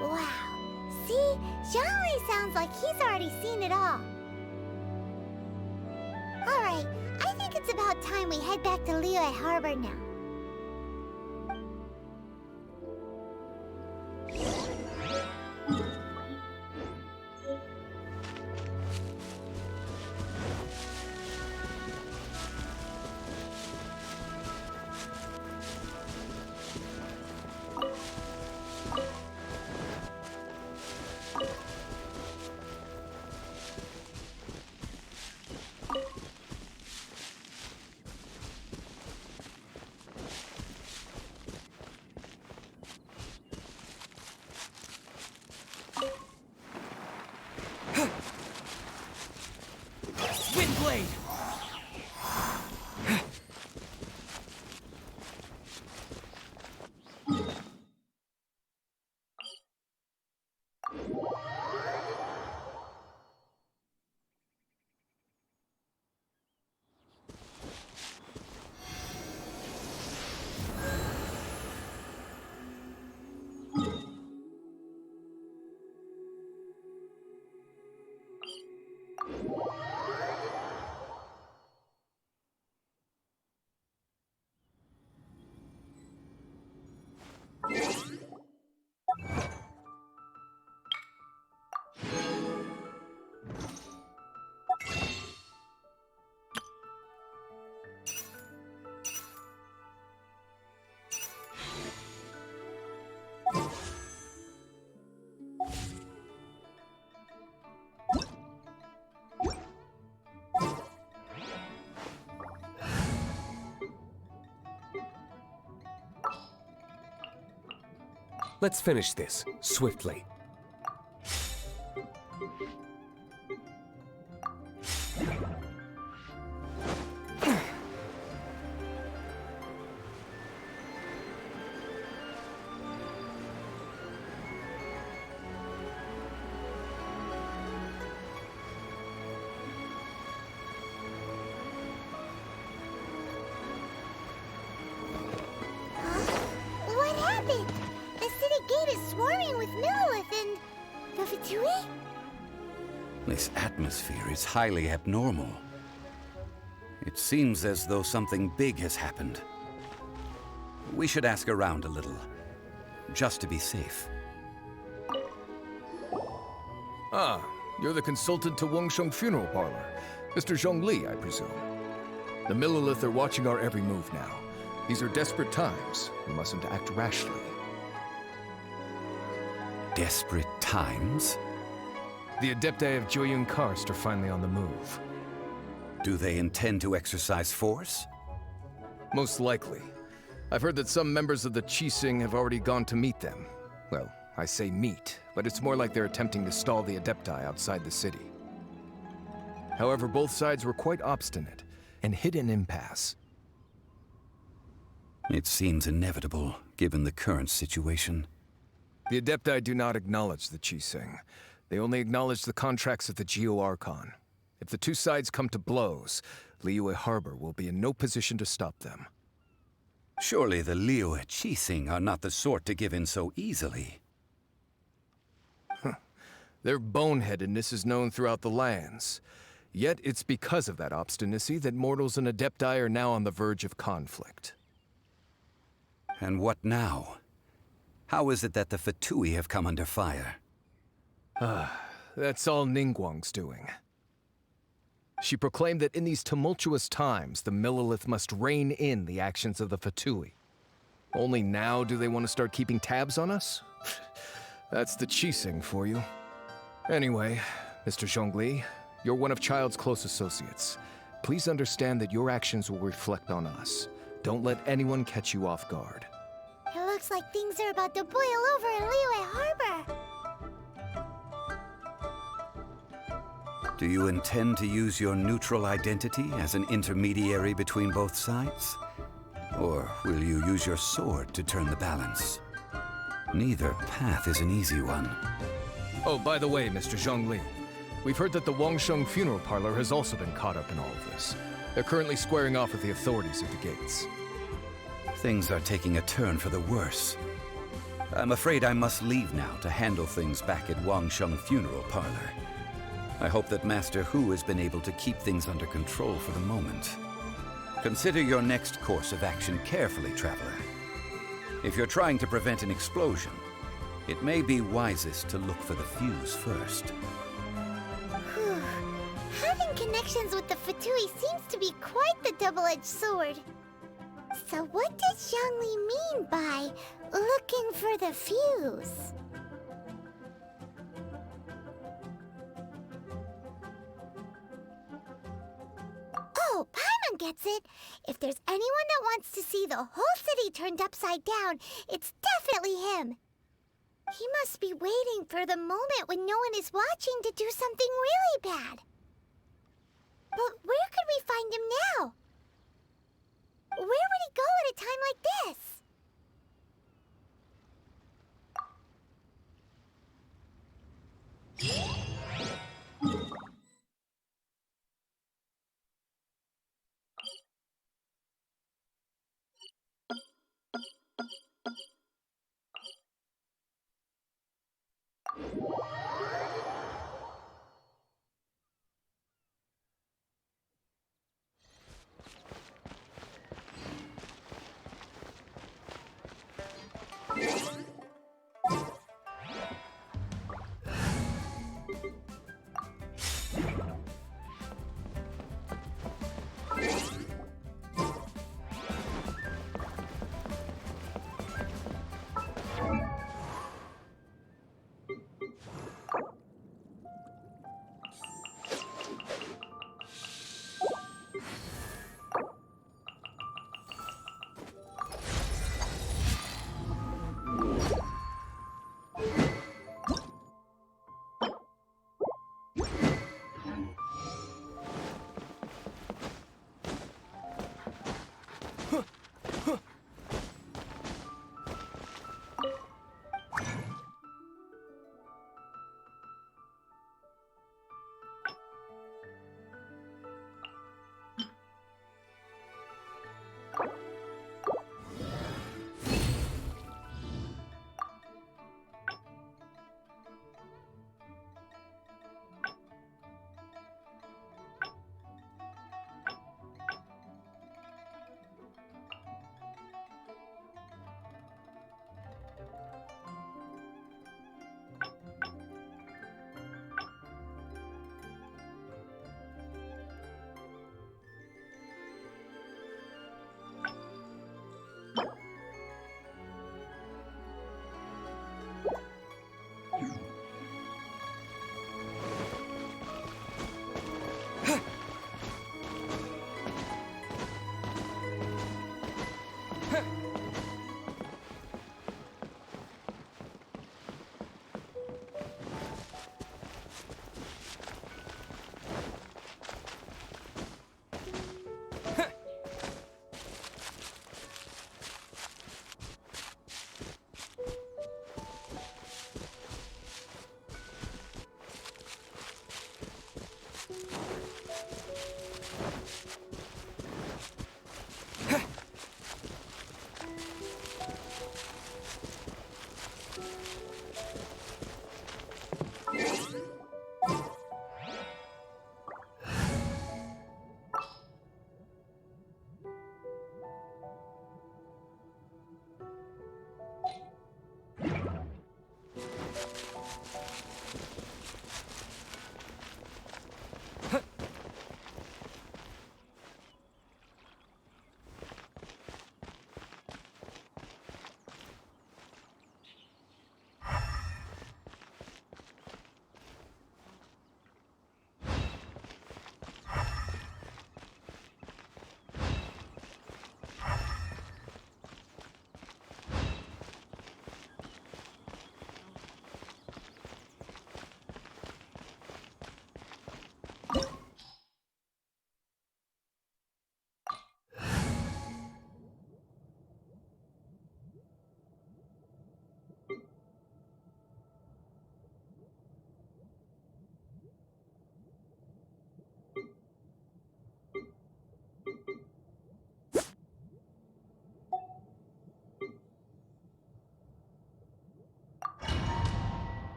Wow. See? Zhongli sounds like he's already seen it all. Alright, I think it's about time we head back to Liyue Harbor now. Let's finish this, swiftly. What happened? The city gate is swarming with Millilith and the Fatui? This atmosphere is highly abnormal. It seems as though something big has happened. We should ask around a little, just to be safe. Ah, you're the consultant to Wangsheng Funeral Parlor. Mr. Zhongli, I presume. The Millilith are watching our every move now. These are desperate times. We mustn't act rashly. Desperate times? The Adepti of Joyun Karst are finally on the move. Do they intend to exercise force? Most likely. I've heard that some members of the Qixing have already gone to meet them. Well, I say meet, but it's more like they're attempting to stall the Adepti outside the city. However, both sides were quite obstinate and hit an impasse. It seems inevitable, given the current situation. The Adepti do not acknowledge the Qixing. They only acknowledge the contracts of the Geo-Archon. If the two sides come to blows, Liyue Harbor will be in no position to stop them. Surely the Liyue Qixing are not the sort to give in so easily. Their boneheadedness is known throughout the lands. Yet it's because of that obstinacy that mortals and Adepti are now on the verge of conflict. And what now? How is it that the Fatui have come under fire? That's all Ningguang's doing. She proclaimed that in these tumultuous times, the Millilith must rein in the actions of the Fatui. Only now do they want to start keeping tabs on us? That's the Qixing for you. Anyway, Mr. Zhongli, you're one of Child's close associates. Please understand that your actions will reflect on us. Don't let anyone catch you off guard. It looks like things are about to boil over in Liyue Harbor. Do you intend to use your neutral identity as an intermediary between both sides? Or will you use your sword to turn the balance? Neither path is an easy one. Oh, by the way, Mr. Zhongli, we've heard that the Wangsheng Funeral Parlor has also been caught up in all of this. They're currently squaring off with the authorities at the gates. Things are taking a turn for the worse. I'm afraid I must leave now to handle things back at Wangsheng Funeral Parlor. I hope that Master Hu has been able to keep things under control for the moment. Consider your next course of action carefully, Traveler. If you're trying to prevent an explosion, it may be wisest to look for the fuse first. Whew. Having connections with the Fatui seems to be quite the double-edged sword. So what does Zhongli mean by looking for the fuse? Oh, Paimon gets it. If there's anyone that wants to see the whole city turned upside down, it's definitely him. He must be waiting for the moment when no one is watching to do something really bad. But where could we find him now? Where would he go at a time like this?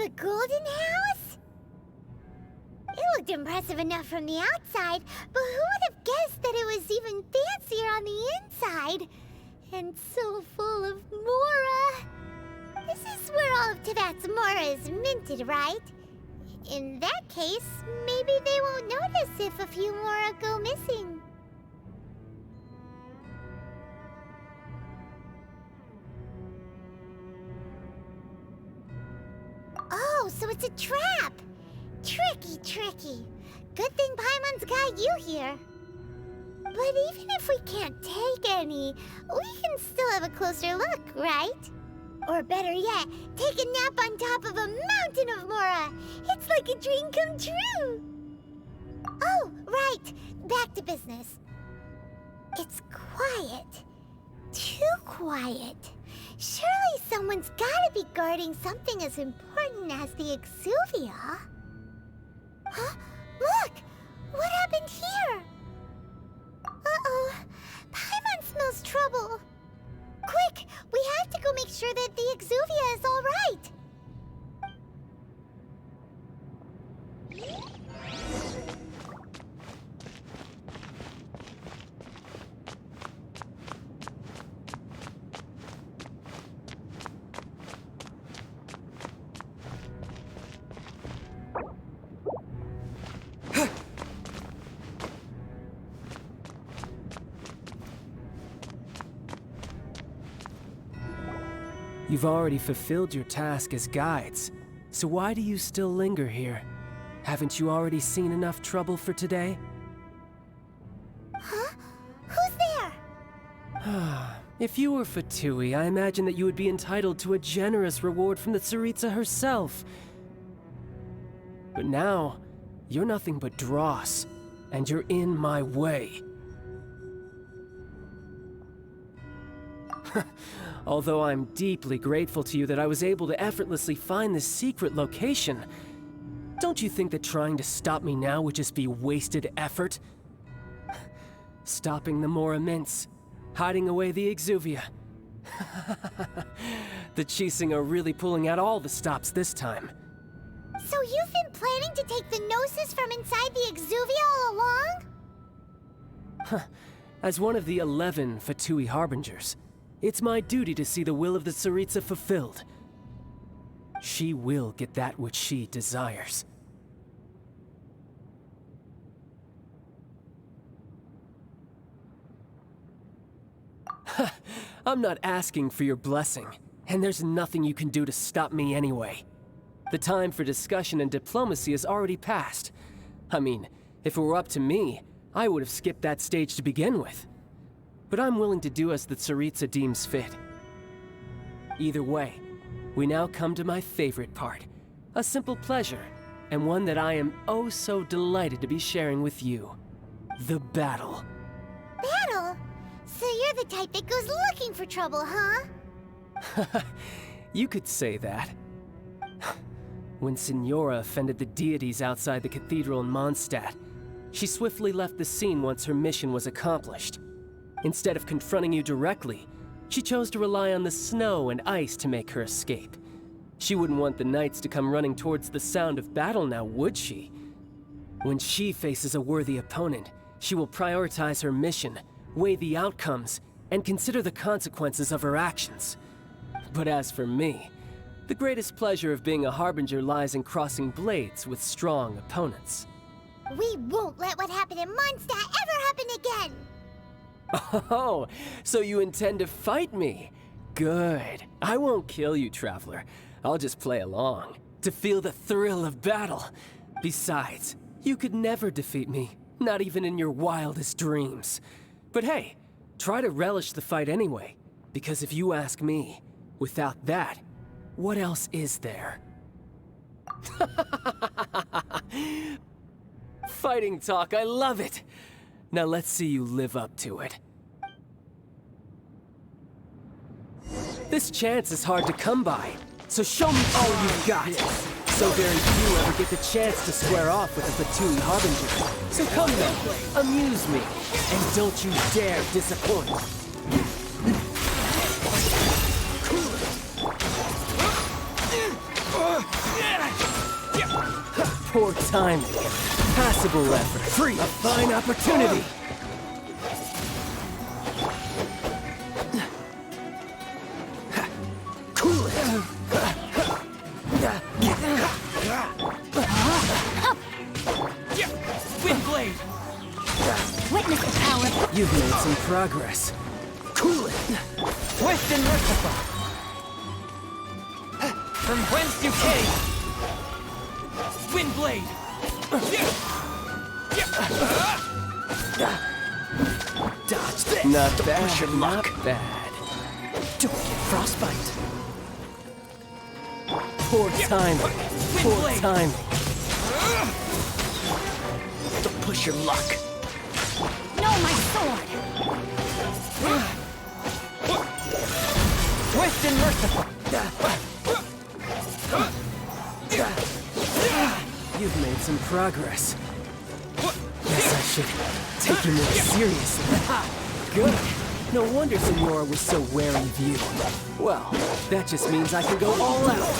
a golden house? It looked impressive enough from the outside, but who would have guessed that it was even fancier on the inside? And so full of Mora. This is where all of Teyvat's Mora is minted, right? In that case, maybe they won't notice if a few Mora go missing. Oh, so it's a trap! Tricky, tricky. Good thing Paimon's got you here. But even if we can't take any, we can still have a closer look, right? Or better yet, take a nap on top of a mountain of Mora. It's like a dream come true. Oh, right. Back to business. It's quiet. Too quiet. Surely someone's gotta be guarding something as important as the Exuvia. Huh? Look! What happened here? Uh-oh. Paimon smells trouble. Quick! We have to go make sure that the Exuvia is all right. You've already fulfilled your task as guides, so why do you still linger here? Haven't you already seen enough trouble for today? Huh? Who's there? If you were Fatui, I imagine that you would be entitled to a generous reward from the Tsaritsa herself. But now, you're nothing but dross, and you're in my way. Although I'm deeply grateful to you that I was able to effortlessly find this secret location, don't you think that trying to stop me now would just be wasted effort? Stopping the Mora Mints, hiding away the Exuvia. The Chising are really pulling out all the stops this time. So you've been planning to take the Gnosis from inside the Exuvia all along? As one of the 11 Fatui Harbingers, it's my duty to see the will of the Tsaritsa fulfilled. She will get that which she desires. I'm not asking for your blessing, and there's nothing you can do to stop me anyway. The time for discussion and diplomacy has already passed. I mean, if it were up to me, I would have skipped that stage to begin with. But I'm willing to do as the Tsaritsa deems fit. Either way, we now come to my favorite part. A simple pleasure, and one that I am oh so delighted to be sharing with you. The battle. Battle? So you're the type that goes looking for trouble, huh? You could say that. When Signora offended the deities outside the cathedral in Mondstadt, she swiftly left the scene once her mission was accomplished. Instead of confronting you directly, she chose to rely on the snow and ice to make her escape. She wouldn't want the knights to come running towards the sound of battle now, would she? When she faces a worthy opponent, she will prioritize her mission, weigh the outcomes, and consider the consequences of her actions. But as for me, the greatest pleasure of being a Harbinger lies in crossing blades with strong opponents. We won't let what happened in Mondstadt ever happen again! Oh, so you intend to fight me? Good. I won't kill you, Traveler. I'll just play along, to feel the thrill of battle. Besides, you could never defeat me, not even in your wildest dreams. But hey, try to relish the fight anyway, because if you ask me, without that, what else is there? Fighting talk, I love it! Now let's see you live up to it. This chance is hard to come by, so show me all you've got! So very few ever get the chance to square off with the Fatui Harbinger. So come then, amuse me, and don't you dare disappoint. Poor timing. Passable effort. Free. A fine opportunity. Cool it. Windblade! Witness the power. You've made some progress. Cool it. Twist and Merciful! From whence you came! Windblade! Dodge this. Not bad. Push your luck. Not bad. Don't get frostbite. Poor timing. Poor timing. Don't push your luck. No, my sword. Twist and Merciful! You've made some progress. Guess I should take you more seriously. Good. No wonder Senora was so wary of you. Well, that just means I can go all out.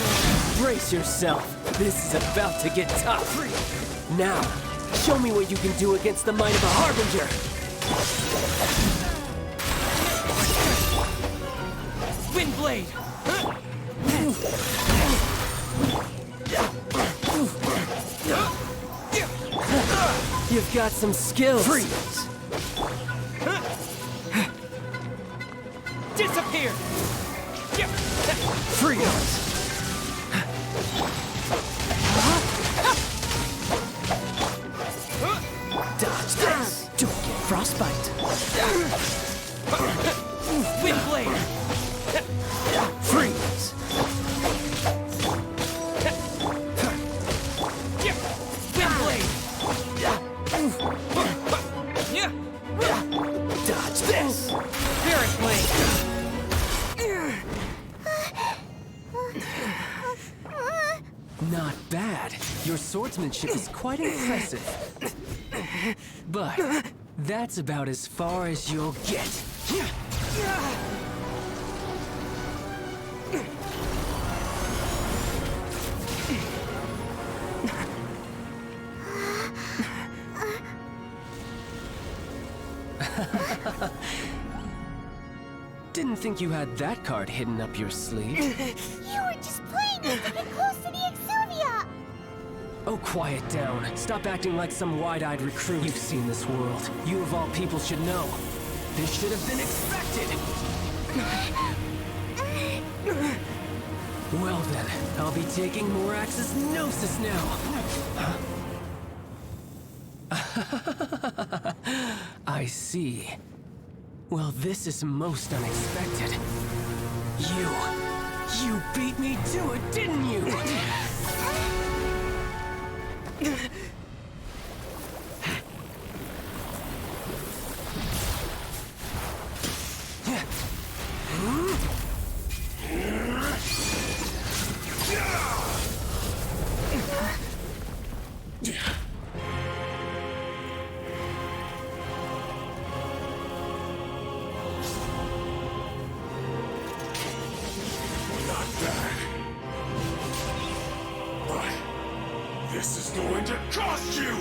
Brace yourself. This is about to get tough. Now, show me what you can do against the might of a Harbinger. Windblade! You've got some skills. Freeze! Disappear! Freeze! Dodge this! Don't get frostbite. Windblade! Freeze! Dodge this! Spirit Blade! Not bad. Your swordsmanship is quite impressive. But that's about as far as you'll get. Didn't think you had that card hidden up your sleeve. You were just playing it to get close to the Exuvia! Oh, quiet down. Stop acting like some wide-eyed recruit. You've seen this world. You of all people should know. This should have been expected! Well then, I'll be taking Morax's Gnosis now! I see. Well, this is most unexpected. You beat me to it, didn't you? This is going to cost you!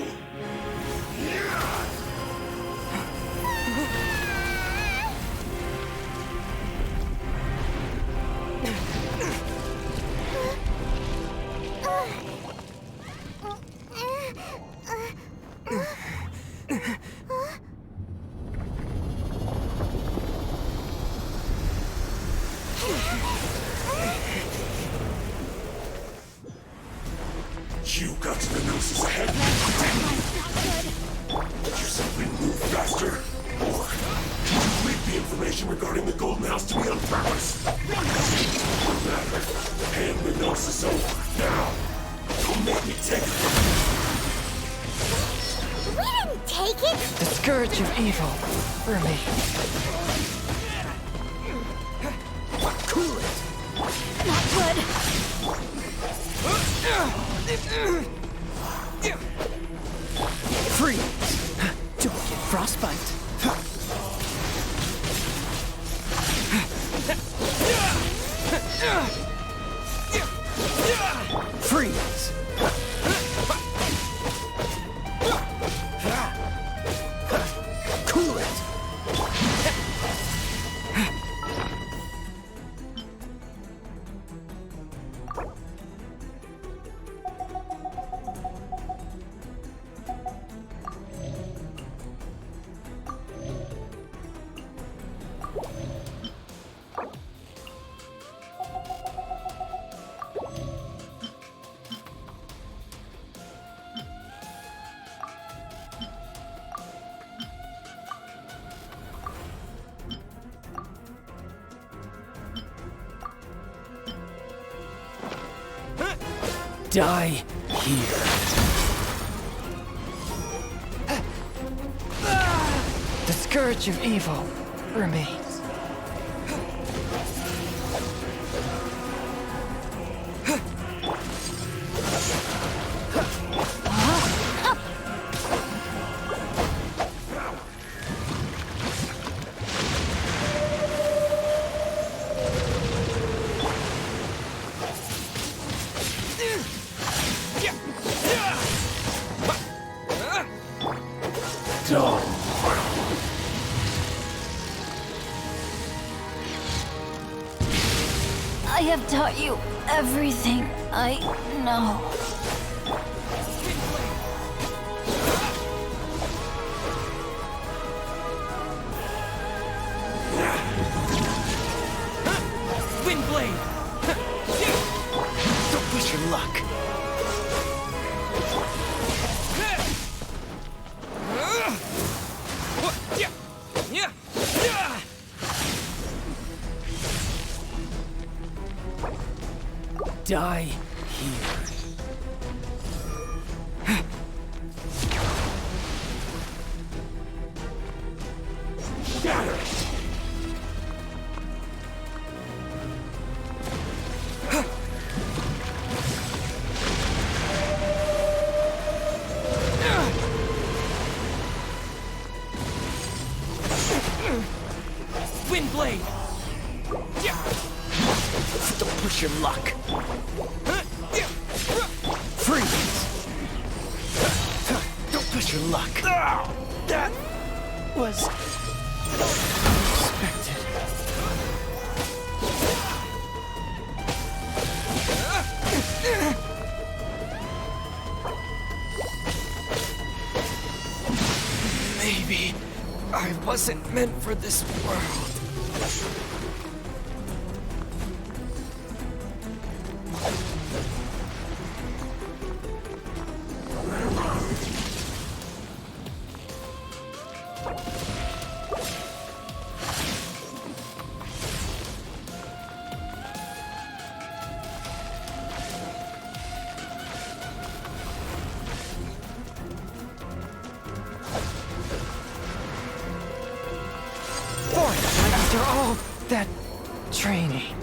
You got to the Gnosis ahead, didn't you? Did you simply move faster? Or did you leak the information regarding the Golden House to me on purpose? No matter. Hand the Gnosis over, now. Don't make me take it from you. We didn't take it! The Scourge of Evil, for me. Cool it! Not good! Freeze! Don't get frostbite. Freeze! Die here. The scourge of evil remains. I have taught you everything I know. Windblade! Don't push your luck. Die here. Windblade! Don't push your luck. Freeze! Don't push your luck. That was unexpected. Maybe I wasn't meant for this world. After all that training.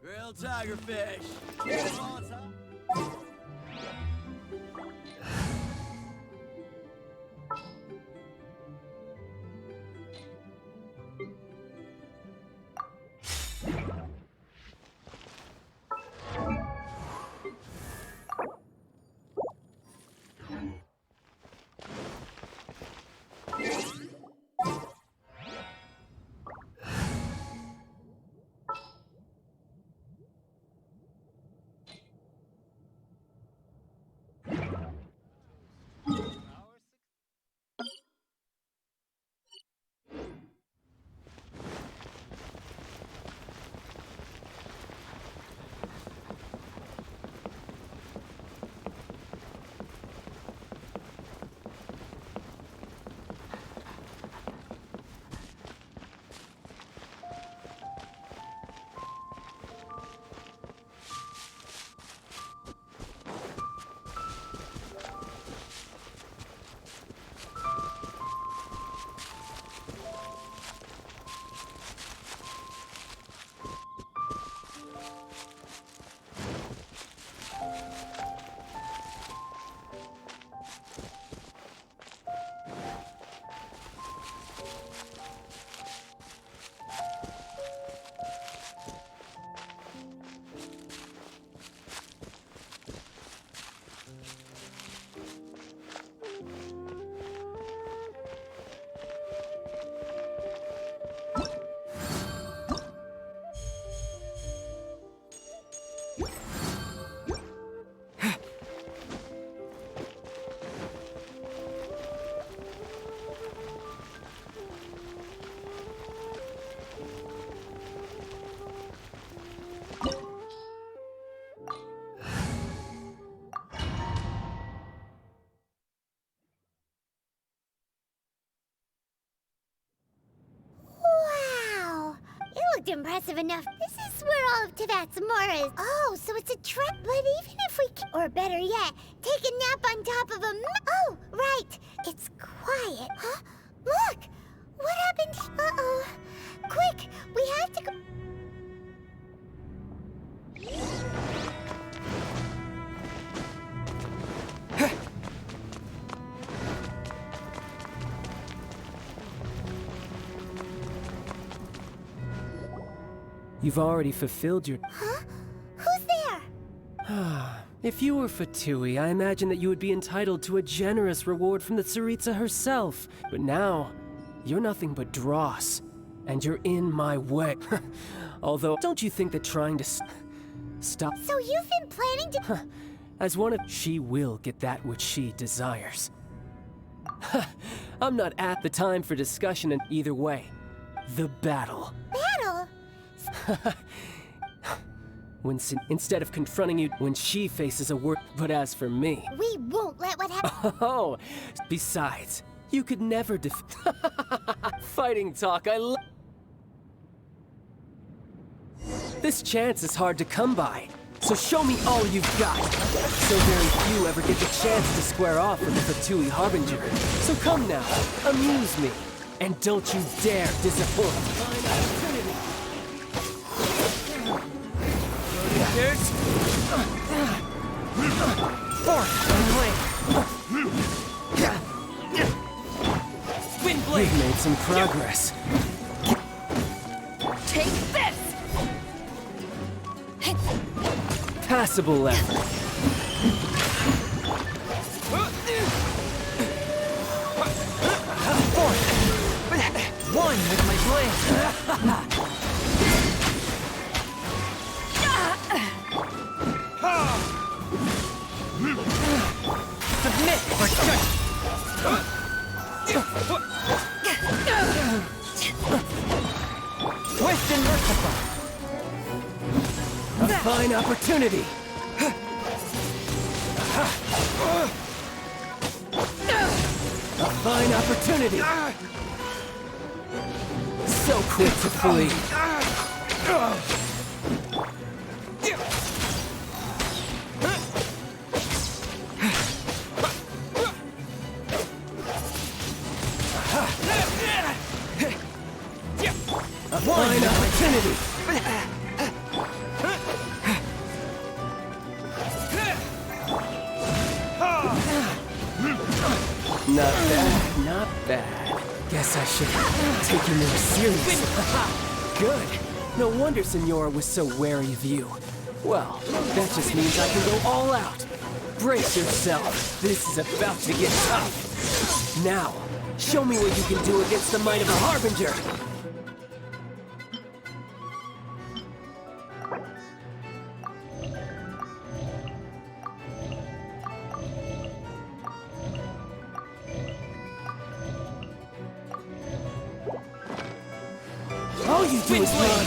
Grilled tigerfish. impressive enough. This is where all of Tevat's more is. Oh, so it's a trap. But even if we or better yet, take a nap on top of a oh, right. It's quiet. Huh? Look! What happened? Uh-oh. Quick! We have to go... You've already fulfilled your... Huh? Who's there? If you were Fatui, I imagine that you would be entitled to a generous reward from the Tsaritsa herself. But now, you're nothing but dross. And you're in my way. Although, don't you think that trying to stop... So you've been planning to... As one of... She will get that which she desires. I'm not at the time for discussion in either way. The battle. Battle? Instead of confronting you when she faces a word... But as for me... We won't let what happen... Oh, besides, you could never Fighting talk, I love... This chance is hard to come by, so show me all you've got. So very few ever get the chance to square off with the Fatui Harbinger. So come now, amuse me, and don't you dare disappoint. We've made some progress. Take this! Passable effort. One with my blade. Submit or judge. Twist and merciful. A fine opportunity. A fine opportunity. So quick to flee. A fine opportunity. Not bad, not bad. Guess I should take you more seriously. Good. No wonder Senora was so wary of you. Well, that just means I can go all out. Brace yourself. This is about to get tough. Now, show me what you can do against the might of a Harbinger. All you do is run.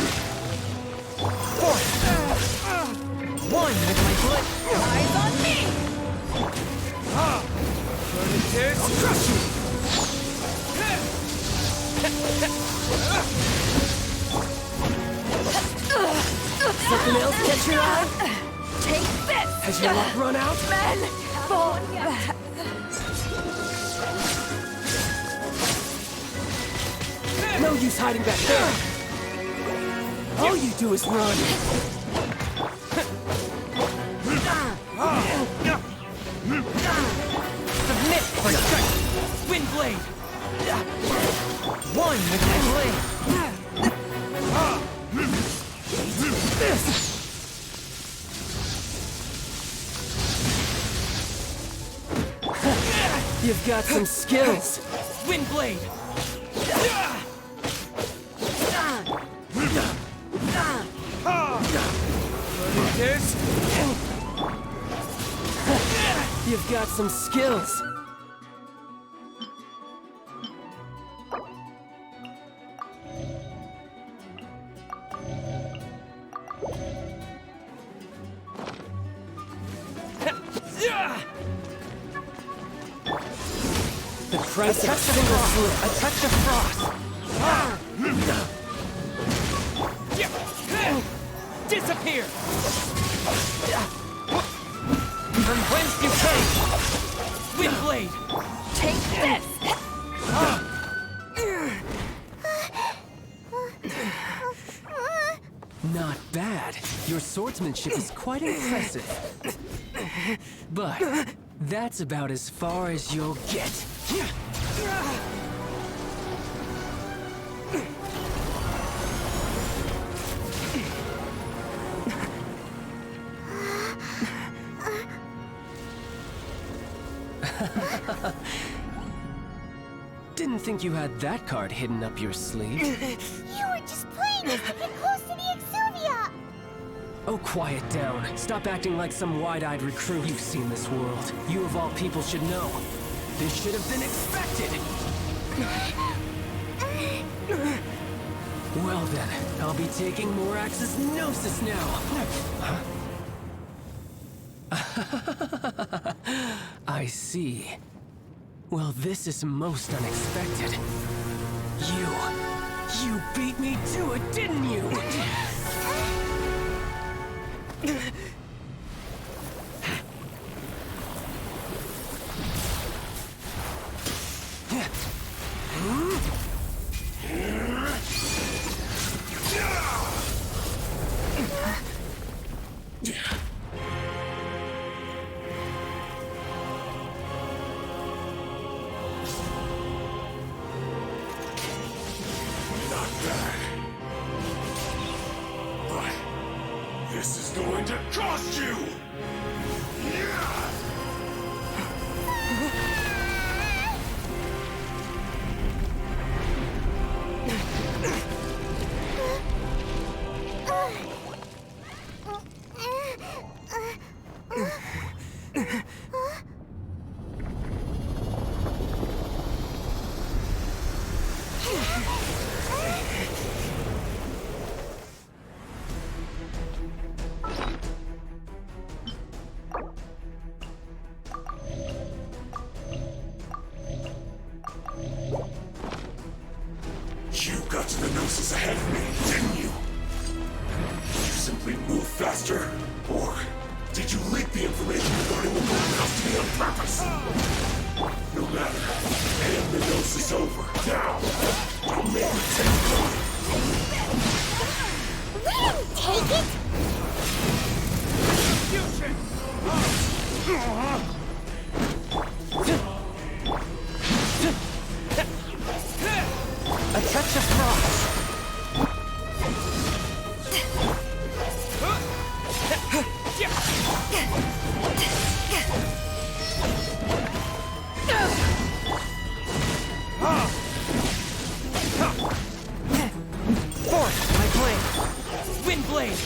One with my foot. Eyes on me! I'll crush you. Something else catch your eye? Take this! Has your luck run out? Men! Fall back! No use hiding back there. All you do is run. Submit or judge. Wind blade. One with my blade. You've got some skills. Wind blade. You've got some skills. The price of a single slip. A touch of frost. Yeah. disappear! From whence you came! Windblade! Take this! Not bad. Your swordsmanship is quite impressive. But that's about as far as you'll get. Didn't think you had that card hidden up your sleeve. You were just playing us to get close to the Exuvia! Oh, quiet down. Stop acting like some wide-eyed recruit. You've seen this world. You of all people should know. This should have been expected! Well then, I'll be taking Morax's Gnosis now! Huh? I see. Well, this is most unexpected. You beat me to it, didn't you? This is going to cost you! You got to the Gnosis ahead of me, didn't you? Did you simply move faster? Or did you leak the information regarding the Golden House to me on purpose? No matter. And the Gnosis over. Now! Don't make me take it! We didn't take it! Fusion! A touch of frost. Force my blade! Wind blade!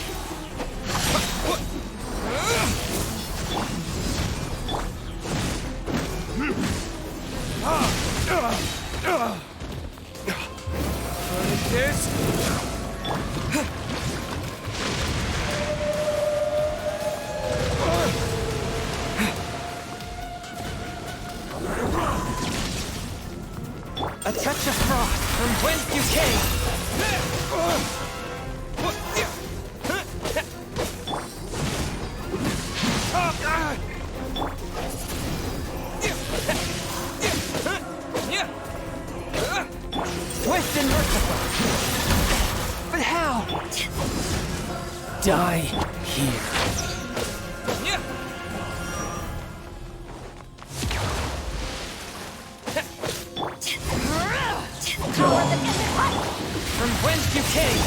A touch of frost from whence you came. Swift and merciful. But how? Die here. From whence you came.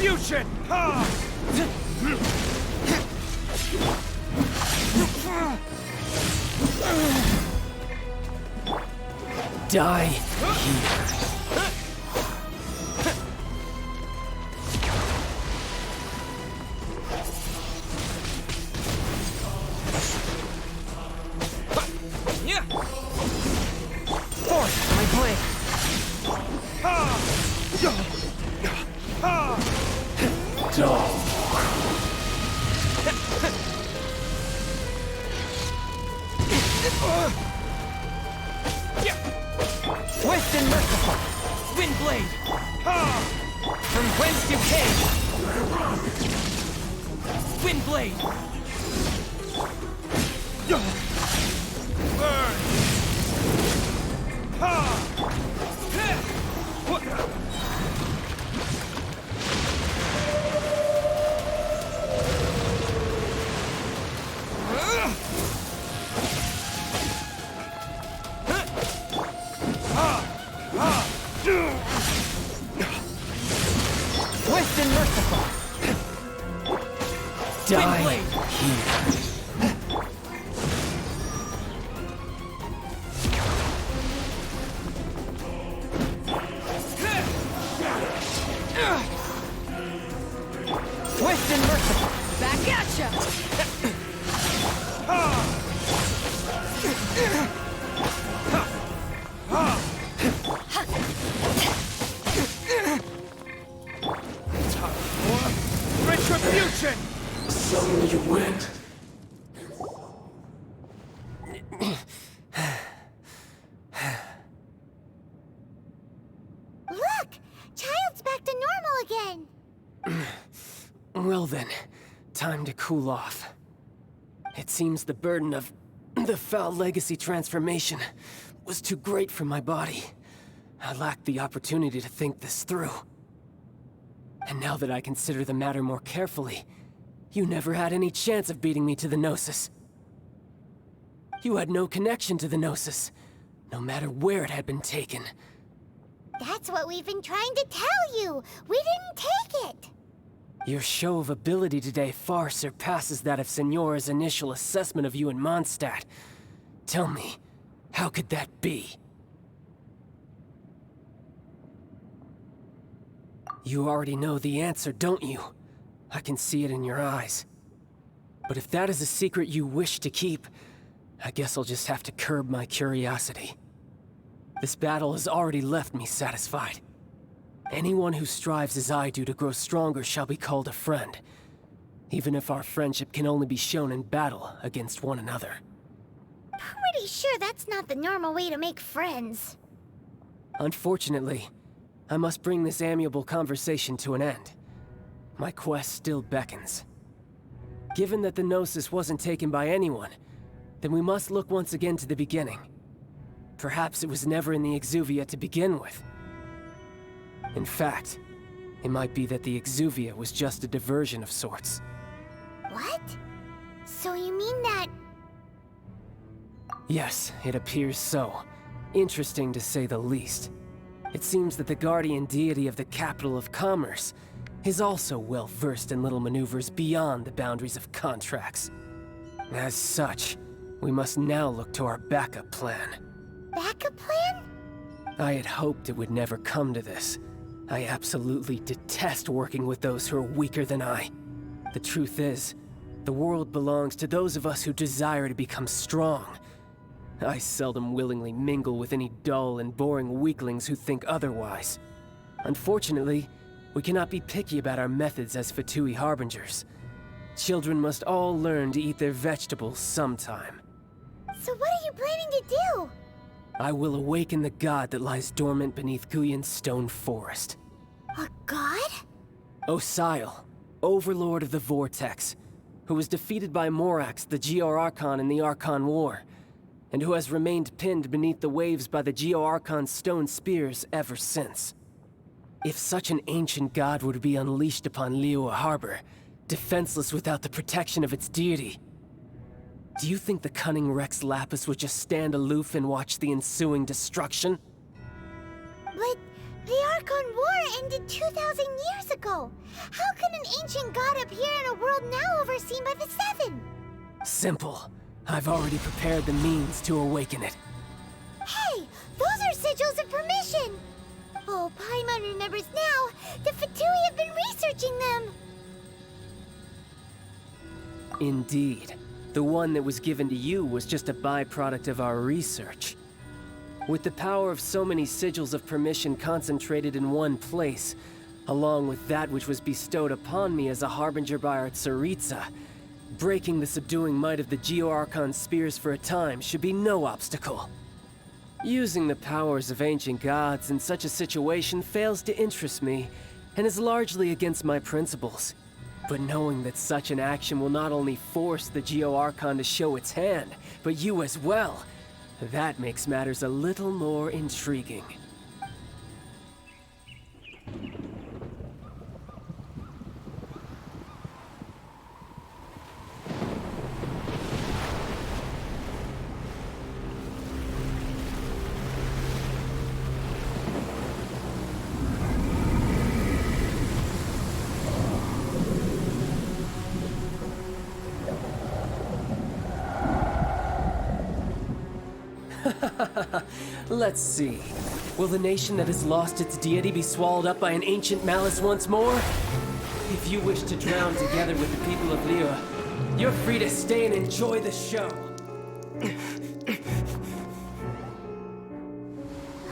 Retribution! Die here. Force my blade! Swift and merciful! Windblade! From whence you came! Windblade! Burn! Swift and merciful! Die Windblade! here. Swift and merciful! Back at ya! Retribution! Suddenly you went. Look! Child's back to normal again! Well then, time to cool off. It seems the burden of the foul legacy transformation was too great for my body. I lacked the opportunity to think this through. And now that I consider the matter more carefully, you never had any chance of beating me to the Gnosis. You had no connection to the Gnosis, no matter where it had been taken. That's what we've been trying to tell you! We didn't take it! Your show of ability today far surpasses that of Signora's initial assessment of you in Mondstadt. Tell me, how could that be? You already know the answer, don't you? I can see it in your eyes. But if that is a secret you wish to keep, I guess I'll just have to curb my curiosity. This battle has already left me satisfied. Anyone who strives as I do to grow stronger shall be called a friend, even if our friendship can only be shown in battle against one another. Pretty sure that's not the normal way to make friends. Unfortunately, I must bring this amiable conversation to an end. My quest still beckons. Given that the Gnosis wasn't taken by anyone, then we must look once again to the beginning. Perhaps it was never in the Exuvia to begin with. In fact, it might be that the Exuvia was just a diversion of sorts. What? So you mean that... Yes, it appears so. Interesting to say the least. It seems that the guardian deity of the capital of commerce is also well versed in little maneuvers beyond the boundaries of contracts. As such, we must now look to our backup plan. Backup plan? I had hoped it would never come to this. I absolutely detest working with those who are weaker than I. The truth is, the world belongs to those of us who desire to become strong. I seldom willingly mingle with any dull and boring weaklings who think otherwise. Unfortunately, we cannot be picky about our methods as Fatui Harbingers. Children must all learn to eat their vegetables sometime. So what are you planning to do? I will awaken the god that lies dormant beneath Guyon's stone forest. A god? Osial, overlord of the Vortex, who was defeated by Morax, the Geo-Archon in the Archon War, and who has remained pinned beneath the waves by the Geo-Archon's stone spears ever since. If such an ancient god were to be unleashed upon Liyue Harbor, defenseless without the protection of its deity, do you think the cunning Rex Lapis would just stand aloof and watch the ensuing destruction? But The Archon War ended 2,000 years ago. How can an ancient god appear in a world now overseen by the Seven? Simple. I've already prepared the means to awaken it. Hey, those are sigils of permission! Oh, Paimon remembers now. The Fatui have been researching them. Indeed. The one that was given to you was just a byproduct of our research. With the power of so many sigils of permission concentrated in one place, along with that which was bestowed upon me as a harbinger by our Tsaritsa, breaking the subduing might of the Geo-Archon spears for a time should be no obstacle. Using the powers of ancient gods in such a situation fails to interest me, and is largely against my principles. But knowing that such an action will not only force the Geo-Archon to show its hand, but you as well, that makes matters a little more intriguing. Let's see. Will the nation that has lost its deity be swallowed up by an ancient malice once more? If you wish to drown together with the people of Liyue, you're free to stay and enjoy the show.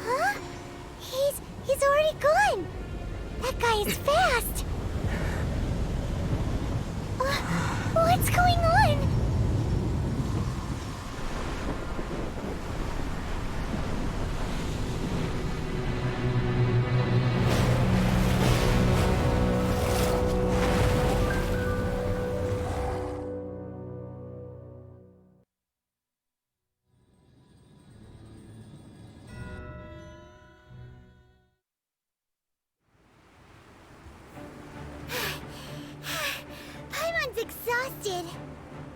Huh? He's already gone. That guy is fast. What's going on? Exhausted.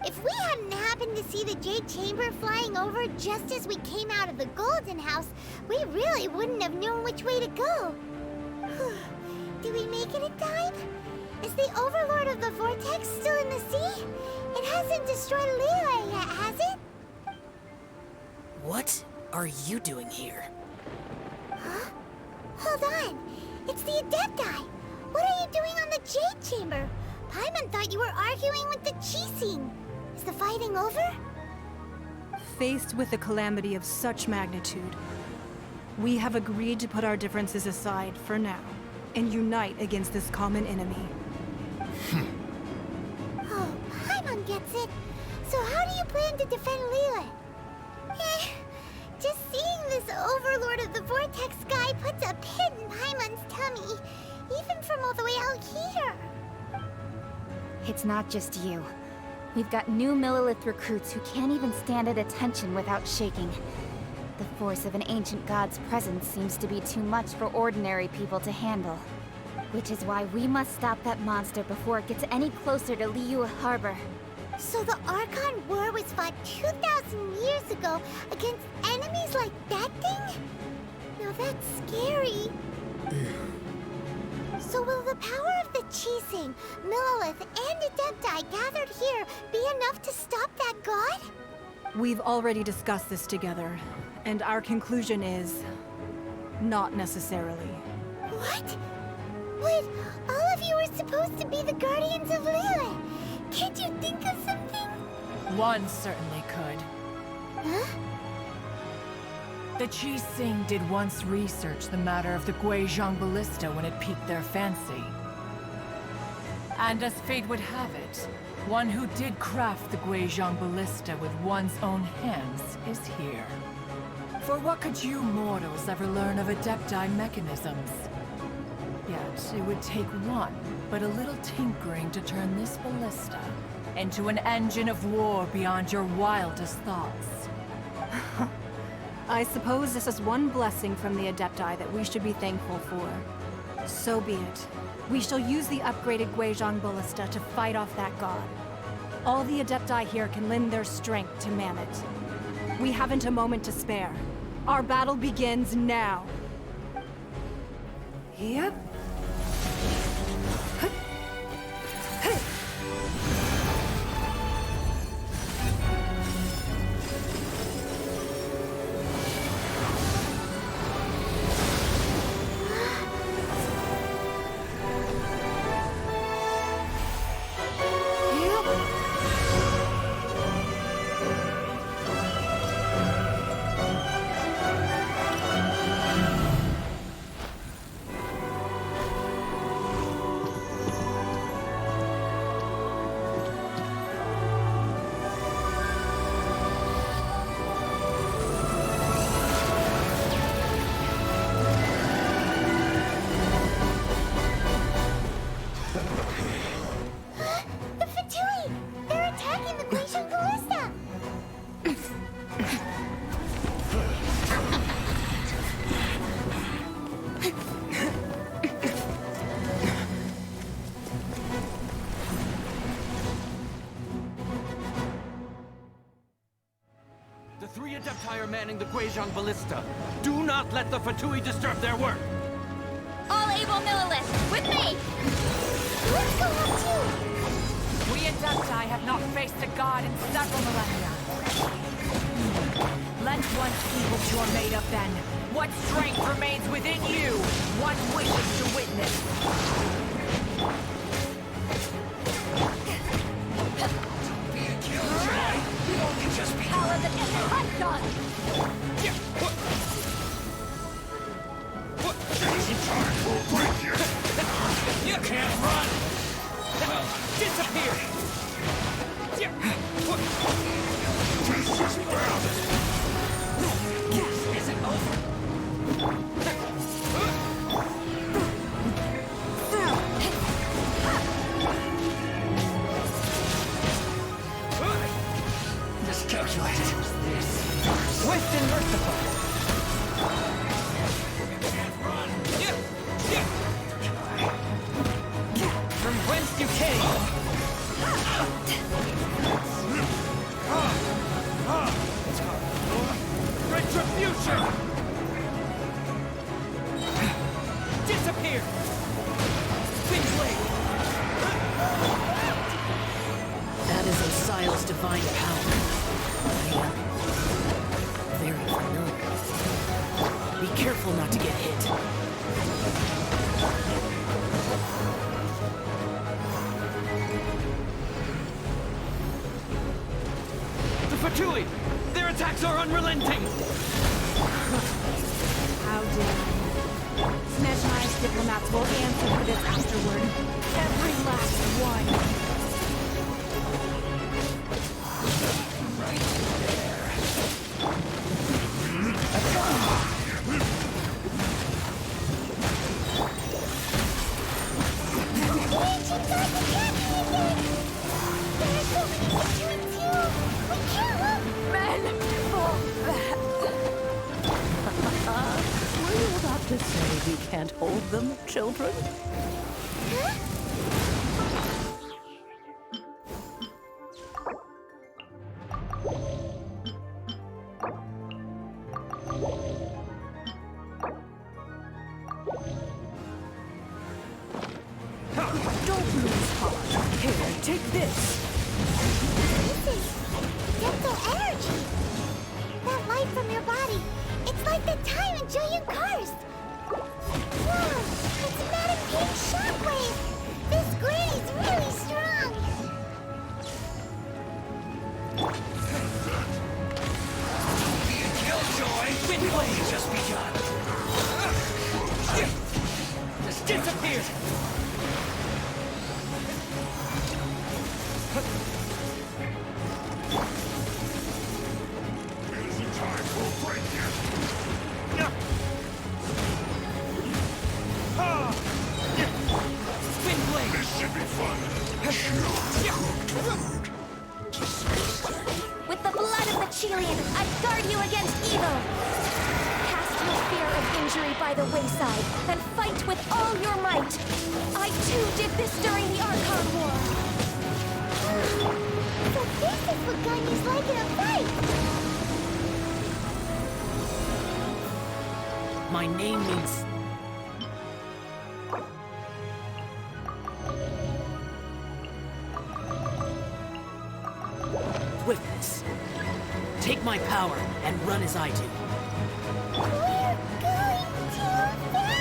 If we hadn't happened to see the Jade Chamber flying over just as we came out of the Golden House, we really wouldn't have known which way to go. Did we make it in time? Is the Overlord of the Vortex still in the sea? It hasn't destroyed Liyue yet, has it? What are you doing here? Huh? Hold on. It's the Adepti. What are you doing on the Jade Chamber? Paimon thought you were arguing with the Qixing. Is the fighting over? Faced with a calamity of such magnitude, we have agreed to put our differences aside for now and unite against this common enemy. Oh, Paimon gets it. So how do you plan to defend Liyue? Just seeing this Overlord of the Vortex guy puts a pit in Paimon's tummy, even from all the way out here. It's not just you. We've got new Millilith recruits who can't even stand at attention without shaking. The force of an ancient god's presence seems to be too much for ordinary people to handle. Which is why we must stop that monster before it gets any closer to Liyue Harbor. So the Archon War was fought 2,000 years ago against enemies like that thing? Now that's scary. So will the power of the Qixing, Millilith, and Adepti gathered here be enough to stop that god? We've already discussed this together, and our conclusion is... not necessarily. What? But all of you are supposed to be the guardians of Liyue. Can't you think of something? One certainly could. Huh? The Qixing did once research the matter of the Guizhong Ballista when it piqued their fancy. And as fate would have it, one who did craft the Guizhong Ballista with one's own hands is here. For what could you mortals ever learn of Adepti mechanisms? Yet it would take one, but a little tinkering to turn this ballista into an engine of war beyond your wildest thoughts. I suppose this is one blessing from the Adepti that we should be thankful for. So be it. We shall use the upgraded Guizhong Ballista to fight off that god. All the Adepti here can lend their strength to man it. We haven't a moment to spare. Our battle begins now. Yep. The Fatui! They're attacking the Genshin Ballista! The 3 Adepti are manning the Guizhong Ballista. Do not let the Fatui disturb their work! All able Millilith, with me! Let's go up too! We Adepti have not faced a god in several millennia. Let one see what you're made of then. What strength remains within you? One wishes to witness. Be a killjoy! We only just be Power that is hot dog! There's a time we'll break you! You can't run! Disappear! This is bad! This isn't over! Miscalculated. Swift and merciful. From whence you came! Retribution! Disappear! Spin blade! That is Osial's divine power. Very familiar. Be careful not to get hit. The Fatui! Their attacks are unrelenting! How dare you? Smeshmai's diplomats will answer for this afterward. Every last one. Right there. Were you about to say we can't hold them, children? Don't lose heart. Here, take this. Get their energy! That light from your body, it's like the time in Julian Cars! Whoa! It's Madame Pig's shockwave! This granny's really strong! Be a killjoy! Spin blade! Just begun! Just disappear! There's a time we'll break you! Spin blade! This should be fun! With the blood of the Chilian, I guard you against evil! Cast your fear of injury by the wayside, and fight with all your might! I too did this during the Archon War! So this is what Ganya's like in a fight! My name means my power and run as I do. We're going too fast!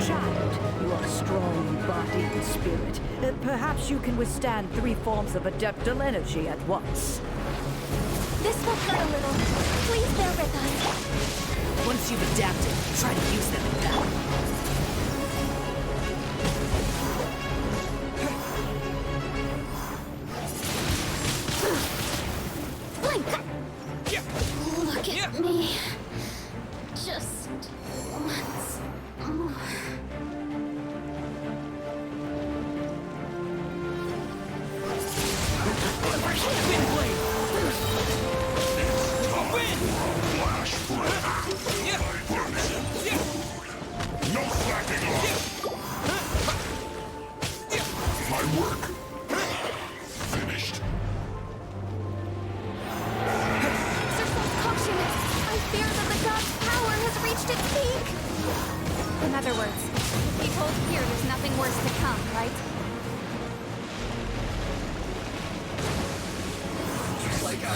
Child, you are strong in body and spirit. Perhaps you can withstand 3 forms of adeptal energy at once. This will hurt a little. Please bear with us. Once you've adapted, try to use them in battle. Look at me. Just once more. No slacking off! My work finished. Sir Caution, I fear that the god's power has reached its peak. In other words, if he told here there's nothing worse to come, right? Like I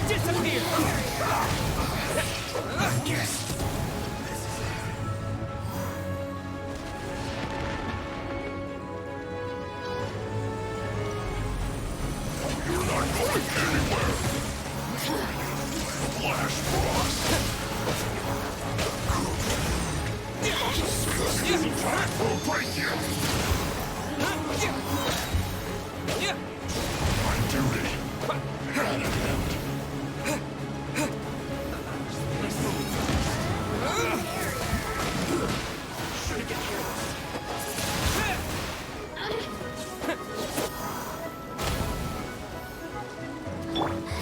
Disappear! I guess. You're not going anywhere! Flash Frost! This attack will break you! My duty at an end.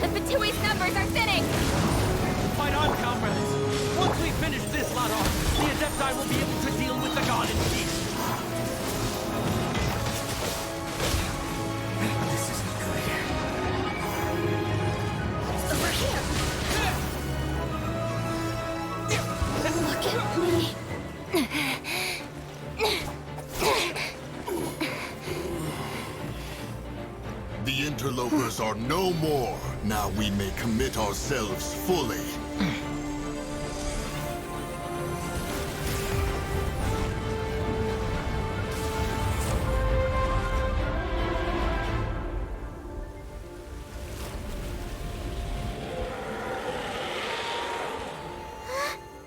The Fatui's numbers are thinning! Fight on, comrades! Once we finish this lot off, the Adepti will be able to deal with the god in peace. This isn't good. Over here! Look at me. The interlopers are no more. Now we may commit ourselves fully.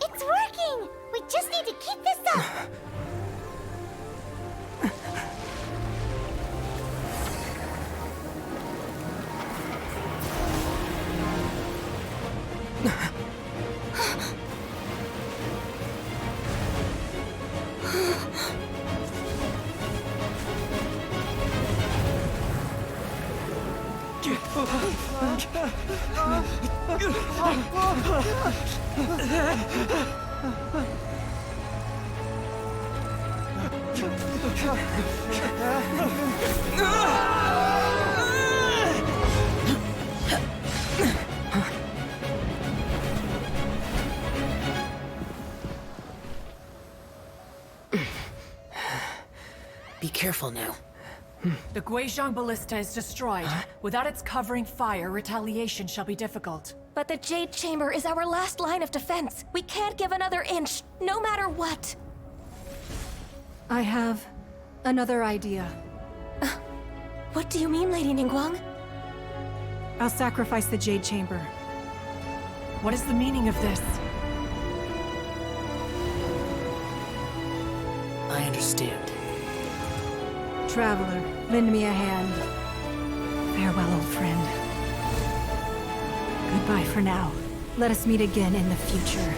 It's working! We just need to keep this up! Be careful now. The Guizhong Ballista is destroyed. Without its covering fire, retaliation shall be difficult. But the Jade Chamber is our last line of defense. We can't give another inch, no matter what. I have another idea. What do you mean, Lady Ningguang? I'll sacrifice the Jade Chamber. What is the meaning of this? I understand. Traveler, lend me a hand. Farewell, old friend. Goodbye for now. Let us meet again in the future.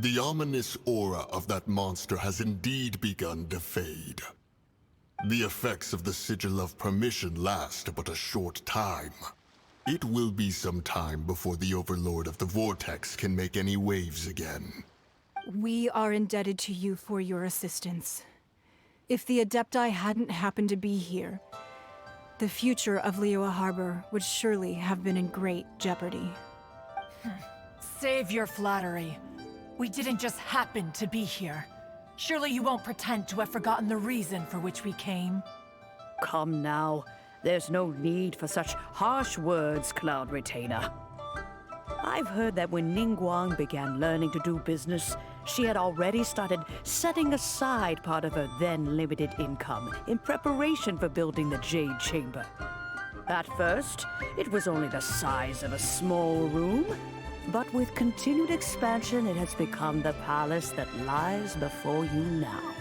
The ominous aura of that monster has indeed begun to fade. The effects of the Sigil of Permission last but a short time. It will be some time before the Overlord of the Vortex can make any waves again. We are indebted to you for your assistance. If the Adepti hadn't happened to be here, the future of Liyue Harbor would surely have been in great jeopardy. Save your flattery. We didn't just happen to be here. Surely you won't pretend to have forgotten the reason for which we came. Come now. There's no need for such harsh words, Cloud Retainer. I've heard that when Ningguang began learning to do business, she had already started setting aside part of her then limited income in preparation for building the Jade Chamber. At first, it was only the size of a small room, but with continued expansion, it has become the palace that lies before you now.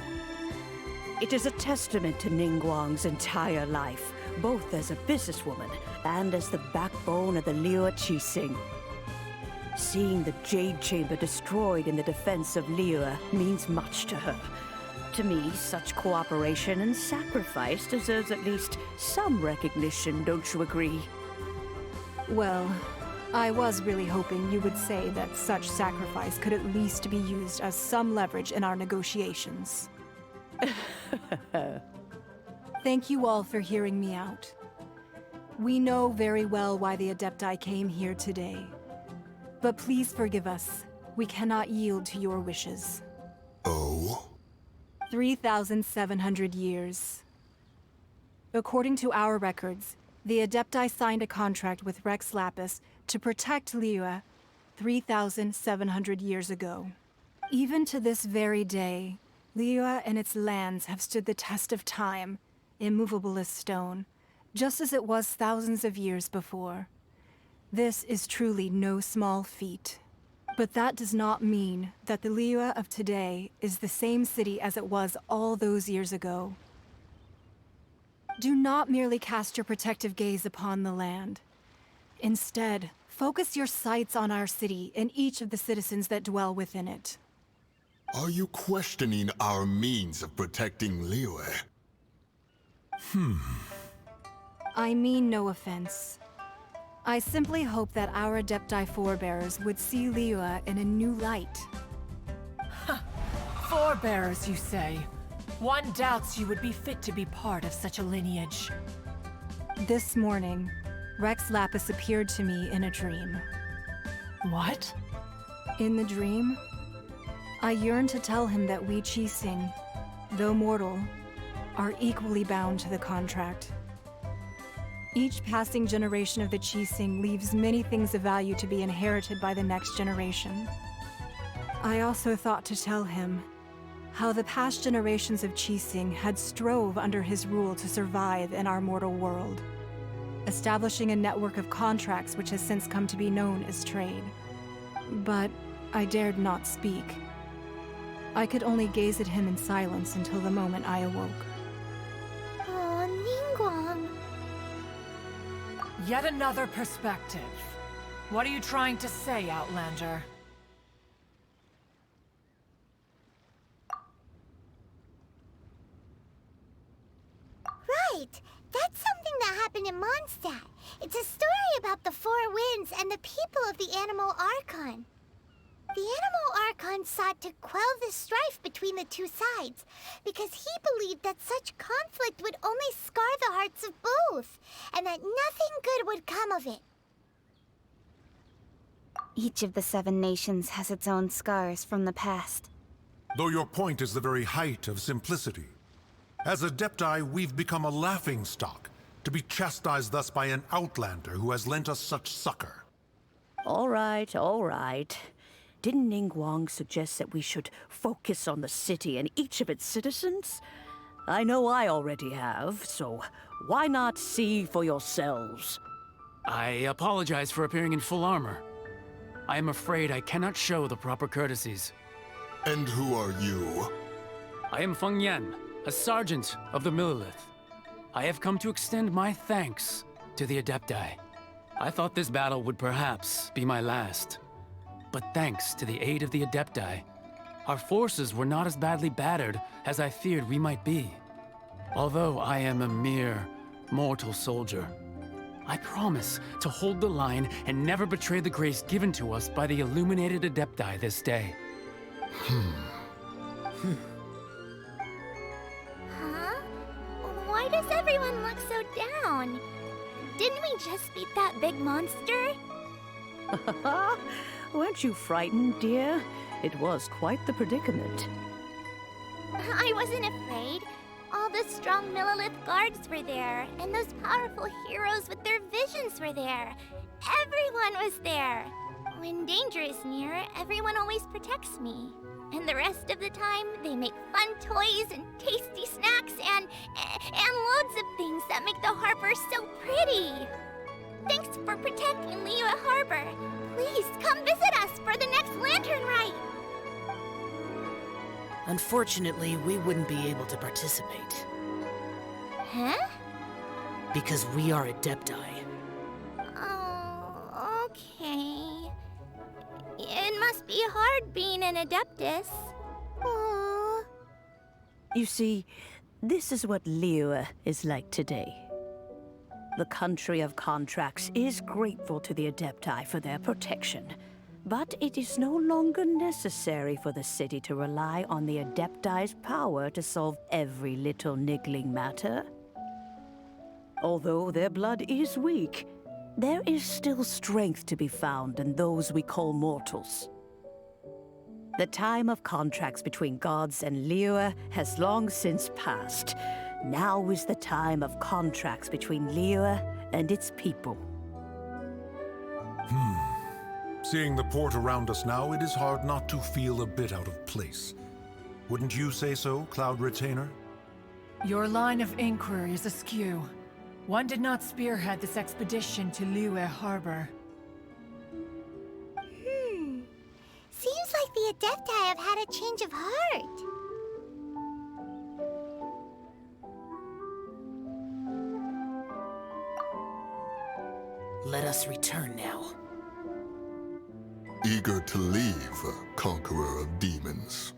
It is a testament to Ningguang's entire life, both as a businesswoman and as the backbone of the Liyue Qixing. Seeing the Jade Chamber destroyed in the defense of Liyue means much to her. To me, such cooperation and sacrifice deserves at least some recognition, don't you agree? Well, I was really hoping you would say that such sacrifice could at least be used as some leverage in our negotiations. Thank you all for hearing me out. We know very well why the Adepti came here today. But please forgive us. We cannot yield to your wishes. Oh? 3,700 years. According to our records, the Adepti signed a contract with Rex Lapis to protect Liyue 3,700 years ago. Even to this very day, Liyue and its lands have stood the test of time, immovable as stone, just as it was thousands of years before. This is truly no small feat. But that does not mean that the Liyue of today is the same city as it was all those years ago. Do not merely cast your protective gaze upon the land. Instead, focus your sights on our city and each of the citizens that dwell within it. Are you questioning our means of protecting Liyue? I mean no offense. I simply hope that our Adepti forebears would see Liyue in a new light. Forebearers, you say? One doubts you would be fit to be part of such a lineage. This morning, Rex Lapis appeared to me in a dream. What? In the dream, I yearned to tell him that we Qixing, though mortal, are equally bound to the contract. Each passing generation of the Qixing leaves many things of value to be inherited by the next generation. I also thought to tell him how the past generations of Qixing had strove under his rule to survive in our mortal world, establishing a network of contracts which has since come to be known as trade. But I dared not speak. I could only gaze at him in silence until the moment I awoke. Oh, Ningguang. Yet another perspective. What are you trying to say, Outlander? Right! That's something that happened in Mondstadt. It's a story about the Four Winds and the people of the Animal Archon. The Animal Archon sought to quell the strife between the two sides, because he believed that such conflict would only scar the hearts of both, and that nothing good would come of it. Each of the 7 nations has its own scars from the past. Though your point is the very height of simplicity. As Adepti, we've become a laughingstock, to be chastised thus by an outlander who has lent us such succor. All right, all right. Didn't Ningguang suggest that we should focus on the city and each of its citizens? I know I already have, so why not see for yourselves? I apologize for appearing in full armor. I am afraid I cannot show the proper courtesies. And who are you? I am Feng Yan, a sergeant of the Millelith. I have come to extend my thanks to the Adepti. I thought this battle would perhaps be my last. but thanks to the aid of the Adepti, our forces were not as badly battered as I feared we might be. Although I am a mere mortal soldier, I promise to hold the line and never betray the grace given to us by the illuminated Adepti this day. Huh? Why does everyone look so down? Didn't we just beat that big monster? Weren't you frightened, dear? It was quite the predicament. I wasn't afraid. All the strong Millelith guards were there, and those powerful heroes with their visions were there. Everyone was there. When danger is near, everyone always protects me. And the rest of the time, they make fun toys and tasty snacks and loads of things that make the harbor so pretty. Thanks for protecting Liyue Harbor. Please come visit us for the next lantern rite. Unfortunately, we wouldn't be able to participate. Huh? Because we are Adepti. Oh, okay. It must be hard being an Adeptus. Aww. You see, this is what Liyue is like today. The country of contracts is grateful to the Adepti for their protection, but it is no longer necessary for the city to rely on the Adepti's power to solve every little niggling matter. Although their blood is weak, there is still strength to be found in those we call mortals. The time of contracts between gods and Liyue has long since passed. Now is the time of contracts between Liyue and its people. Seeing the port around us now, it is hard not to feel a bit out of place. Wouldn't you say so, Cloud Retainer? Your line of inquiry is askew. One did not spearhead this expedition to Liyue Harbor. Seems like the Adepti have had a change of heart. Let us return now. Eager to leave, Conqueror of Demons.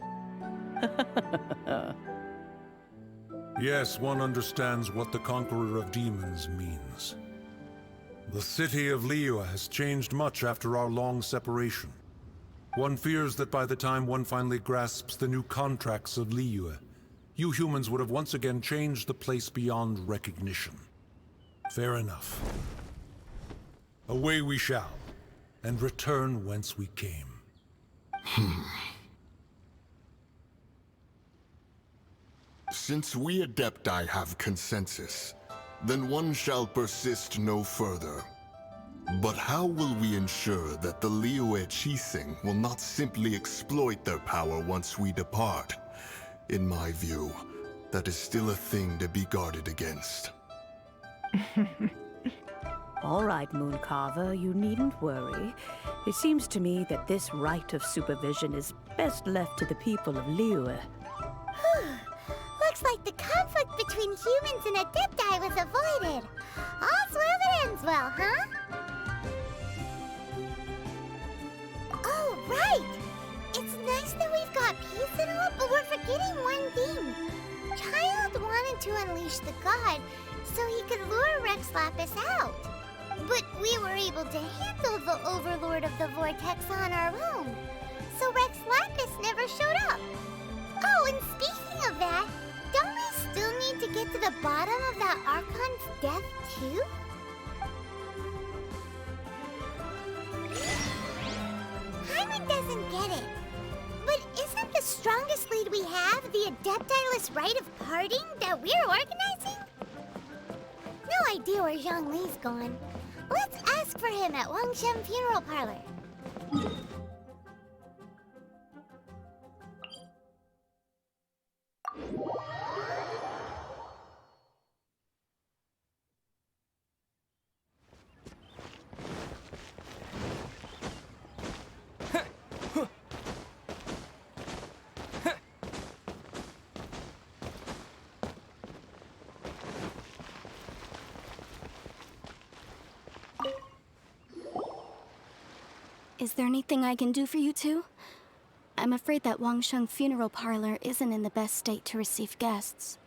Yes, one understands what the Conqueror of Demons means. The city of Liyue has changed much after our long separation. One fears that by the time one finally grasps the new contracts of Liyue, you humans would have once again changed the place beyond recognition. Fair enough. Away we shall, and return whence we came. Since we Adepti have consensus, then one shall persist no further. But how will we ensure that the Liyue Qixing will not simply exploit their power once we depart? In my view, that is still a thing to be guarded against. All right, Mooncarver, you needn't worry. It seems to me that this right of supervision is best left to the people of Liyue. Looks like the conflict between humans and Adepti was avoided. All's well that ends well, huh? Oh, right! It's nice that we've got peace and all, but we're forgetting one thing. Child wanted to unleash the god so he could lure Rex Lapis out. But we were able to handle the Overlord of the Vortex on our own. So Rex Lapis never showed up. Oh, and speaking of that, don't we still need to get to the bottom of that Archon's death, too? Hyman doesn't get it. But isn't the strongest lead we have the Adepti-less rite of parting that we're organizing? No idea where Zhongli's gone. Let's ask for him at Wangshen Funeral Parlor. Is there anything I can do for you two? I'm afraid that Wangsheng funeral parlor isn't in the best state to receive guests.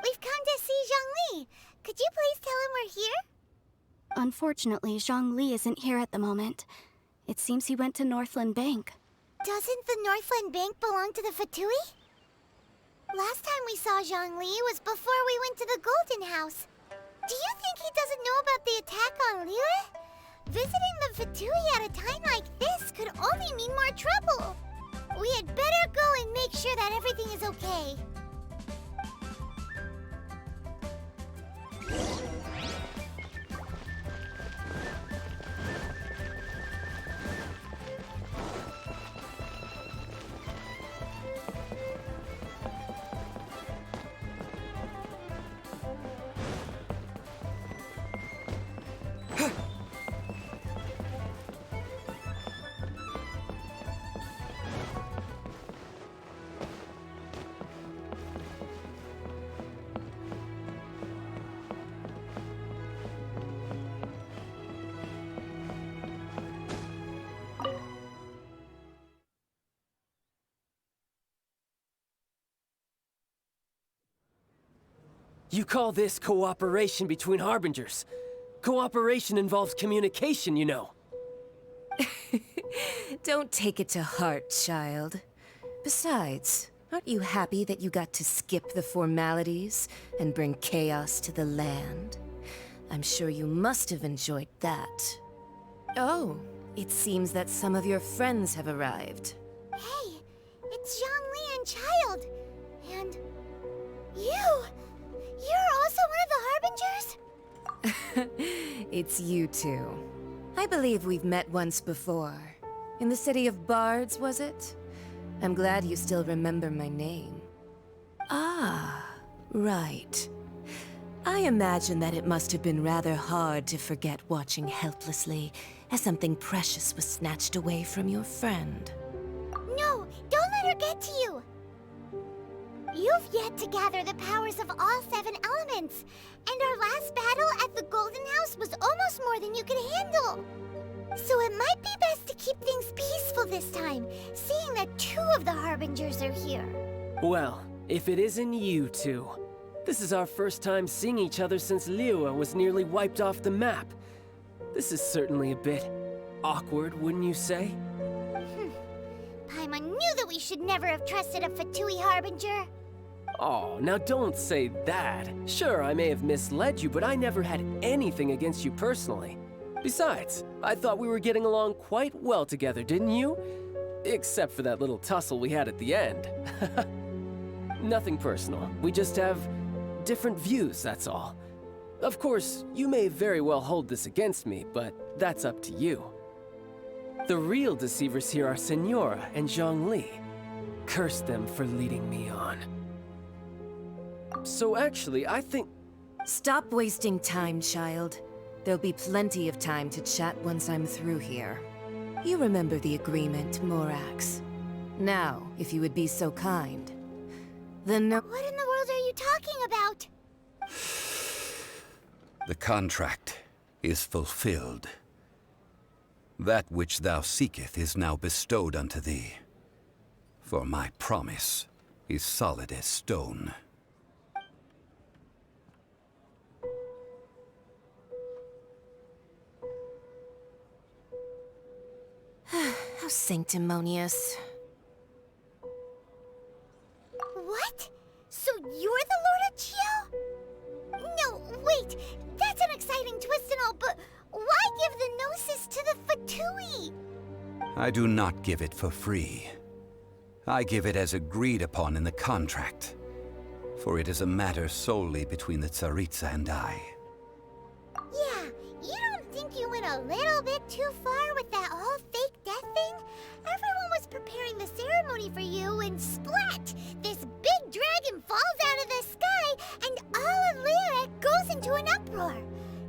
We've come to see Zhongli. Could you please tell him we're here? Unfortunately, Zhongli isn't here at the moment. It seems he went to Northland Bank. Doesn't the Northland Bank belong to the Fatui? Last time we saw Zhongli was before we went to the Golden House. Do you think he doesn't know about the attack on Liyue? Visiting the Fatui at a time like this could only mean more trouble. We had better go and make sure that everything is okay. You call this cooperation between Harbingers? Cooperation involves communication, you know. Don't take it to heart, child. Besides, aren't you happy that you got to skip the formalities and bring chaos to the land? I'm sure you must have enjoyed that. Oh, it seems that some of your friends have arrived. Hey, it's Zhongli and Child. And you! You're also one of the Harbingers? It's you two. I believe we've met once before. In the City of Bards, was it? I'm glad you still remember my name. Ah, right. I imagine that it must have been rather hard to forget watching helplessly as something precious was snatched away from your friend. No, don't let her get to you! You've yet to gather the powers of all 7 elements, and our last battle at the Golden House was almost more than you could handle. So it might be best to keep things peaceful this time, seeing that 2 of the Harbingers are here. Well, if it isn't you two. This is our first time seeing each other since Liyue was nearly wiped off the map. This is certainly a bit awkward, wouldn't you say? Paimon knew that we should never have trusted a Fatui Harbinger. Oh, now don't say that. Sure, I may have misled you, but I never had anything against you personally. Besides, I thought we were getting along quite well together, didn't you? Except for that little tussle we had at the end. Nothing personal. We just have different views, that's all. Of course, you may very well hold this against me, but that's up to you. The real deceivers here are Senora and Zhongli. Curse them for leading me on. So actually, I think... Stop wasting time, child. There'll be plenty of time to chat once I'm through here. You remember the agreement, Morax. Now, if you would be so kind. Then... What in the world are you talking about? The contract is fulfilled. That which thou seeketh is now bestowed unto thee. For my promise is solid as stone. How sanctimonious. What? So you're the Lord of Chiao? No, wait! That's an exciting twist and all, but why give the Gnosis to the Fatui? I do not give it for free. I give it as agreed upon in the contract. For it is a matter solely between the Tsaritsa and I. Yeah, you don't think you went a little bit too far with that whole fake death thing? Everyone was preparing the ceremony for you, and splat! This big dragon falls out of the sky, and all of Liyue goes into an uproar.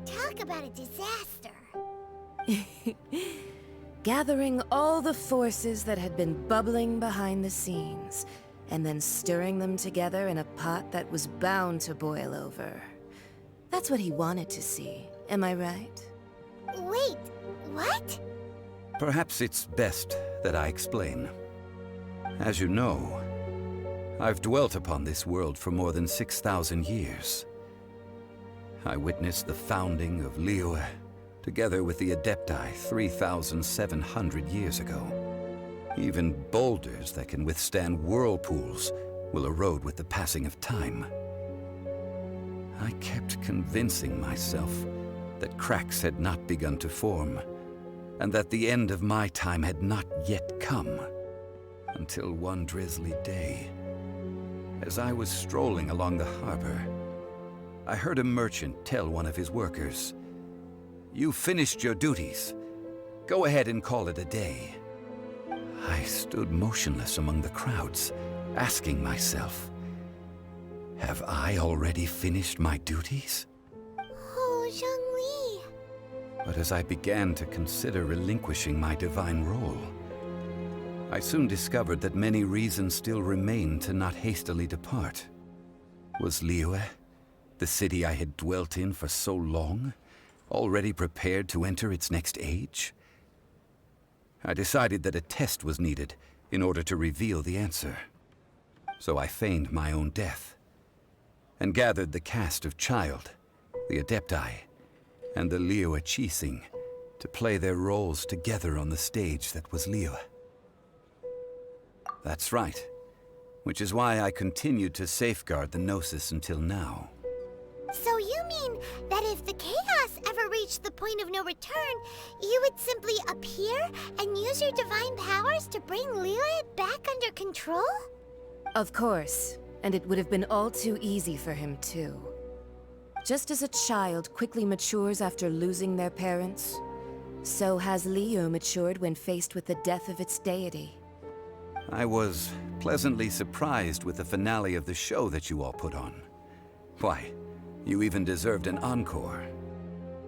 Talk about a disaster. Gathering all the forces that had been bubbling behind the scenes, and then stirring them together in a pot that was bound to boil over. That's what he wanted to see, am I right? Wait, what? Perhaps it's best that I explain. As you know, I've dwelt upon this world for more than 6,000 years. I witnessed the founding of Liyue, together with the Adepti 3,700 years ago. Even boulders that can withstand whirlpools will erode with the passing of time. I kept convincing myself that cracks had not begun to form, and that the end of my time had not yet come. Until one drizzly day, as I was strolling along the harbor, I heard a merchant tell one of his workers, "You finished your duties. Go ahead and call it a day." I stood motionless among the crowds, asking myself, have I already finished my duties? Oh, Zhongli. But as I began to consider relinquishing my divine role, I soon discovered that many reasons still remained to not hastily depart. Was Liyue, the city I had dwelt in for so long, already prepared to enter its next age? I decided that a test was needed in order to reveal the answer. So I feigned my own death, and gathered the cast of Child, the Adepti, and the Liyue Qixing to play their roles together on the stage that was Liyue. That's right, which is why I continued to safeguard the Gnosis until now. So you mean that if the chaos ever reached the point of no return, you would simply appear and use your divine powers to bring Liyue back under control? Of course, and it would have been all too easy for him too. Just as a child quickly matures after losing their parents, so has Liyue matured when faced with the death of its deity. I was pleasantly surprised with the finale of the show that you all put on. Why, you even deserved an encore.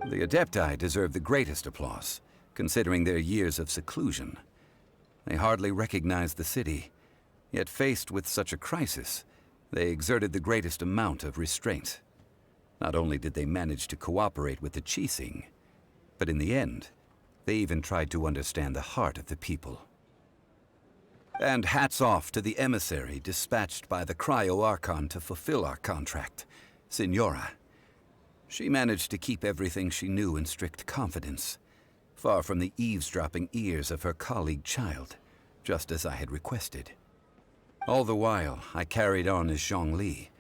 The Adepti deserve the greatest applause, considering their years of seclusion. They hardly recognized the city, yet faced with such a crisis, they exerted the greatest amount of restraint. Not only did they manage to cooperate with the Qixing, but in the end, they even tried to understand the heart of the people. And hats off to the emissary dispatched by the Cryo-Archon to fulfill our contract, Signora. She managed to keep everything she knew in strict confidence, far from the eavesdropping ears of her colleague Child, just as I had requested. All the while, I carried on as Zhongli,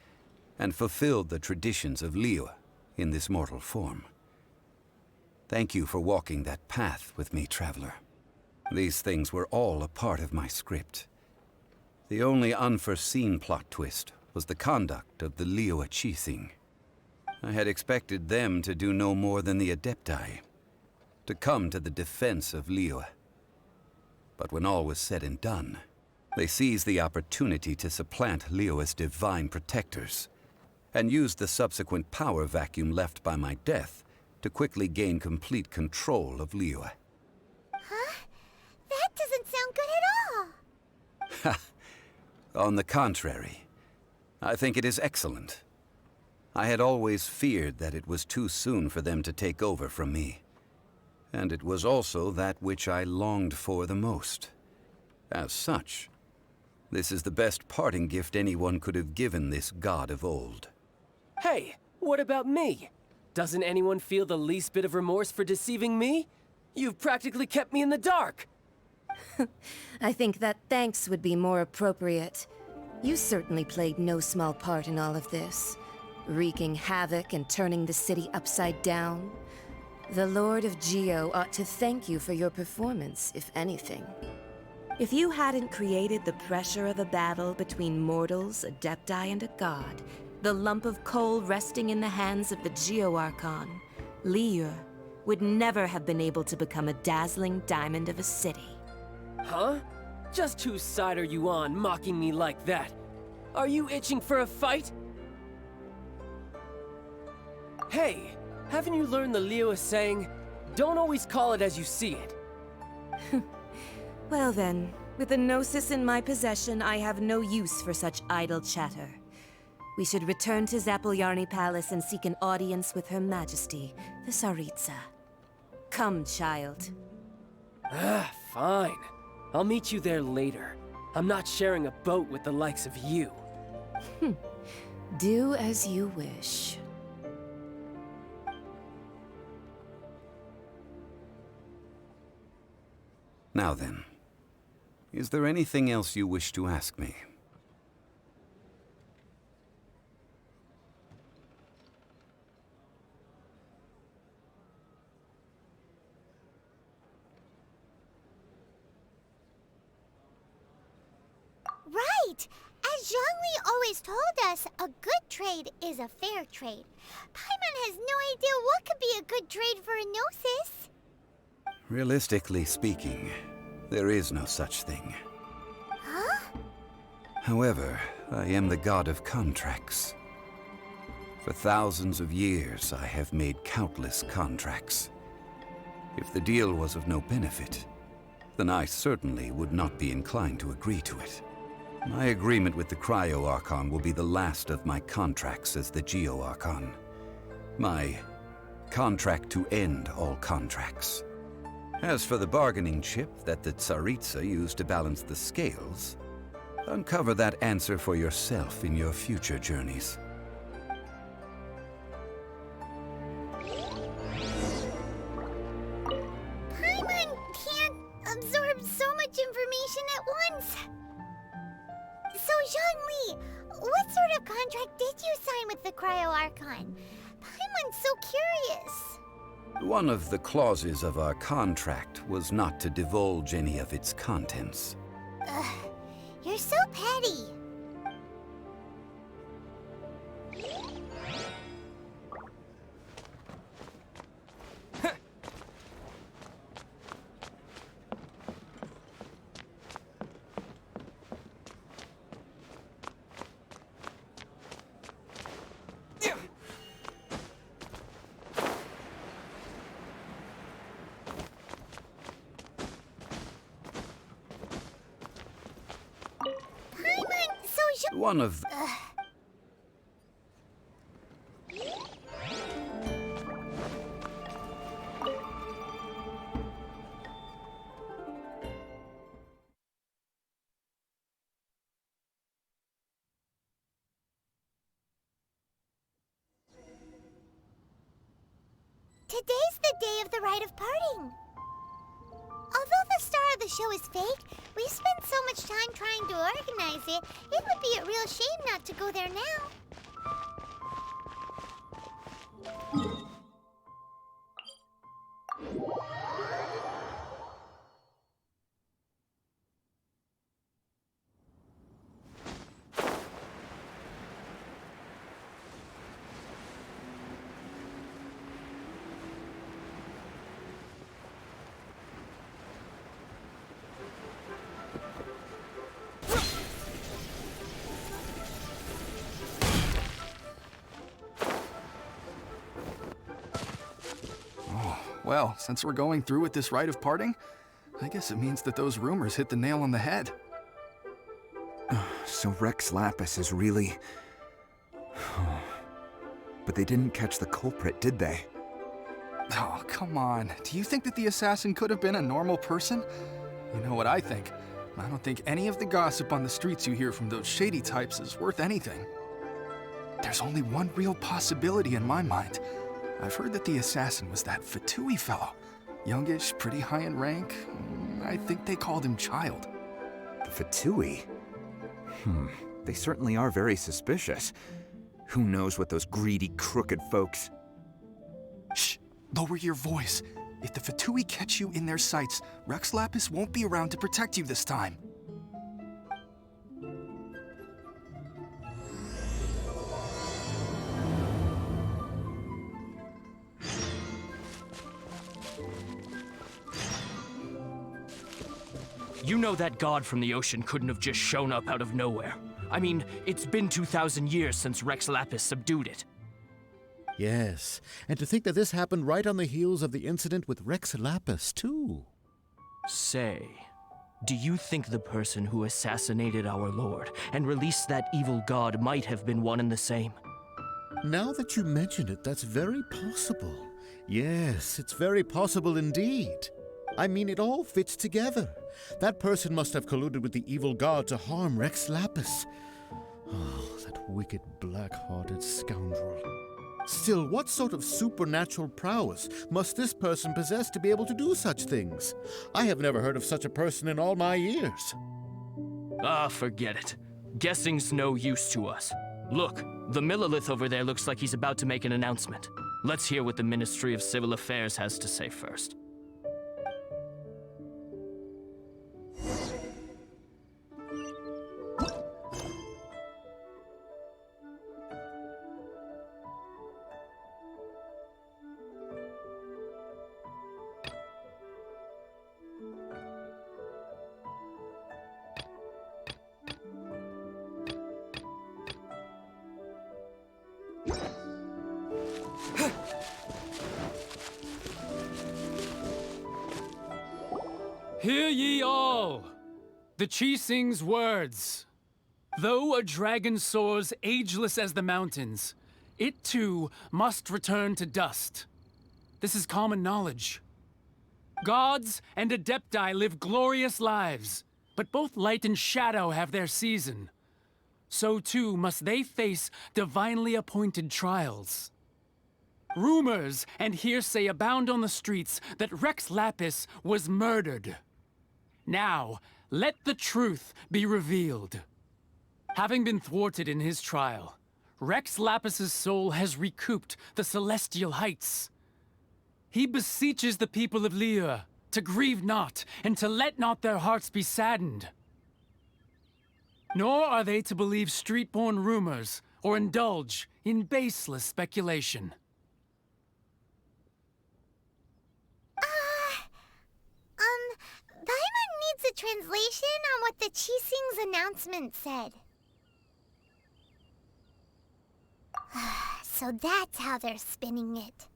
and fulfilled the traditions of Liyue in this mortal form. Thank you for walking that path with me, Traveler. These things were all a part of my script. The only unforeseen plot twist was the conduct of the Liyue Qixing. I had expected them to do no more than the Adepti, to come to the defense of Liyue. But when all was said and done, they seized the opportunity to supplant Liyue's divine protectors, and used the subsequent power vacuum left by my death to quickly gain complete control of Liyue. Huh? That doesn't sound good at all. On the contrary, I think it is excellent. I had always feared that it was too soon for them to take over from me, and it was also that which I longed for the most. As such, this is the best parting gift anyone could have given this god of old. Hey, what about me? Doesn't anyone feel the least bit of remorse for deceiving me? You've practically kept me in the dark! I think that thanks would be more appropriate. You certainly played no small part in all of this, wreaking havoc and turning the city upside down. The Lord of Geo ought to thank you for your performance, if anything. If you hadn't created the pressure of a battle between mortals, Adepti, and a god, the lump of coal resting in the hands of the Geo-Archon, Liyue would never have been able to become a dazzling diamond of a city. Huh? Just whose side are you on, mocking me like that? Are you itching for a fight? Hey, haven't you learned the Liyue saying, don't always call it as you see it? Well then, with the Gnosis in my possession, I have no use for such idle chatter. We should return to Zapoljarny Palace and seek an audience with Her Majesty, the Tsaritsa. Come, Child. Fine. I'll meet you there later. I'm not sharing a boat with the likes of you. Do as you wish. Now then, is there anything else you wish to ask me? Right! As Zhongli always told us, a good trade is a fair trade. Paimon has no idea what could be a good trade for a Gnosis. Realistically speaking, there is no such thing. Huh? However, I am the god of contracts. For thousands of years, I have made countless contracts. If the deal was of no benefit, then I certainly would not be inclined to agree to it. My agreement with the Cryo-Archon will be the last of my contracts as the Geo-Archon. My contract to end all contracts. As for the bargaining chip that the Tsaritsa used to balance the scales, uncover that answer for yourself in your future journeys. Paimon can't absorb so much information at once. So, Zhongli, what sort of contract did you sign with the Cryo-Archon? Paimon's so curious. One of the clauses of our contract was not to divulge any of its contents. Ugh, you're so petty. One of... Today's the day of the rite of parting. Although the star of the show is fake, we spent so much time trying to organize it, it would be a real shame not to go there now. Well, since we're going through with this rite of parting, I guess it means that those rumors hit the nail on the head. So Rex Lapis is really... But they didn't catch the culprit, did they? Oh, come on. Do you think that the assassin could have been a normal person? You know what I think. I don't think any of the gossip on the streets you hear from those shady types is worth anything. There's only one real possibility in my mind. I've heard that the assassin was that Fatui fellow. Youngish, pretty high in rank. I think they called him Child. The Fatui? They certainly are very suspicious. Who knows what those greedy, crooked folks... Shh! Lower your voice. If the Fatui catch you in their sights, Rex Lapis won't be around to protect you this time. You know that god from the ocean couldn't have just shown up out of nowhere. I mean, it's been 2,000 years since Rex Lapis subdued it. Yes, and to think that this happened right on the heels of the incident with Rex Lapis, too. Say, do you think the person who assassinated our lord and released that evil god might have been one and the same? Now that you mention it, that's very possible. Yes, it's very possible indeed. I mean, it all fits together. That person must have colluded with the evil god to harm Rex Lapis. Oh, that wicked, black-hearted scoundrel. Still, what sort of supernatural prowess must this person possess to be able to do such things? I have never heard of such a person in all my years. Ah, forget it. Guessing's no use to us. Look, the Millilith over there looks like he's about to make an announcement. Let's hear what the Ministry of Civil Affairs has to say first. Hear ye all! The Qixing's words. Though a dragon soars ageless as the mountains, it too must return to dust. This is common knowledge. Gods and Adepti live glorious lives, but both light and shadow have their season. So too must they face divinely appointed trials. Rumors and hearsay abound on the streets that Rex Lapis was murdered. Now, let the truth be revealed. Having been thwarted in his trial, Rex Lapis's soul has recouped the celestial heights. He beseeches the people of Liyue to grieve not and to let not their hearts be saddened. Nor are they to believe street-born rumors or indulge in baseless speculation. Paimon needs a translation on what the Qixing's announcement said. So that's how they're spinning it.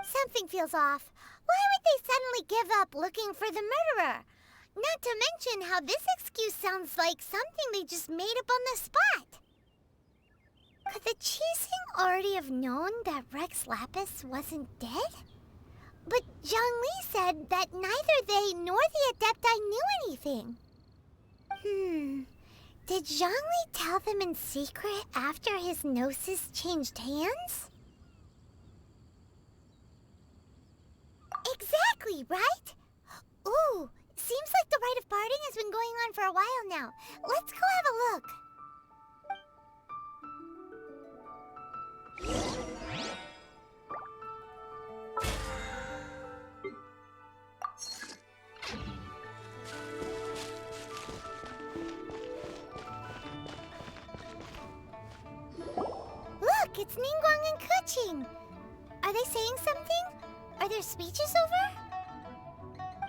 Something feels off. Why would they suddenly give up looking for the murderer? Not to mention how this excuse sounds like something they just made up on the spot. Could the Qixing already have known that Rex Lapis wasn't dead? But Zhongli said that neither they nor the Adepti knew anything. Did Zhongli tell them in secret after his gnosis changed hands? Exactly, right? Ooh, seems like the rite of parting has been going on for a while now. Let's go have a look. Look, it's Ningguang and Keqing. Are they saying something? Are their speeches over?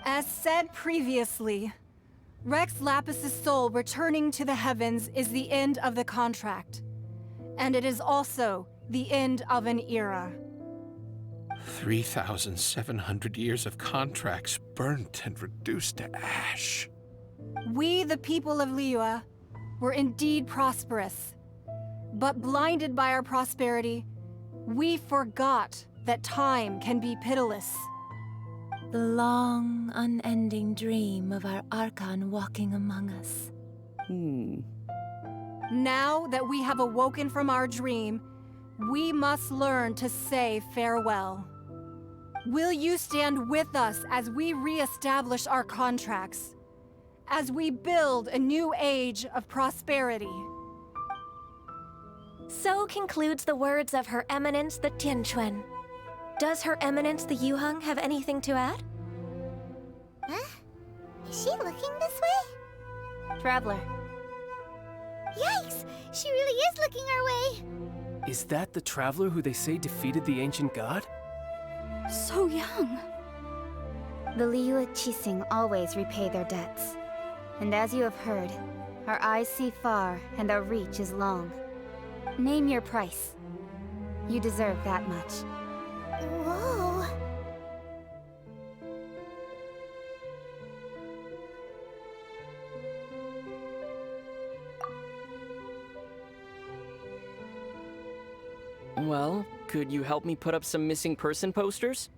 As said previously, Rex Lapis's soul returning to the heavens is the end of the contract. And it is also the end of an era. 3,700 years of contracts burnt and reduced to ash. We, the people of Liyue, were indeed prosperous. But blinded by our prosperity, we forgot that time can be pitiless. The long, unending dream of our Archon walking among us. Now that we have awoken from our dream, we must learn to say farewell. Will you stand with us as we re-establish our contracts? As we build a new age of prosperity? So concludes the words of Her Eminence the Tianquan. Does Her Eminence the Yuheng have anything to add? Huh? Is she looking this way? Traveler. Yikes! She really is looking our way! Is that the traveler who they say defeated the ancient god? So young. The Liyue Qixing always repay their debts. And as you have heard, our eyes see far and our reach is long. Name your price. You deserve that much. Whoa! Well, could you help me put up some missing person posters?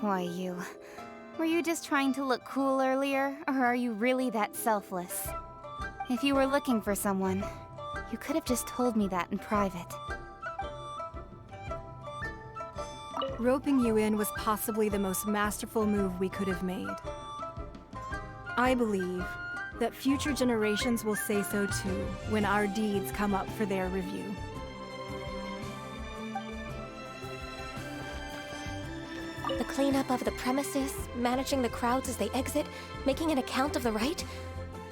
Why, you... Were you just trying to look cool earlier, or are you really that selfless? If you were looking for someone, you could have just told me that in private. Roping you in was possibly the most masterful move we could have made. I believe that future generations will say so too when our deeds come up for their review. The cleanup of the premises, managing the crowds as they exit, making an account of the rite.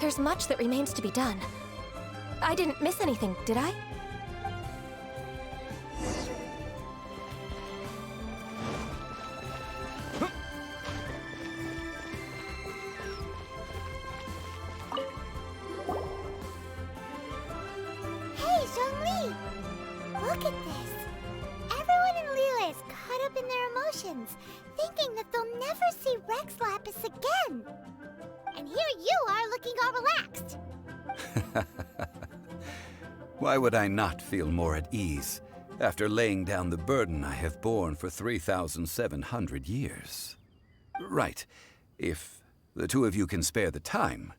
There's much that remains to be done. I didn't miss anything, did I? Hey, Zhongli! Look at this. Everyone in Liyue is caught up in their emotions, thinking that they'll never see Rex Lapis again. And here you are looking all relaxed. Why would I not feel more at ease after laying down the burden I have borne for 3,700 years? Right. If the two of you can spare the time,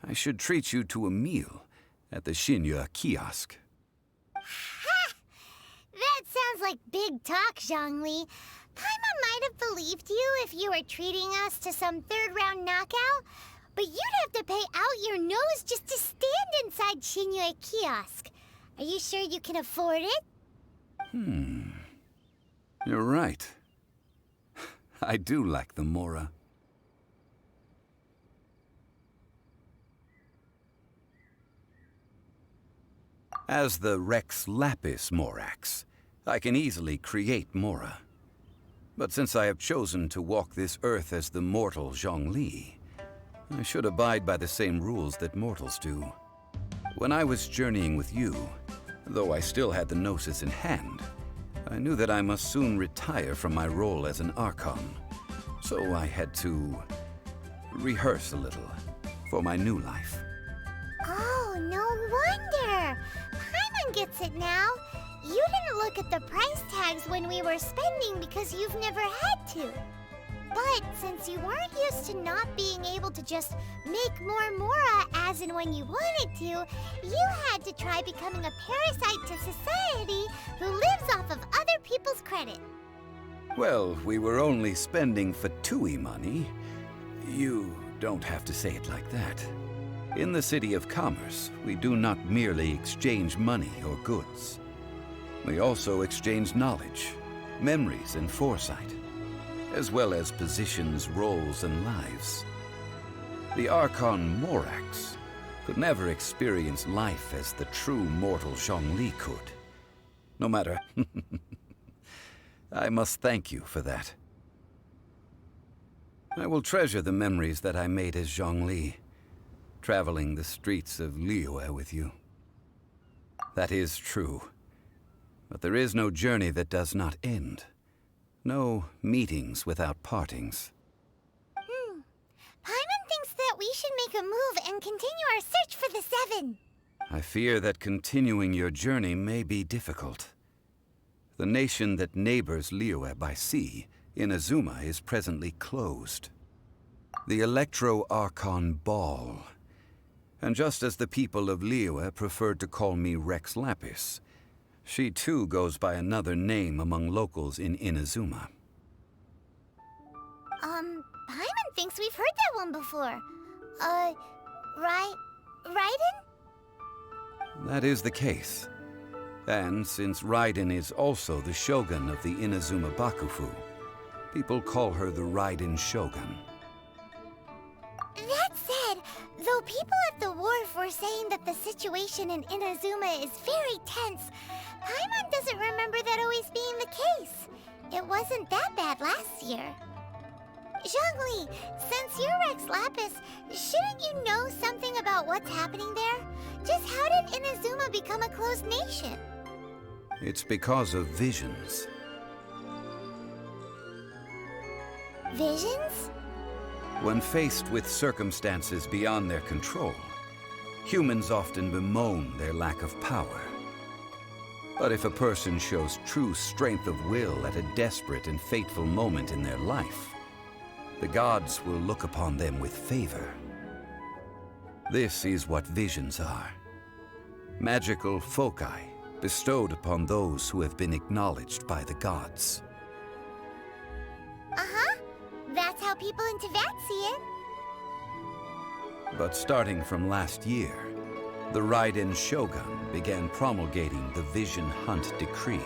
I should treat you to a meal at the Xinyue kiosk. Ha! That sounds like big talk, Zhongli. Paimon might have believed you if you were treating us to some third-round knockout, but you'd have to pay out your nose just to stand inside Xinyue kiosk. Are you sure you can afford it? You're right. I do lack the Mora. As the Rex Lapis Morax, I can easily create Mora. But since I have chosen to walk this earth as the mortal Zhongli, I should abide by the same rules that mortals do. When I was journeying with you, though I still had the Gnosis in hand, I knew that I must soon retire from my role as an Archon. So I had to rehearse a little for my new life. Oh, no wonder! Paimon gets it now. You didn't look at the price tags when we were spending because you've never had to. But since you weren't used to not being able to just make more Mora as and when you wanted to, you had to try becoming a parasite to society who lives off of other people's credit. Well, we were only spending Fatui money. You don't have to say it like that. In the City of Commerce, we do not merely exchange money or goods. We also exchange knowledge, memories, and foresight, as well as positions, roles, and lives. The Archon Morax could never experience life as the true mortal Zhongli could. No matter... I must thank you for that. I will treasure the memories that I made as Zhongli, traveling the streets of Liyue with you. That is true. But there is no journey that does not end. No meetings without partings. Paimon thinks that we should make a move and continue our search for the Seven. I fear that continuing your journey may be difficult. The nation that neighbors Liyue by sea, Inazuma, is presently closed. The Electro-Archon Ball. And just as the people of Liyue preferred to call me Rex Lapis, she too goes by another name among locals in Inazuma. Paimon thinks we've heard that one before. Raiden? That is the case. And since Raiden is also the Shogun of the Inazuma Bakufu, people call her the Raiden Shogun. That said, though people at the wharf were saying that the situation in Inazuma is very tense, Paimon doesn't remember that always being the case. It wasn't that bad last year. Zhongli, since you're Rex Lapis, shouldn't you know something about what's happening there? Just how did Inazuma become a closed nation? It's because of visions. Visions? When faced with circumstances beyond their control, humans often bemoan their lack of power. But if a person shows true strength of will at a desperate and fateful moment in their life, the gods will look upon them with favor. This is what visions are. Magical foci bestowed upon those who have been acknowledged by the gods. Uh-huh. That's how people in Teyvat see it. But starting from last year, the Raiden Shogun began promulgating the Vision Hunt Decree.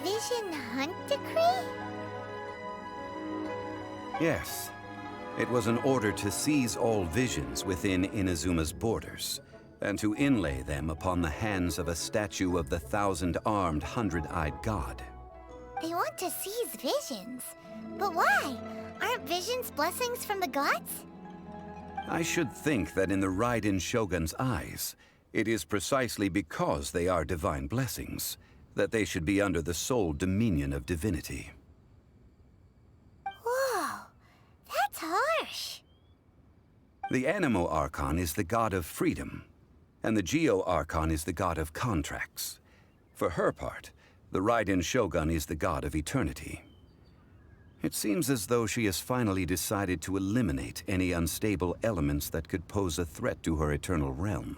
Vision Hunt Decree? Yes. It was an order to seize all visions within Inazuma's borders, and to inlay them upon the hands of a statue of the 1,000-armed, 100-eyed god. They want to seize visions. But why? Aren't visions blessings from the gods? I should think that in the Raiden Shogun's eyes, it is precisely because they are divine blessings that they should be under the sole dominion of divinity. Whoa, that's harsh. The Anemo Archon is the god of freedom, and the Geo Archon is the god of contracts. For her part, the Raiden Shogun is the god of eternity. It seems as though she has finally decided to eliminate any unstable elements that could pose a threat to her eternal realm.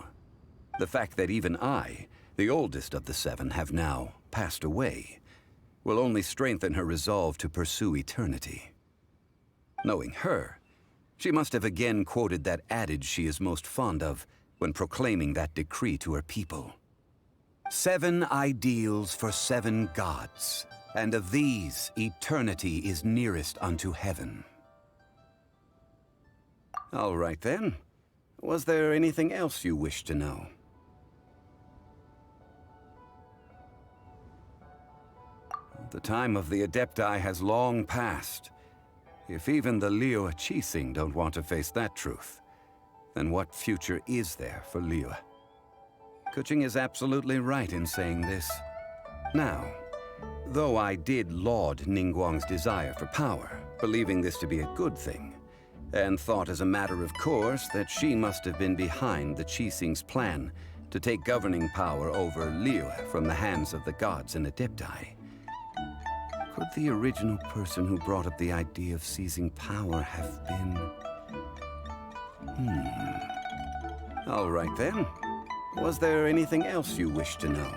The fact that even I, the oldest of the seven, have now passed away, will only strengthen her resolve to pursue eternity. Knowing her, she must have again quoted that adage she is most fond of when proclaiming that decree to her people. 7 ideals for 7 gods, and of these, eternity is nearest unto heaven. All right then. Was there anything else you wish to know? The time of the Adepti has long passed. If even the Liyue Qixing don't want to face that truth, then what future is there for Liyue? Keqing is absolutely right in saying this. Now, though I did laud Ningguang's desire for power, believing this to be a good thing, and thought as a matter of course that she must have been behind the Qixing's plan to take governing power over Liyue from the hands of the gods and Adepti, could the original person who brought up the idea of seizing power have been... All right then. Was there anything else you wish to know?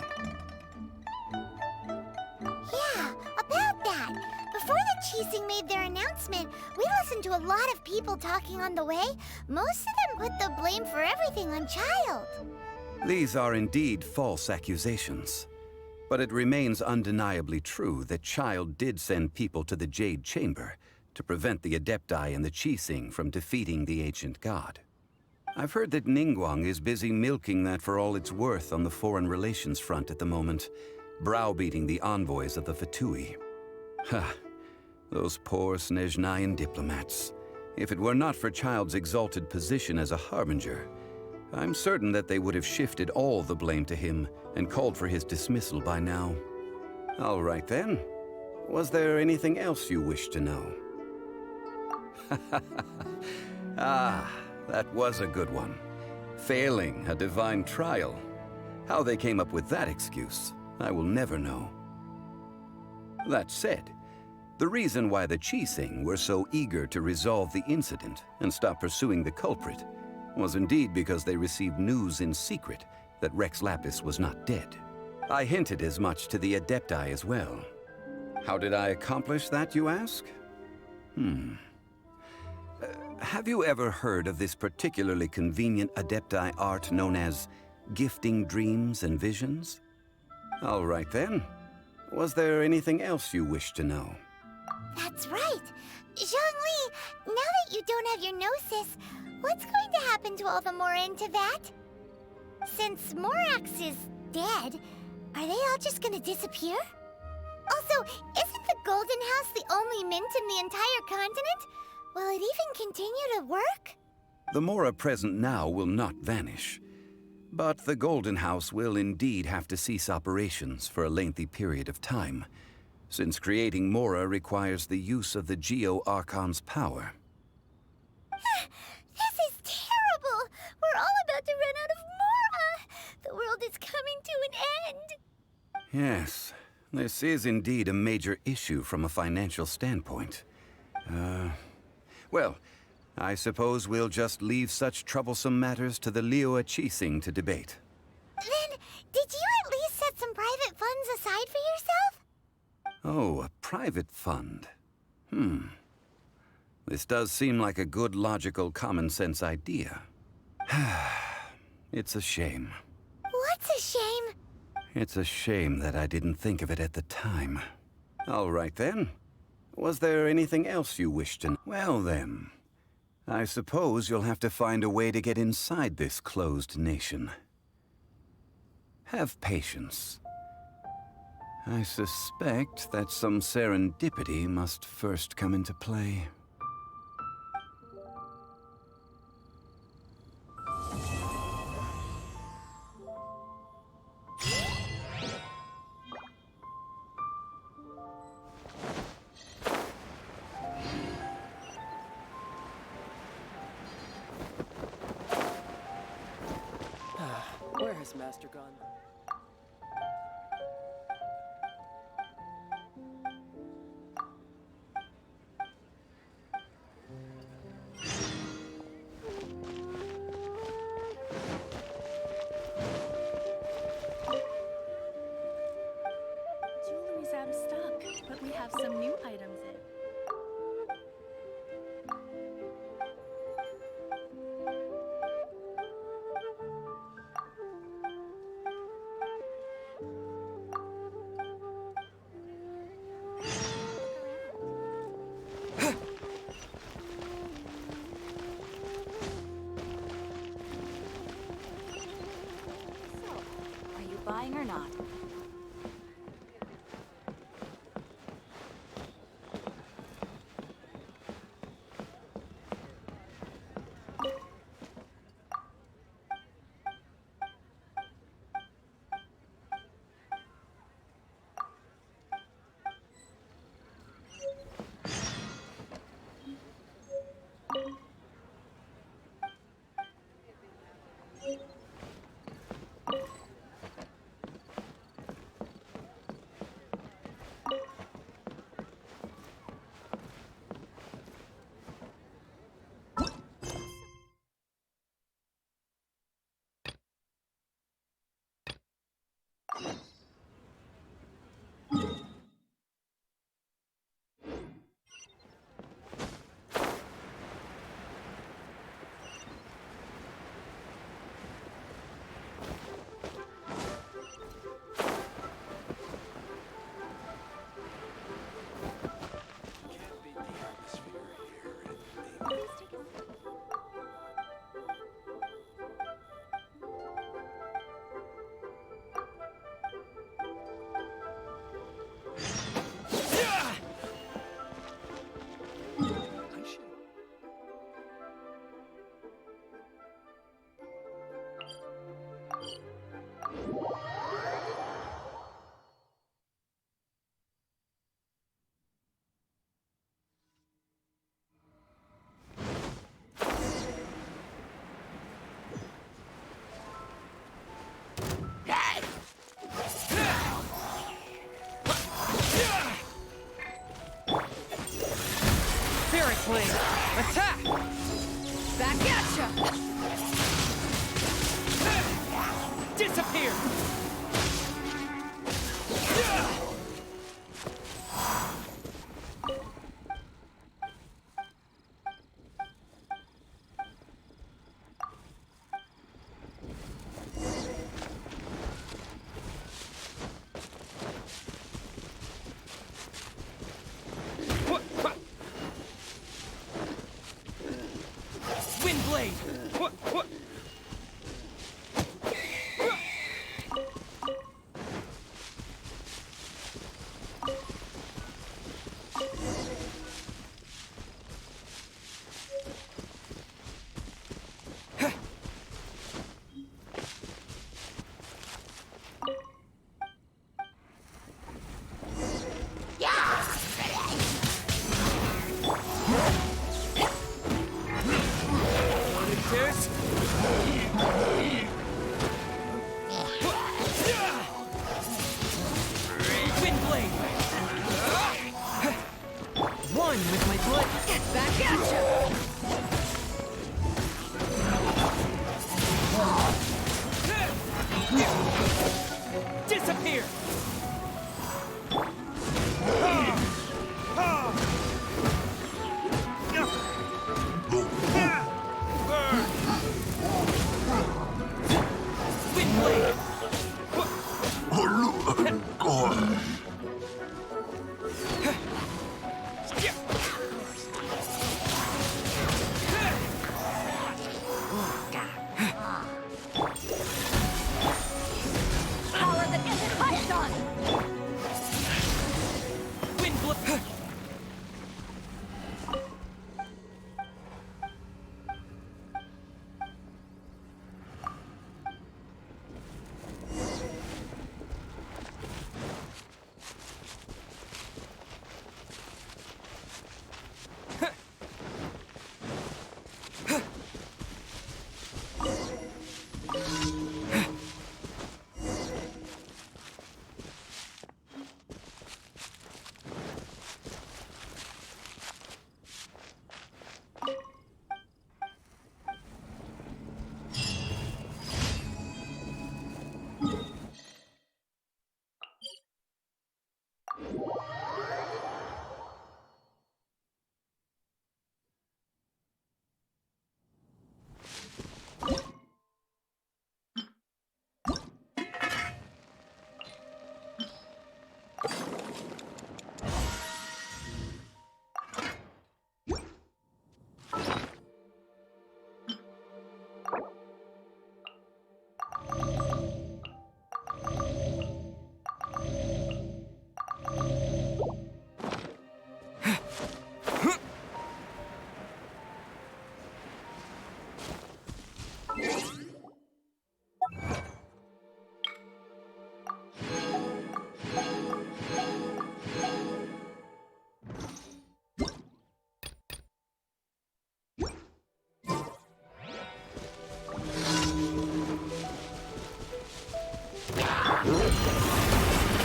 Yeah, about that. Before the Qixing made their announcement, we listened to a lot of people talking on the way. Most of them put the blame for everything on Child. These are indeed false accusations. But it remains undeniably true that Child did send people to the Jade Chamber to prevent the Adepti and the Qixing from defeating the ancient god. I've heard that Ningguang is busy milking that for all it's worth on the foreign relations front at the moment, browbeating the envoys of the Fatui. Ha! Those poor Snezhnayan diplomats. If it were not for Child's exalted position as a harbinger, I'm certain that they would have shifted all the blame to him and called for his dismissal by now. All right then. Was there anything else you wish to know? Ah, that was a good one. Failing a divine trial. How they came up with that excuse, I will never know. That said, the reason why the Qixing were so eager to resolve the incident and stop pursuing the culprit was indeed because they received news in secret that Rex Lapis was not dead. I hinted as much to the Adepti as well. How did I accomplish that, you ask? Have you ever heard of this particularly convenient Adepti art known as gifting dreams and visions? All right then. Was there anything else you wish to know? That's right. Zhongli, now that you don't have your gnosis, what's going to happen to all the Mora in Teyvat? Since Morax is dead, are they all just gonna disappear? Also, isn't the Golden House the only mint in the entire continent? Will it even continue to work? The Mora present now will not vanish. But the Golden House will indeed have to cease operations for a lengthy period of time, since creating Mora requires the use of the Geo Archon's power. This is terrible! We're all about to run out of Mora! The world world is coming to an end! Yes, this is indeed a major issue from a financial standpoint. Well, I suppose we'll just leave such troublesome matters to the Liyue Qixing to debate. Then, did you at least set some private funds aside for yourself? Oh, a private fund. This does seem like a good, logical, common-sense idea. It's a shame. What's a shame? It's a shame that I didn't think of it at the time. All right, then. Was there anything else you wished to know? Well, then. I suppose you'll have to find a way to get inside this closed nation. Have patience. I suspect that some serendipity must first come into play. Where has Master gone? Jewelry's out of stock, but we have some new items in. Are you buying or not?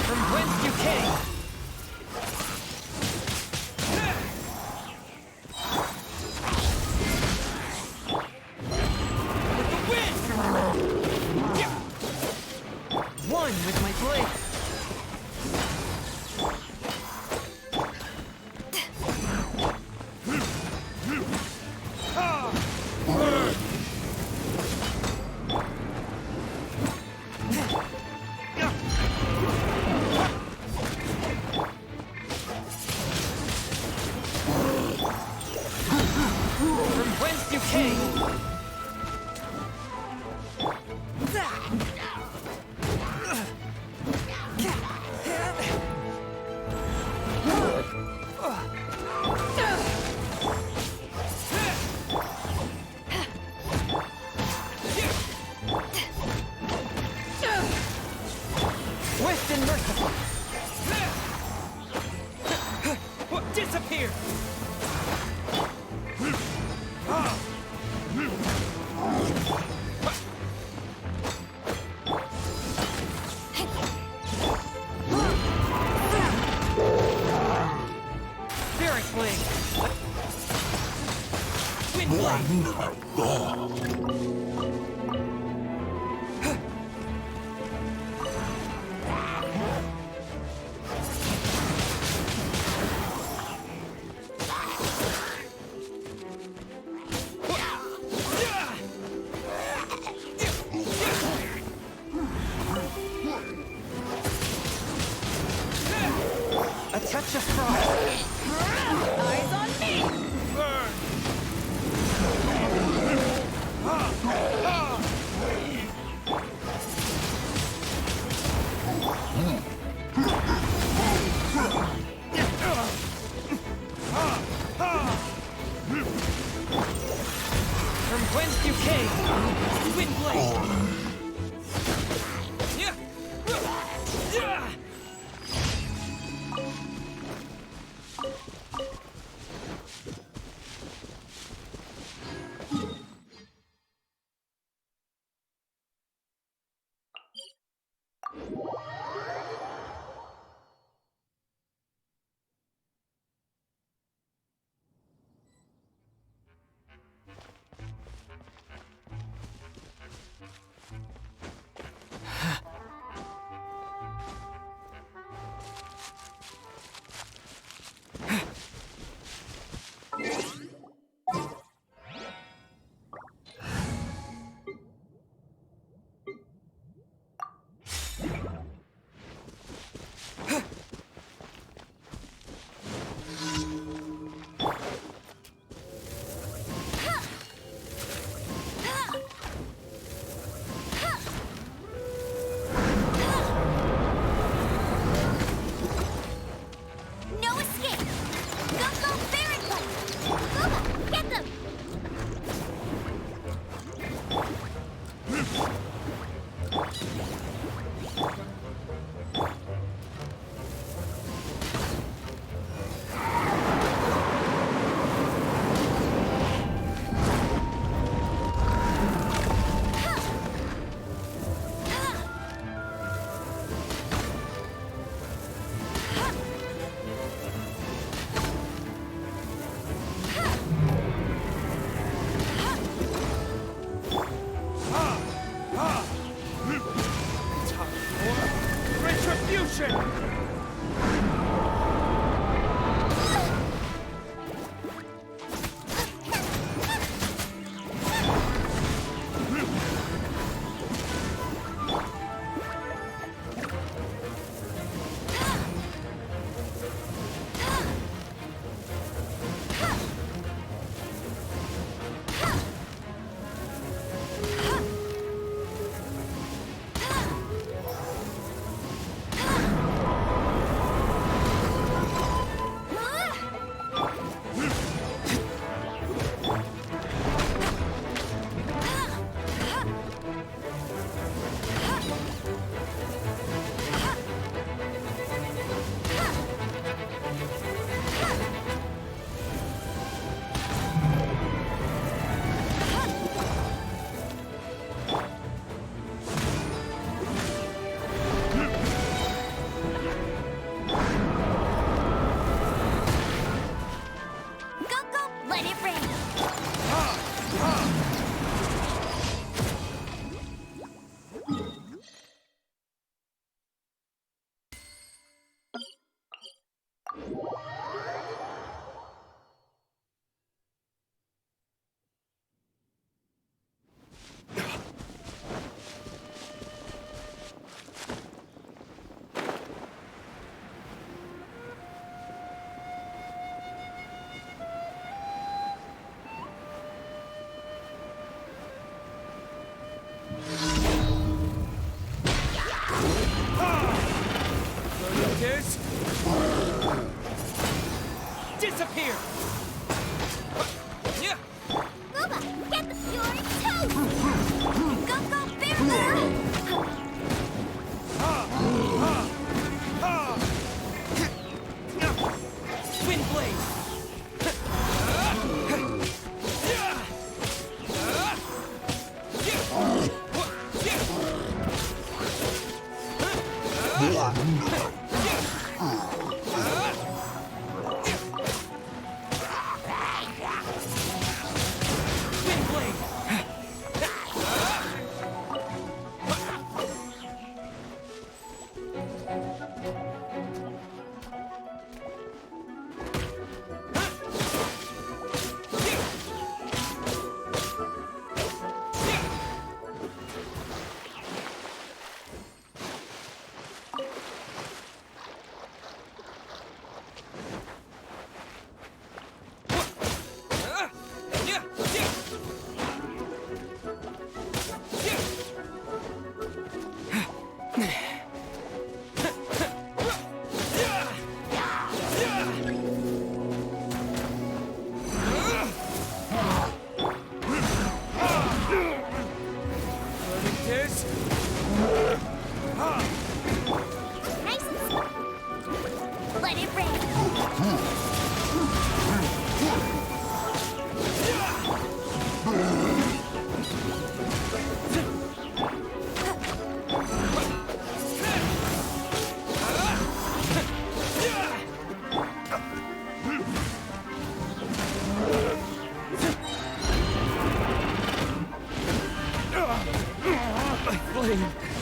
From whence you came! With the wind! One with my blade! Disappear! Spirit Wing! A touch of frost. Eyes on me! Burn! From whence you came, Windblade! motion! Disappear! Luba, get the Fury too! Go, go, Bear! Wind Blade! Let it rain! My flame!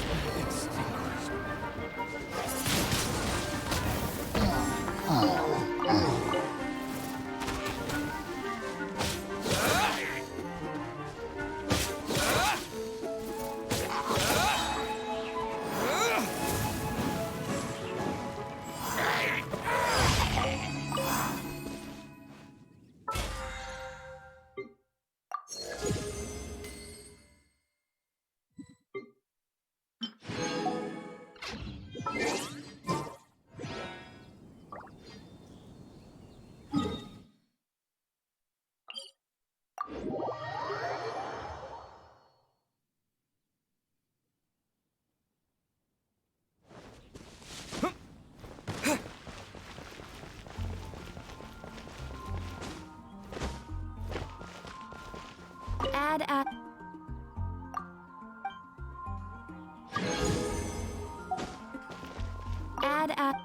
Add up. Add up.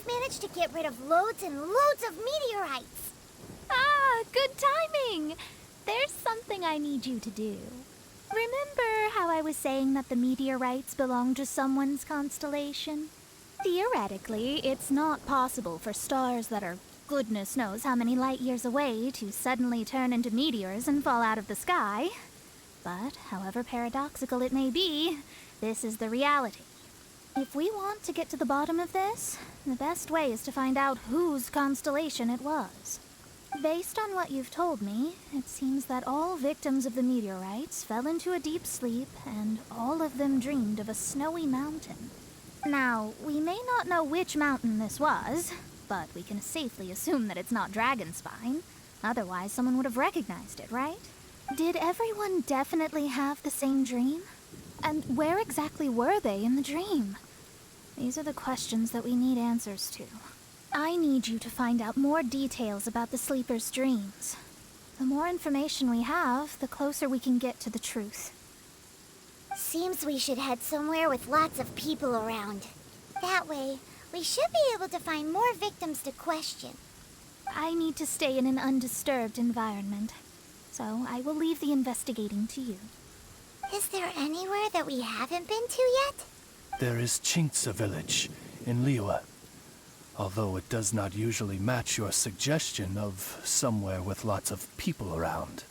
managed to get rid of loads and loads of meteorites. Ah, good timing! There's something I need you to do. Remember how I was saying that the meteorites belong to someone's constellation? Theoretically, it's not possible for stars that are goodness knows how many light years away to suddenly turn into meteors and fall out of the sky. But, however paradoxical it may be, this is the reality. If we want to get to the bottom of this, the best way is to find out whose constellation it was. Based on what you've told me, it seems that all victims of the meteorites fell into a deep sleep, and all of them dreamed of a snowy mountain. Now, we may not know which mountain this was, but we can safely assume that it's not Dragonspine. Otherwise, someone would have recognized it, right? Did everyone definitely have the same dream? And where exactly were they in the dream? These are the questions that we need answers to. I need you to find out more details about the sleeper's dreams. The more information we have, the closer we can get to the truth. Seems we should head somewhere with lots of people around. That way, we should be able to find more victims to question. I need to stay in an undisturbed environment, so I will leave the investigating to you. Is there anywhere that we haven't been to yet? There is Chinksa village in Liyue, although it does not usually match your suggestion of somewhere with lots of people around.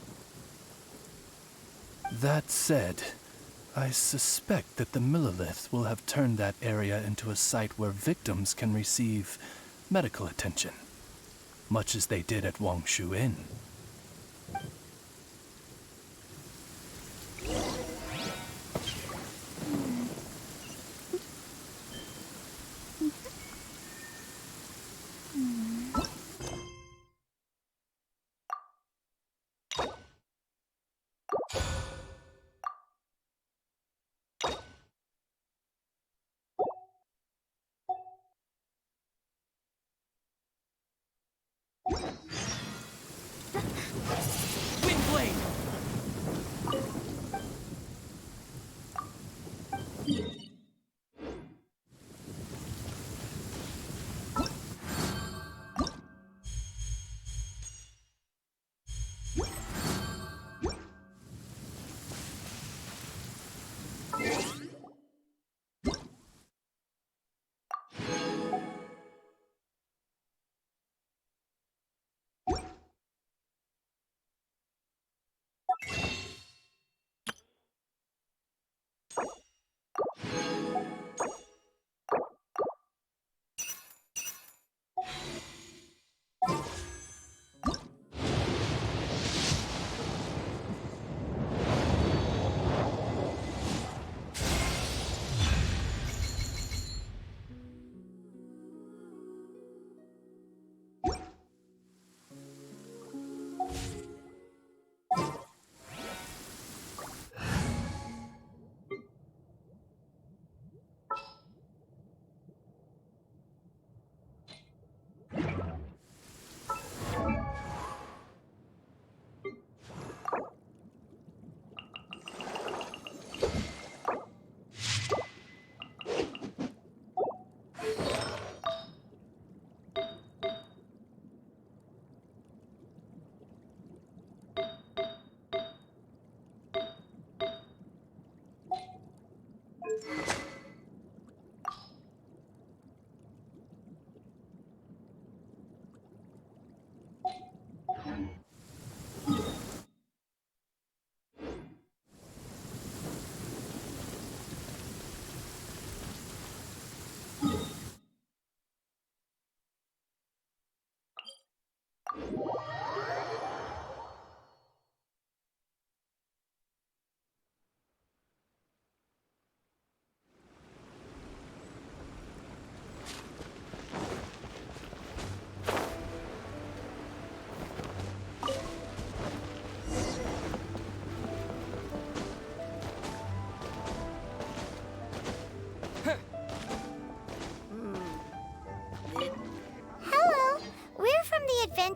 That said, I suspect that the Millelith will have turned that area into a site where victims can receive medical attention, much as they did at Wangshu Inn.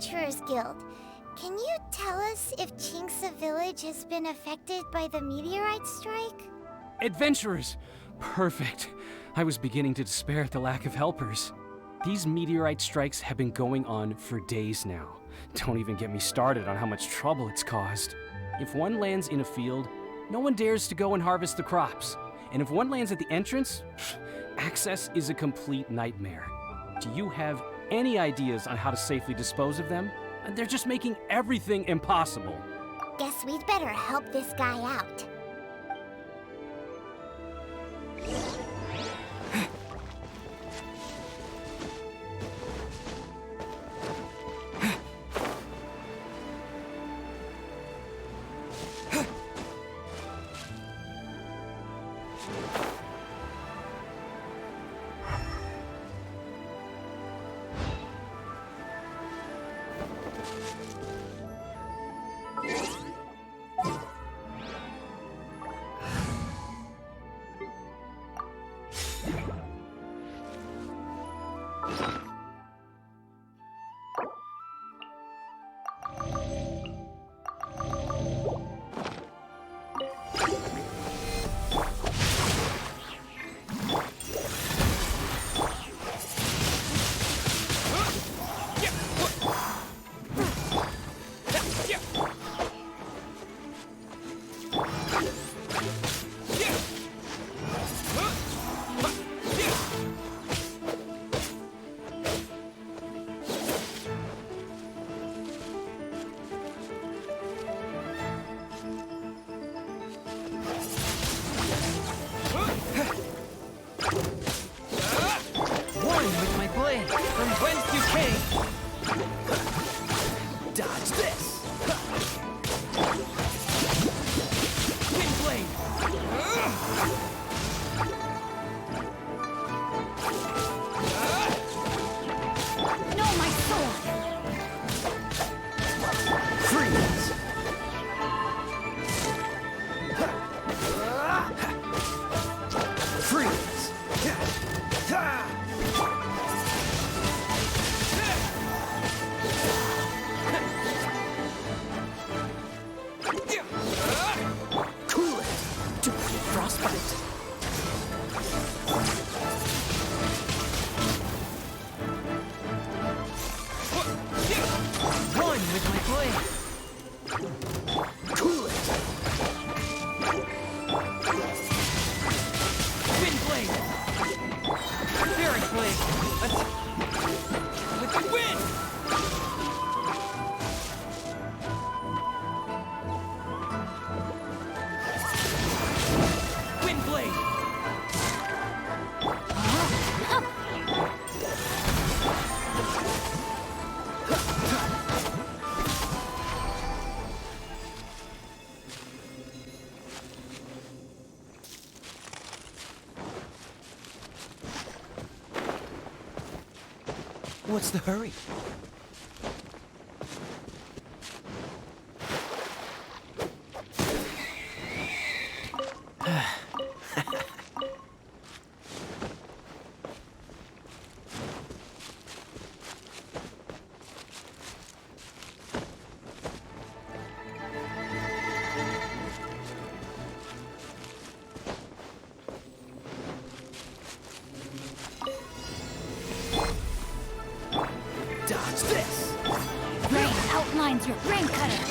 Adventurers Guild. Can you tell us if Chinksa village has been affected by the meteorite strike? Adventurers! Perfect. I was beginning to despair at the lack of helpers. These meteorite strikes have been going on for days now. Don't even get me started on how much trouble it's caused. If one lands in a field, no one dares to go and harvest the crops. And if one lands at the entrance, access is a complete nightmare. Do you have any ideas on how to safely dispose of them? They're just making everything impossible. Guess we'd better help this guy out. What's the hurry? Dodge this! Rain outlines your brain cutter!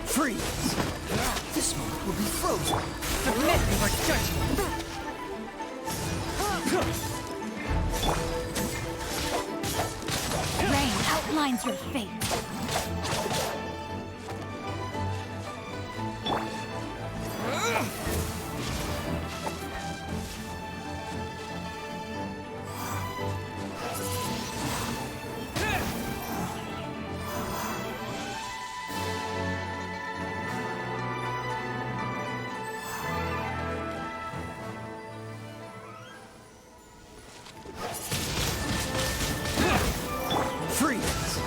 Freeze! This moment will be frozen! Submit your judgment! Rain outlines your fate! Freeze!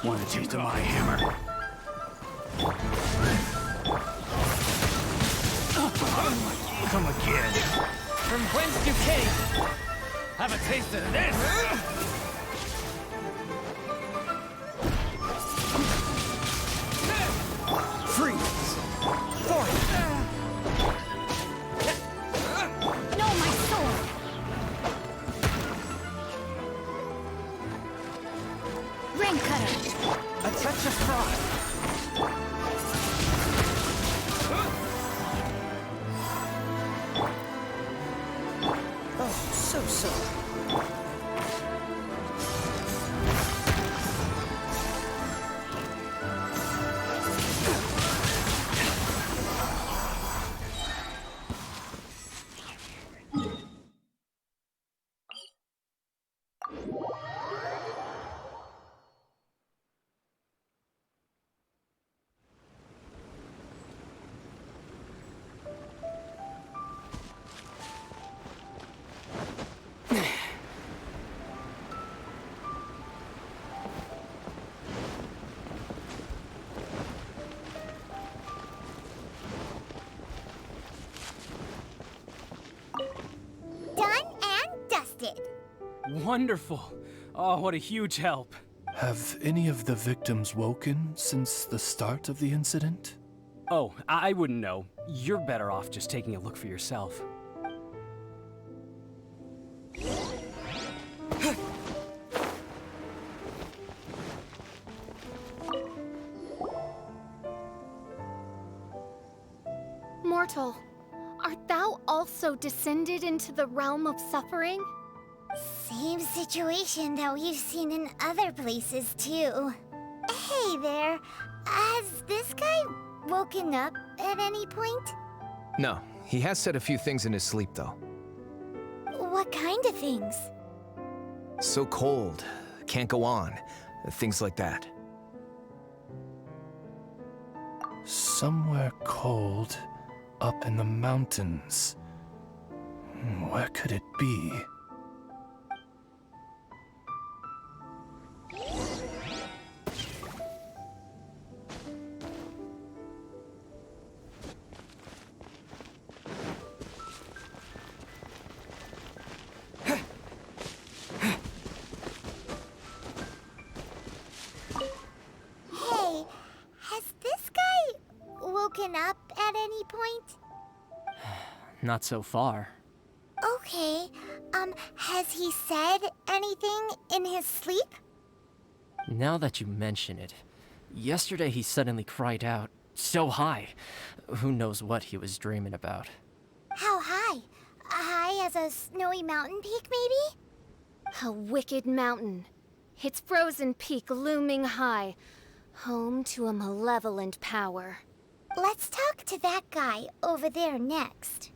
Want a taste of my hammer? Come again. From whence you came! Have a taste of this! String cutter. A touch of frost. Oh, so. Done and dusted. Wonderful. Oh, what a huge help. Have any of the victims woken since the start of the incident? Oh, I wouldn't know. You're better off just taking a look for yourself. Mortal, art thou also descended into the realm of suffering? Same situation that we've seen in other places, too. Hey there, has this guy woken up at any point? No, he has said a few things in his sleep, though. What kind of things? So cold, can't go on, things like that. Somewhere cold, up in the mountains. Where could it be? Hey, has this guy woken up at any point? Not so far. Okay, has he said anything in his sleep? Now that you mention it, yesterday he suddenly cried out, so high. Who knows what he was dreaming about. How high? High as a snowy mountain peak, maybe? A wicked mountain. Its frozen peak looming high, home to a malevolent power. Let's talk to that guy over there next.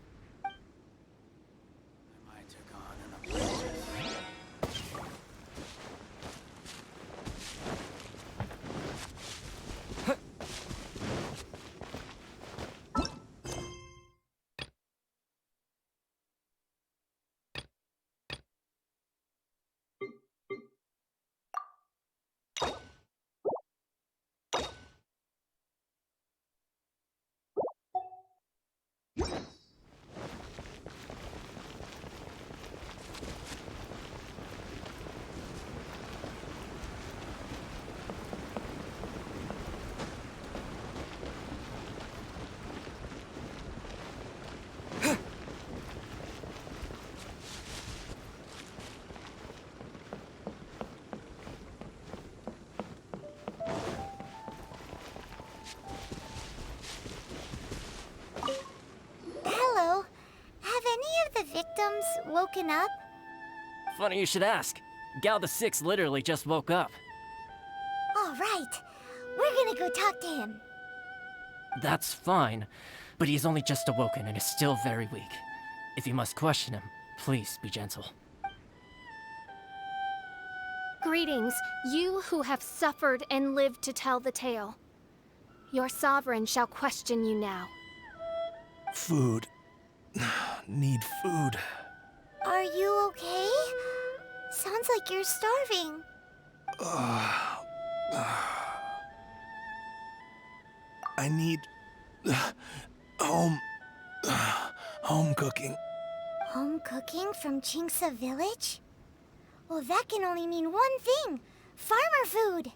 Hello. Have any of the victims woken up? Funny you should ask. Gal the Six literally just woke up. All right. We're gonna go talk to him. That's fine, but he's only just awoken and is still very weak. If you must question him, please be gentle. Greetings, you who have suffered and lived to tell the tale. Your sovereign shall question you now. Food. Need food. Are you okay? Sounds like you're starving. I need home cooking. Home cooking from Chinksa village? Well, that can only mean one thing. Farmer food.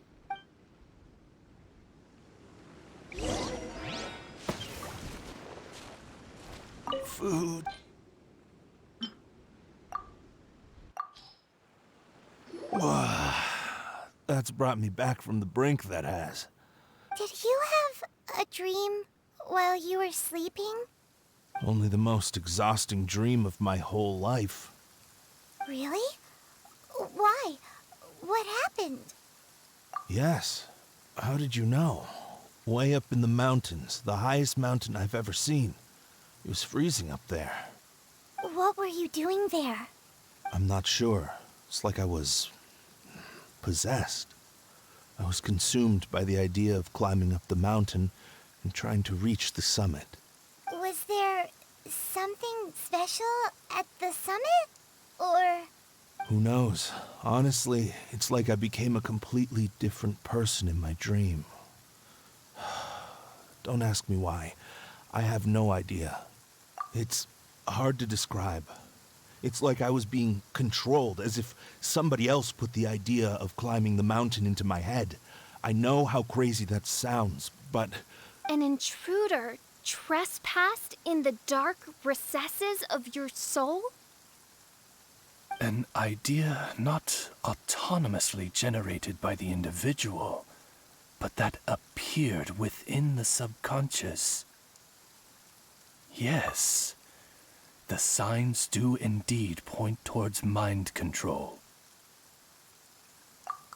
Food. That's brought me back from the brink, that has. Did you have a dream while you were sleeping? Only the most exhausting dream of my whole life. Really? Why? What happened? Yes. How did you know? Way up in the mountains, the highest mountain I've ever seen. It was freezing up there. What were you doing there? I'm not sure. It's like I was possessed. I was consumed by the idea of climbing up the mountain and trying to reach the summit. Was there something special at the summit? Or... Who knows? Honestly, it's like I became a completely different person in my dream. Don't ask me why. I have no idea. It's hard to describe. It's like I was being controlled, as if somebody else put the idea of climbing the mountain into my head. I know how crazy that sounds, but... An intruder trespassed in the dark recesses of your soul? An idea not autonomously generated by the individual, but that appeared within the subconscious. Yes, the signs do indeed point towards mind control.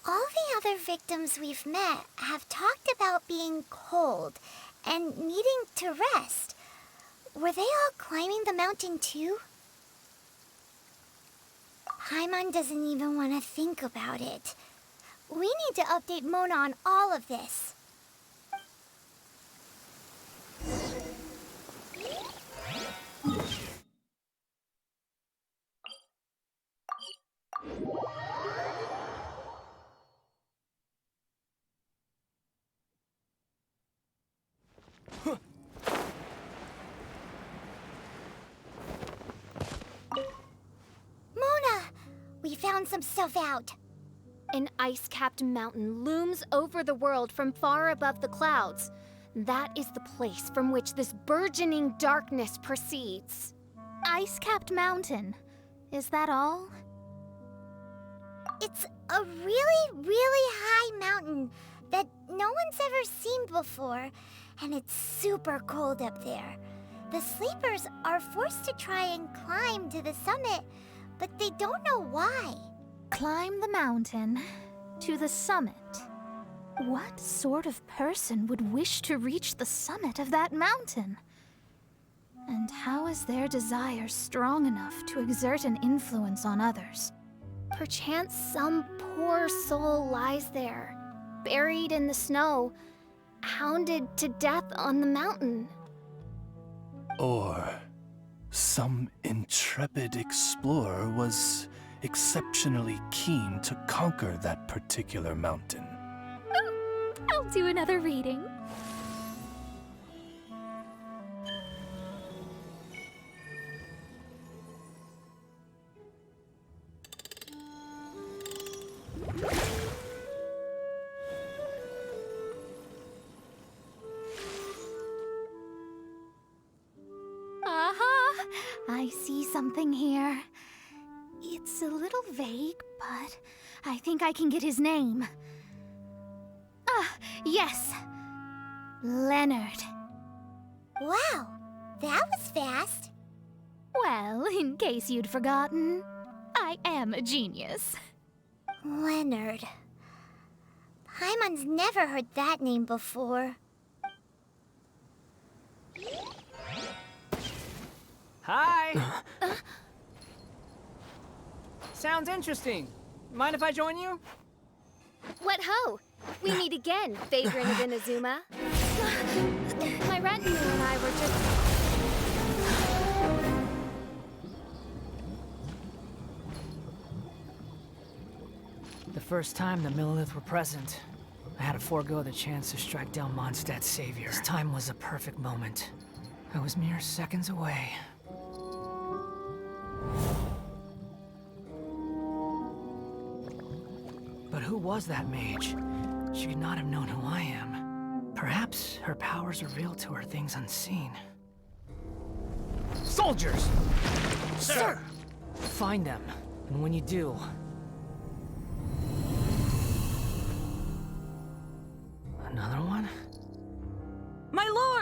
All the other victims we've met have talked about being cold and needing to rest. Were they all climbing the mountain too? Paimon doesn't even want to think about it. We need to update Mona on all of this. Mona! We found some stuff out. An ice-capped mountain looms over the world from far above the clouds. That is the place from which this burgeoning darkness proceeds. Ice-capped mountain. Is that all? It's a really, really high mountain that no one's ever seen before, and it's super cold up there. The sleepers are forced to try and climb to the summit, but they don't know why. Climb the mountain to the summit. What sort of person would wish to reach the summit of that mountain? And how is their desire strong enough to exert an influence on others? Perchance some poor soul lies there, buried in the snow, hounded to death on the mountain. Or some intrepid explorer was exceptionally keen to conquer that particular mountain. I'll do another reading. I see something here. It's a little vague, but I think I can get his name. Ah, yes. Leonard. Wow, that was fast. Well, in case you'd forgotten, I am a genius. Leonard. Paimon's never heard that name before. Hi! Sounds interesting. Mind if I join you? What ho! We meet again, vagrant of Inazuma. My retinue and I were just... The first time the Millelith were present, I had to forego the chance to strike down Mondstadt's savior. This time was a perfect moment. I was mere seconds away. But who was that mage? She could not have known who I am. Perhaps her powers revealed to her things unseen. Soldiers! Sir! Find them, and when you do...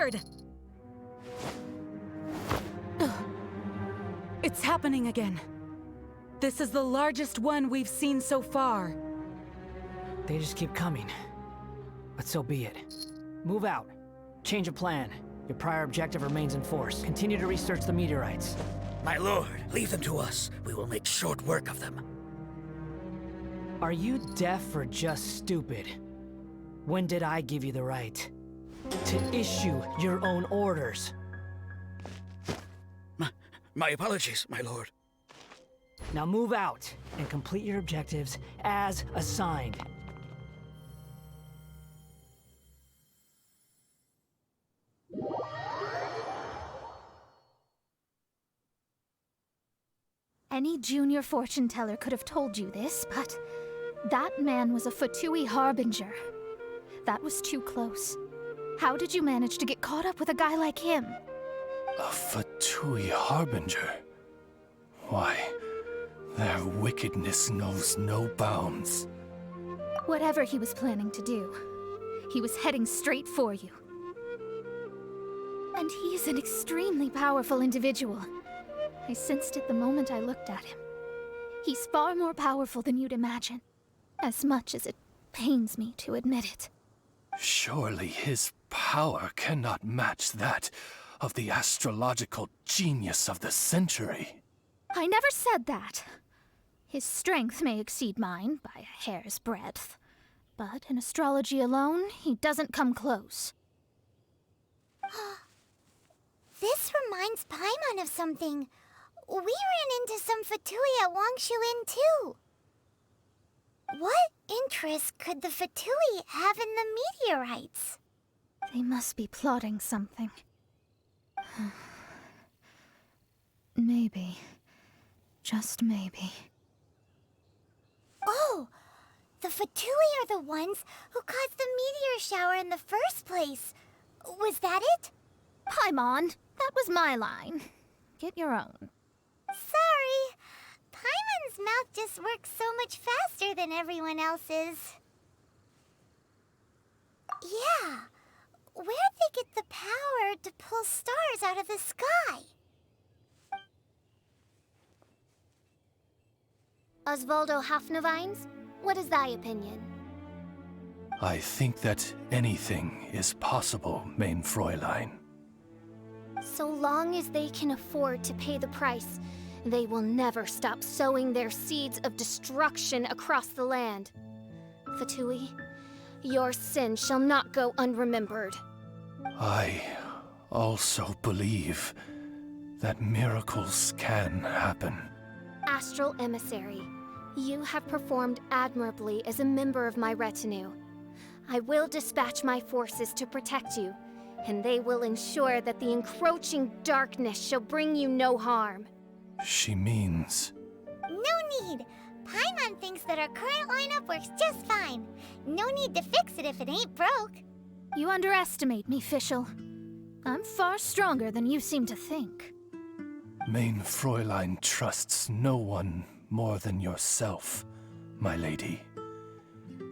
Lord! It's happening again. This is the largest one we've seen so far. They just keep coming. But so be it. Move out. Change of plan. Your prior objective remains in force. Continue to research the meteorites. My lord, leave them to us. We will make short work of them. Are you deaf or just stupid? When did I give you the right to issue your own orders? My apologies, my lord. Now move out and complete your objectives as assigned. Any junior fortune teller could have told you this, but that man was a Fatui harbinger. That was too close. How did you manage to get caught up with a guy like him? A Fatui harbinger? Why, their wickedness knows no bounds. Whatever he was planning to do, he was heading straight for you. And he is an extremely powerful individual. I sensed it the moment I looked at him. He's far more powerful than you'd imagine, as much as it pains me to admit it. Surely his power cannot match that of the astrological genius of the century. I never said that. His strength may exceed mine by a hair's breadth, but in astrology alone, he doesn't come close. This reminds Paimon of something. We ran into some Fatui at Wangshu Inn too. What interest could the Fatui have in the meteorites? They must be plotting something. Maybe. Just maybe. Oh! The Fatui are the ones who caused the meteor shower in the first place. Was that it? Paimon, that was my line. Get your own. Sorry. Paimon's mouth just works so much faster than everyone else's. Yeah. Where'd they get the power to pull stars out of the sky? Osvaldo Hafnavines, what is thy opinion? I think that anything is possible, Mein Fräulein. So long as they can afford to pay the price, they will never stop sowing their seeds of destruction across the land. Fatui, your sin shall not go unremembered. I also believe that miracles can happen. Astral Emissary, you have performed admirably as a member of my retinue. I will dispatch my forces to protect you, and they will ensure that the encroaching darkness shall bring you no harm. She means... No need. Paimon thinks that our current lineup works just fine. No need to fix it if it ain't broke. You underestimate me, Fischl. I'm far stronger than you seem to think. Mein Fräulein trusts no one more than yourself, my lady.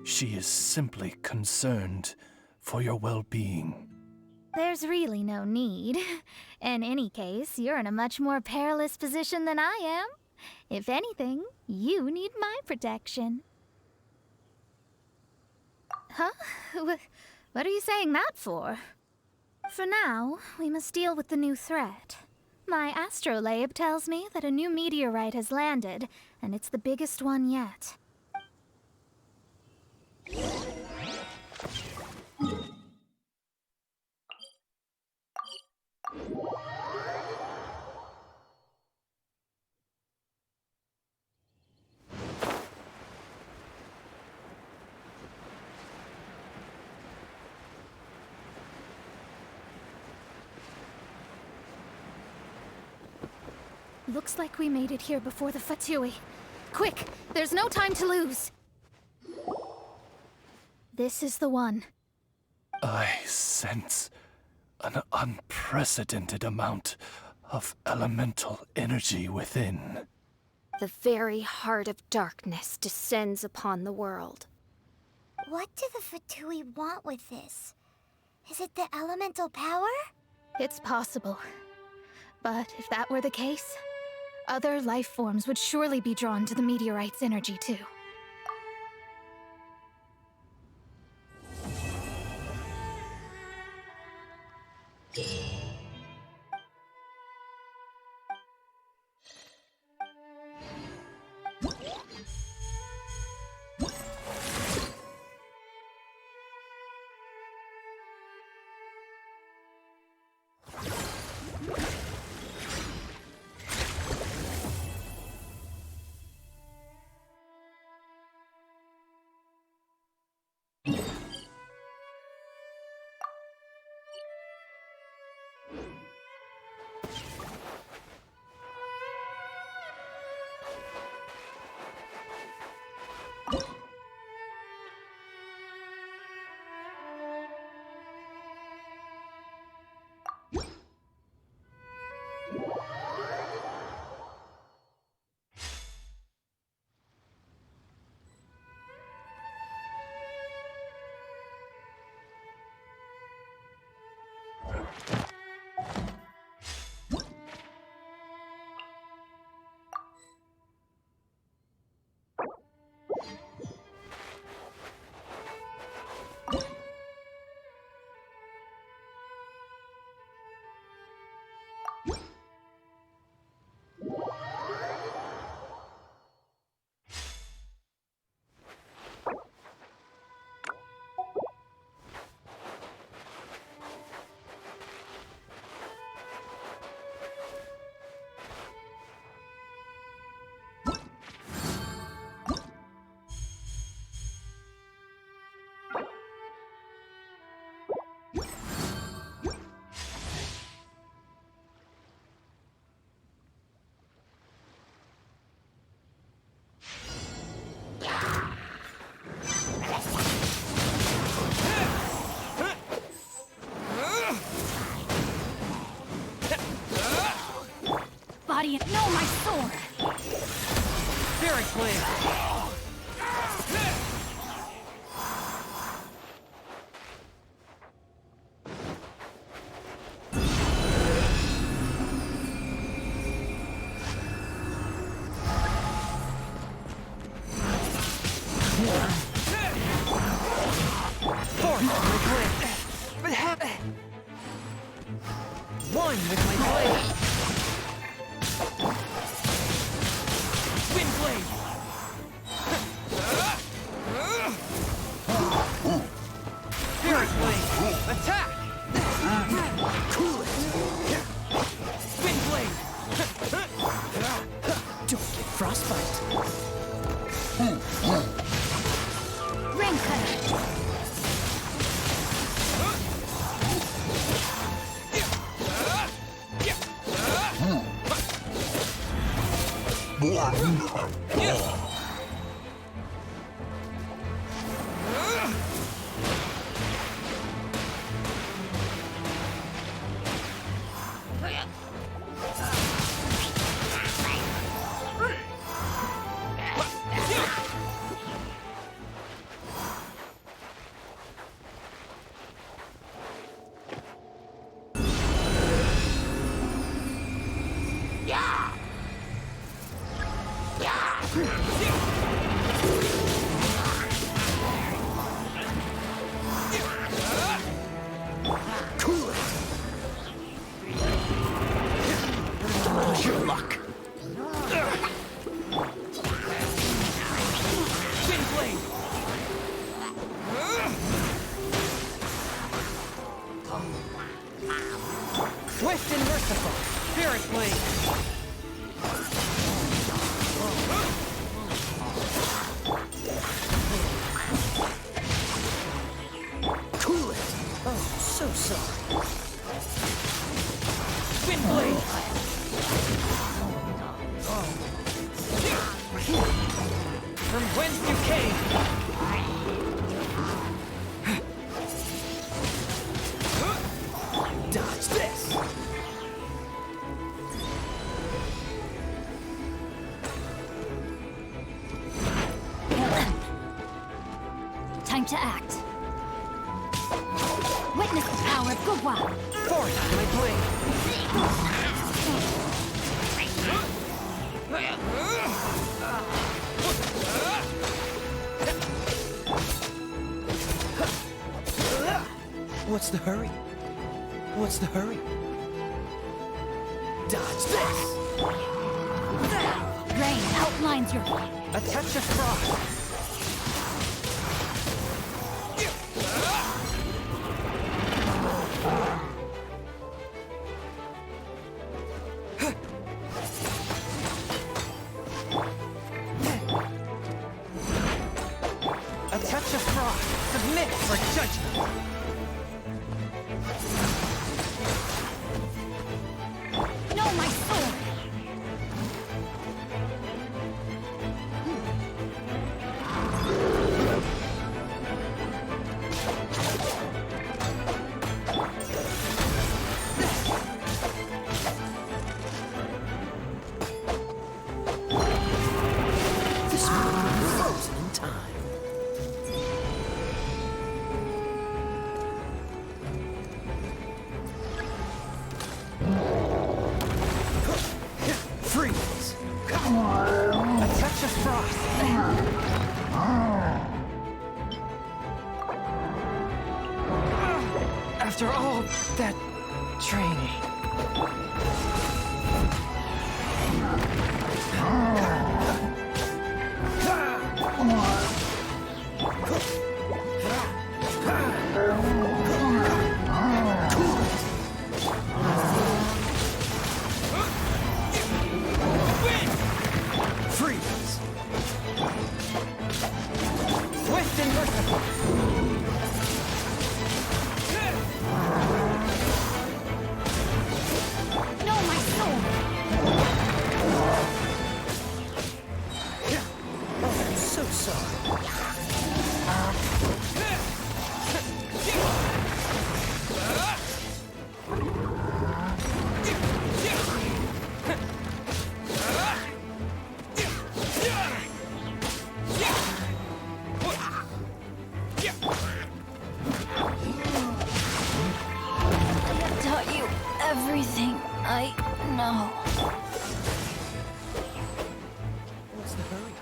She is simply concerned for your well-being. There's really no need. In any case, you're in a much more perilous position than I am. If anything, you need my protection. Huh? What are you saying that for? For now, we must deal with the new threat. My astrolabe tells me that a new meteorite has landed, and it's the biggest one yet. Looks like we made it here before the Fatui. Quick, there's no time to lose. This is the one. I sense an unprecedented amount of elemental energy within. The very heart of darkness descends upon the world. What do the Fatui want with this? Is it the elemental power? It's possible. But if that were the case, other life forms would surely be drawn to the meteorite's energy too. Body and no, my sword! Spirit Blade! One with my blade! Wind blade! Spirit blade! Attack! Cool it! Wind blade! Don't get frostbite! Ring cutter! Your luck. Wind blade. Swift and merciful. Spirit blade. Cool it. Oh, so sorry. Wind blade. From whence you came! Dodge this! Time to act. Witness the power of Gugwa! Force my blade! What's the hurry? What's the hurry? Dodge this! Rain outlines your... A touch of frost! A touch of frost! Submit for judgment! No, my sword! This will be frozen in time. Freeze! A touch of frost! After all that training. Freeze! Swift and merciful! No, my sword! Oh, I'm so sorry. I have taught you everything I know. What's the hurry?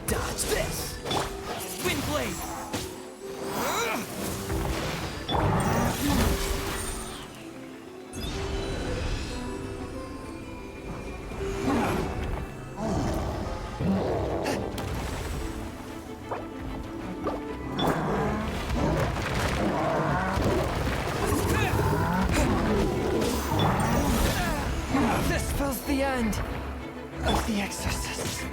Dodge this! Wind blade! This spells the end of the exorcist.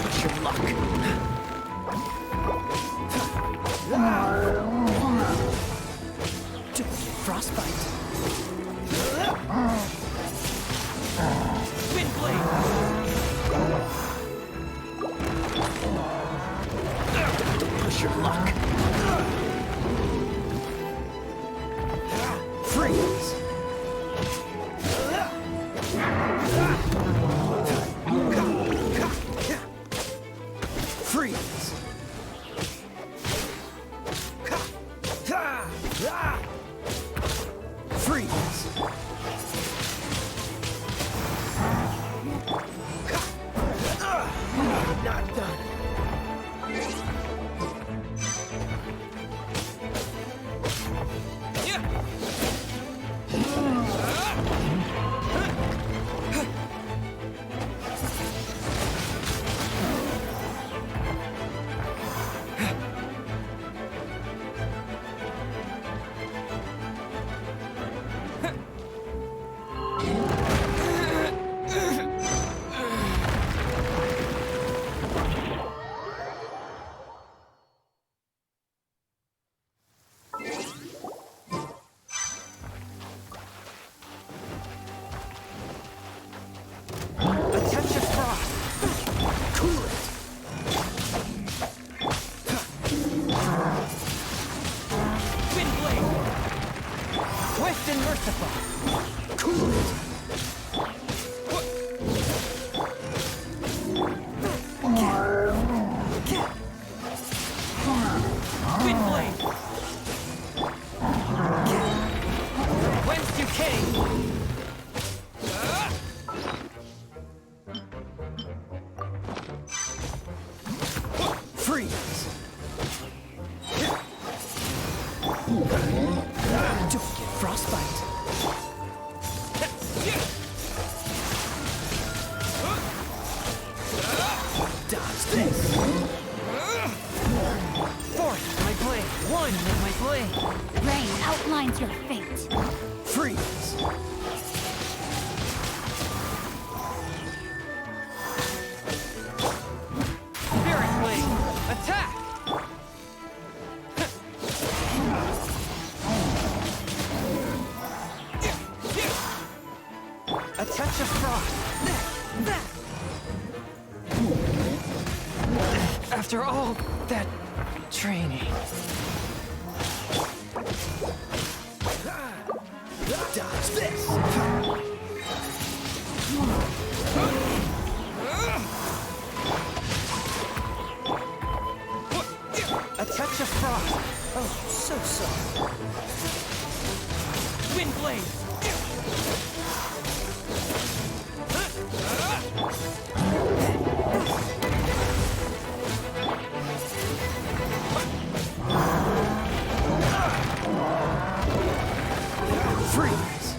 Push your luck. Frostbite. Wind blade. Push your luck. Freeze. Freeze. Freeze. Not done. Freeze! Don't get frostbite. Dodge this! Forth, my blade! One with my blade! Rain outlines your fate. Freeze! Spirit blade! Attack! A touch of frost! After all that training. Dodge this! A touch of frost. Oh, so soft. Wind blade. Freeze!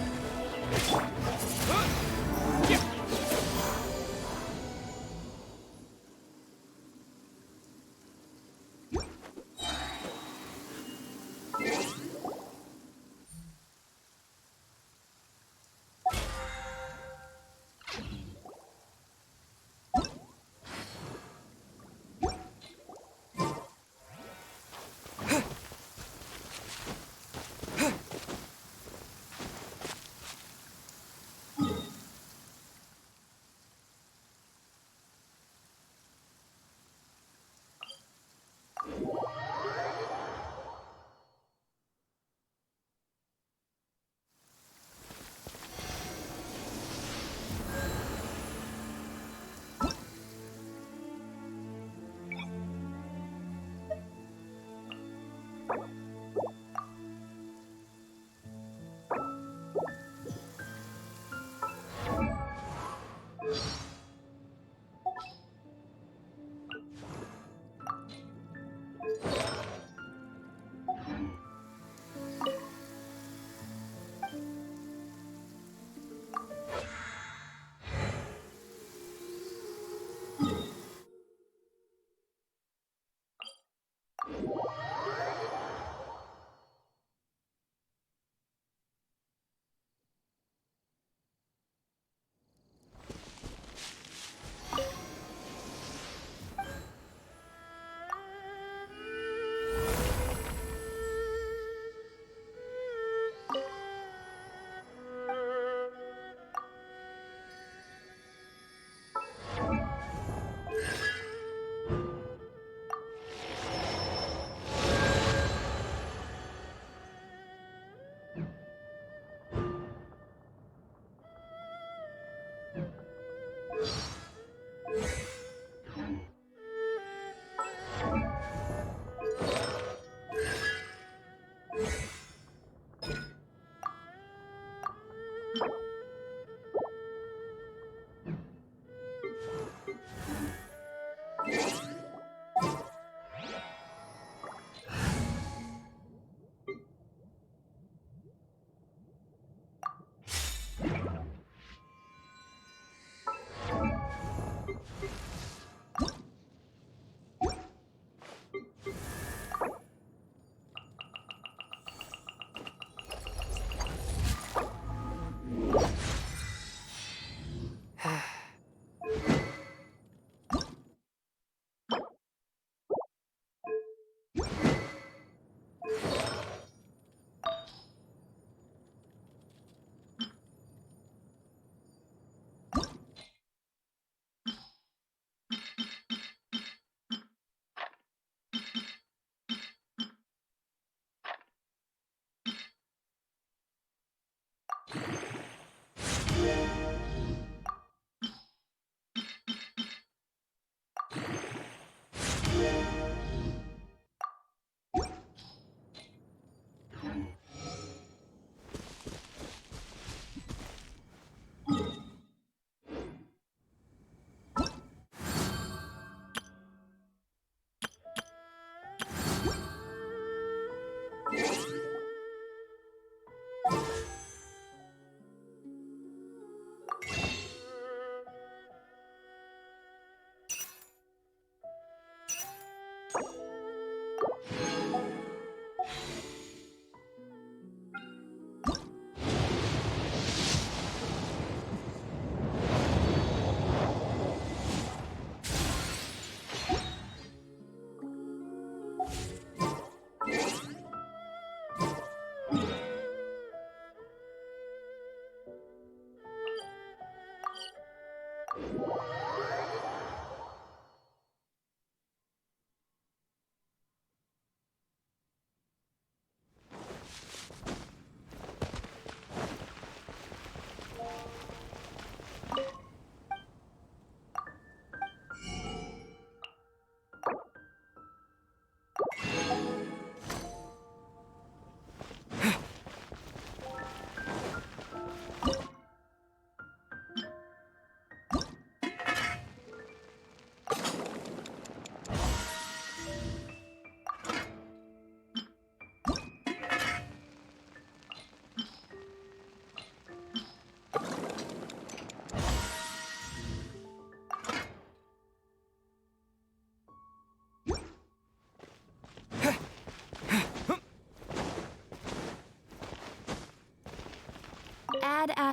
Add a...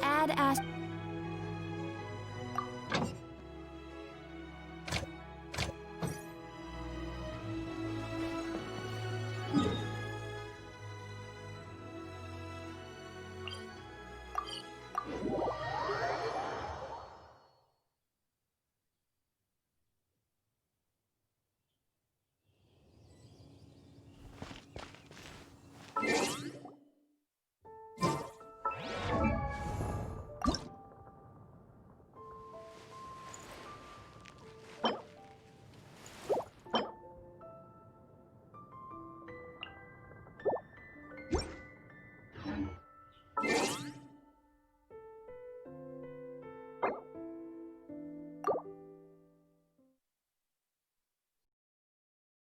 Add as...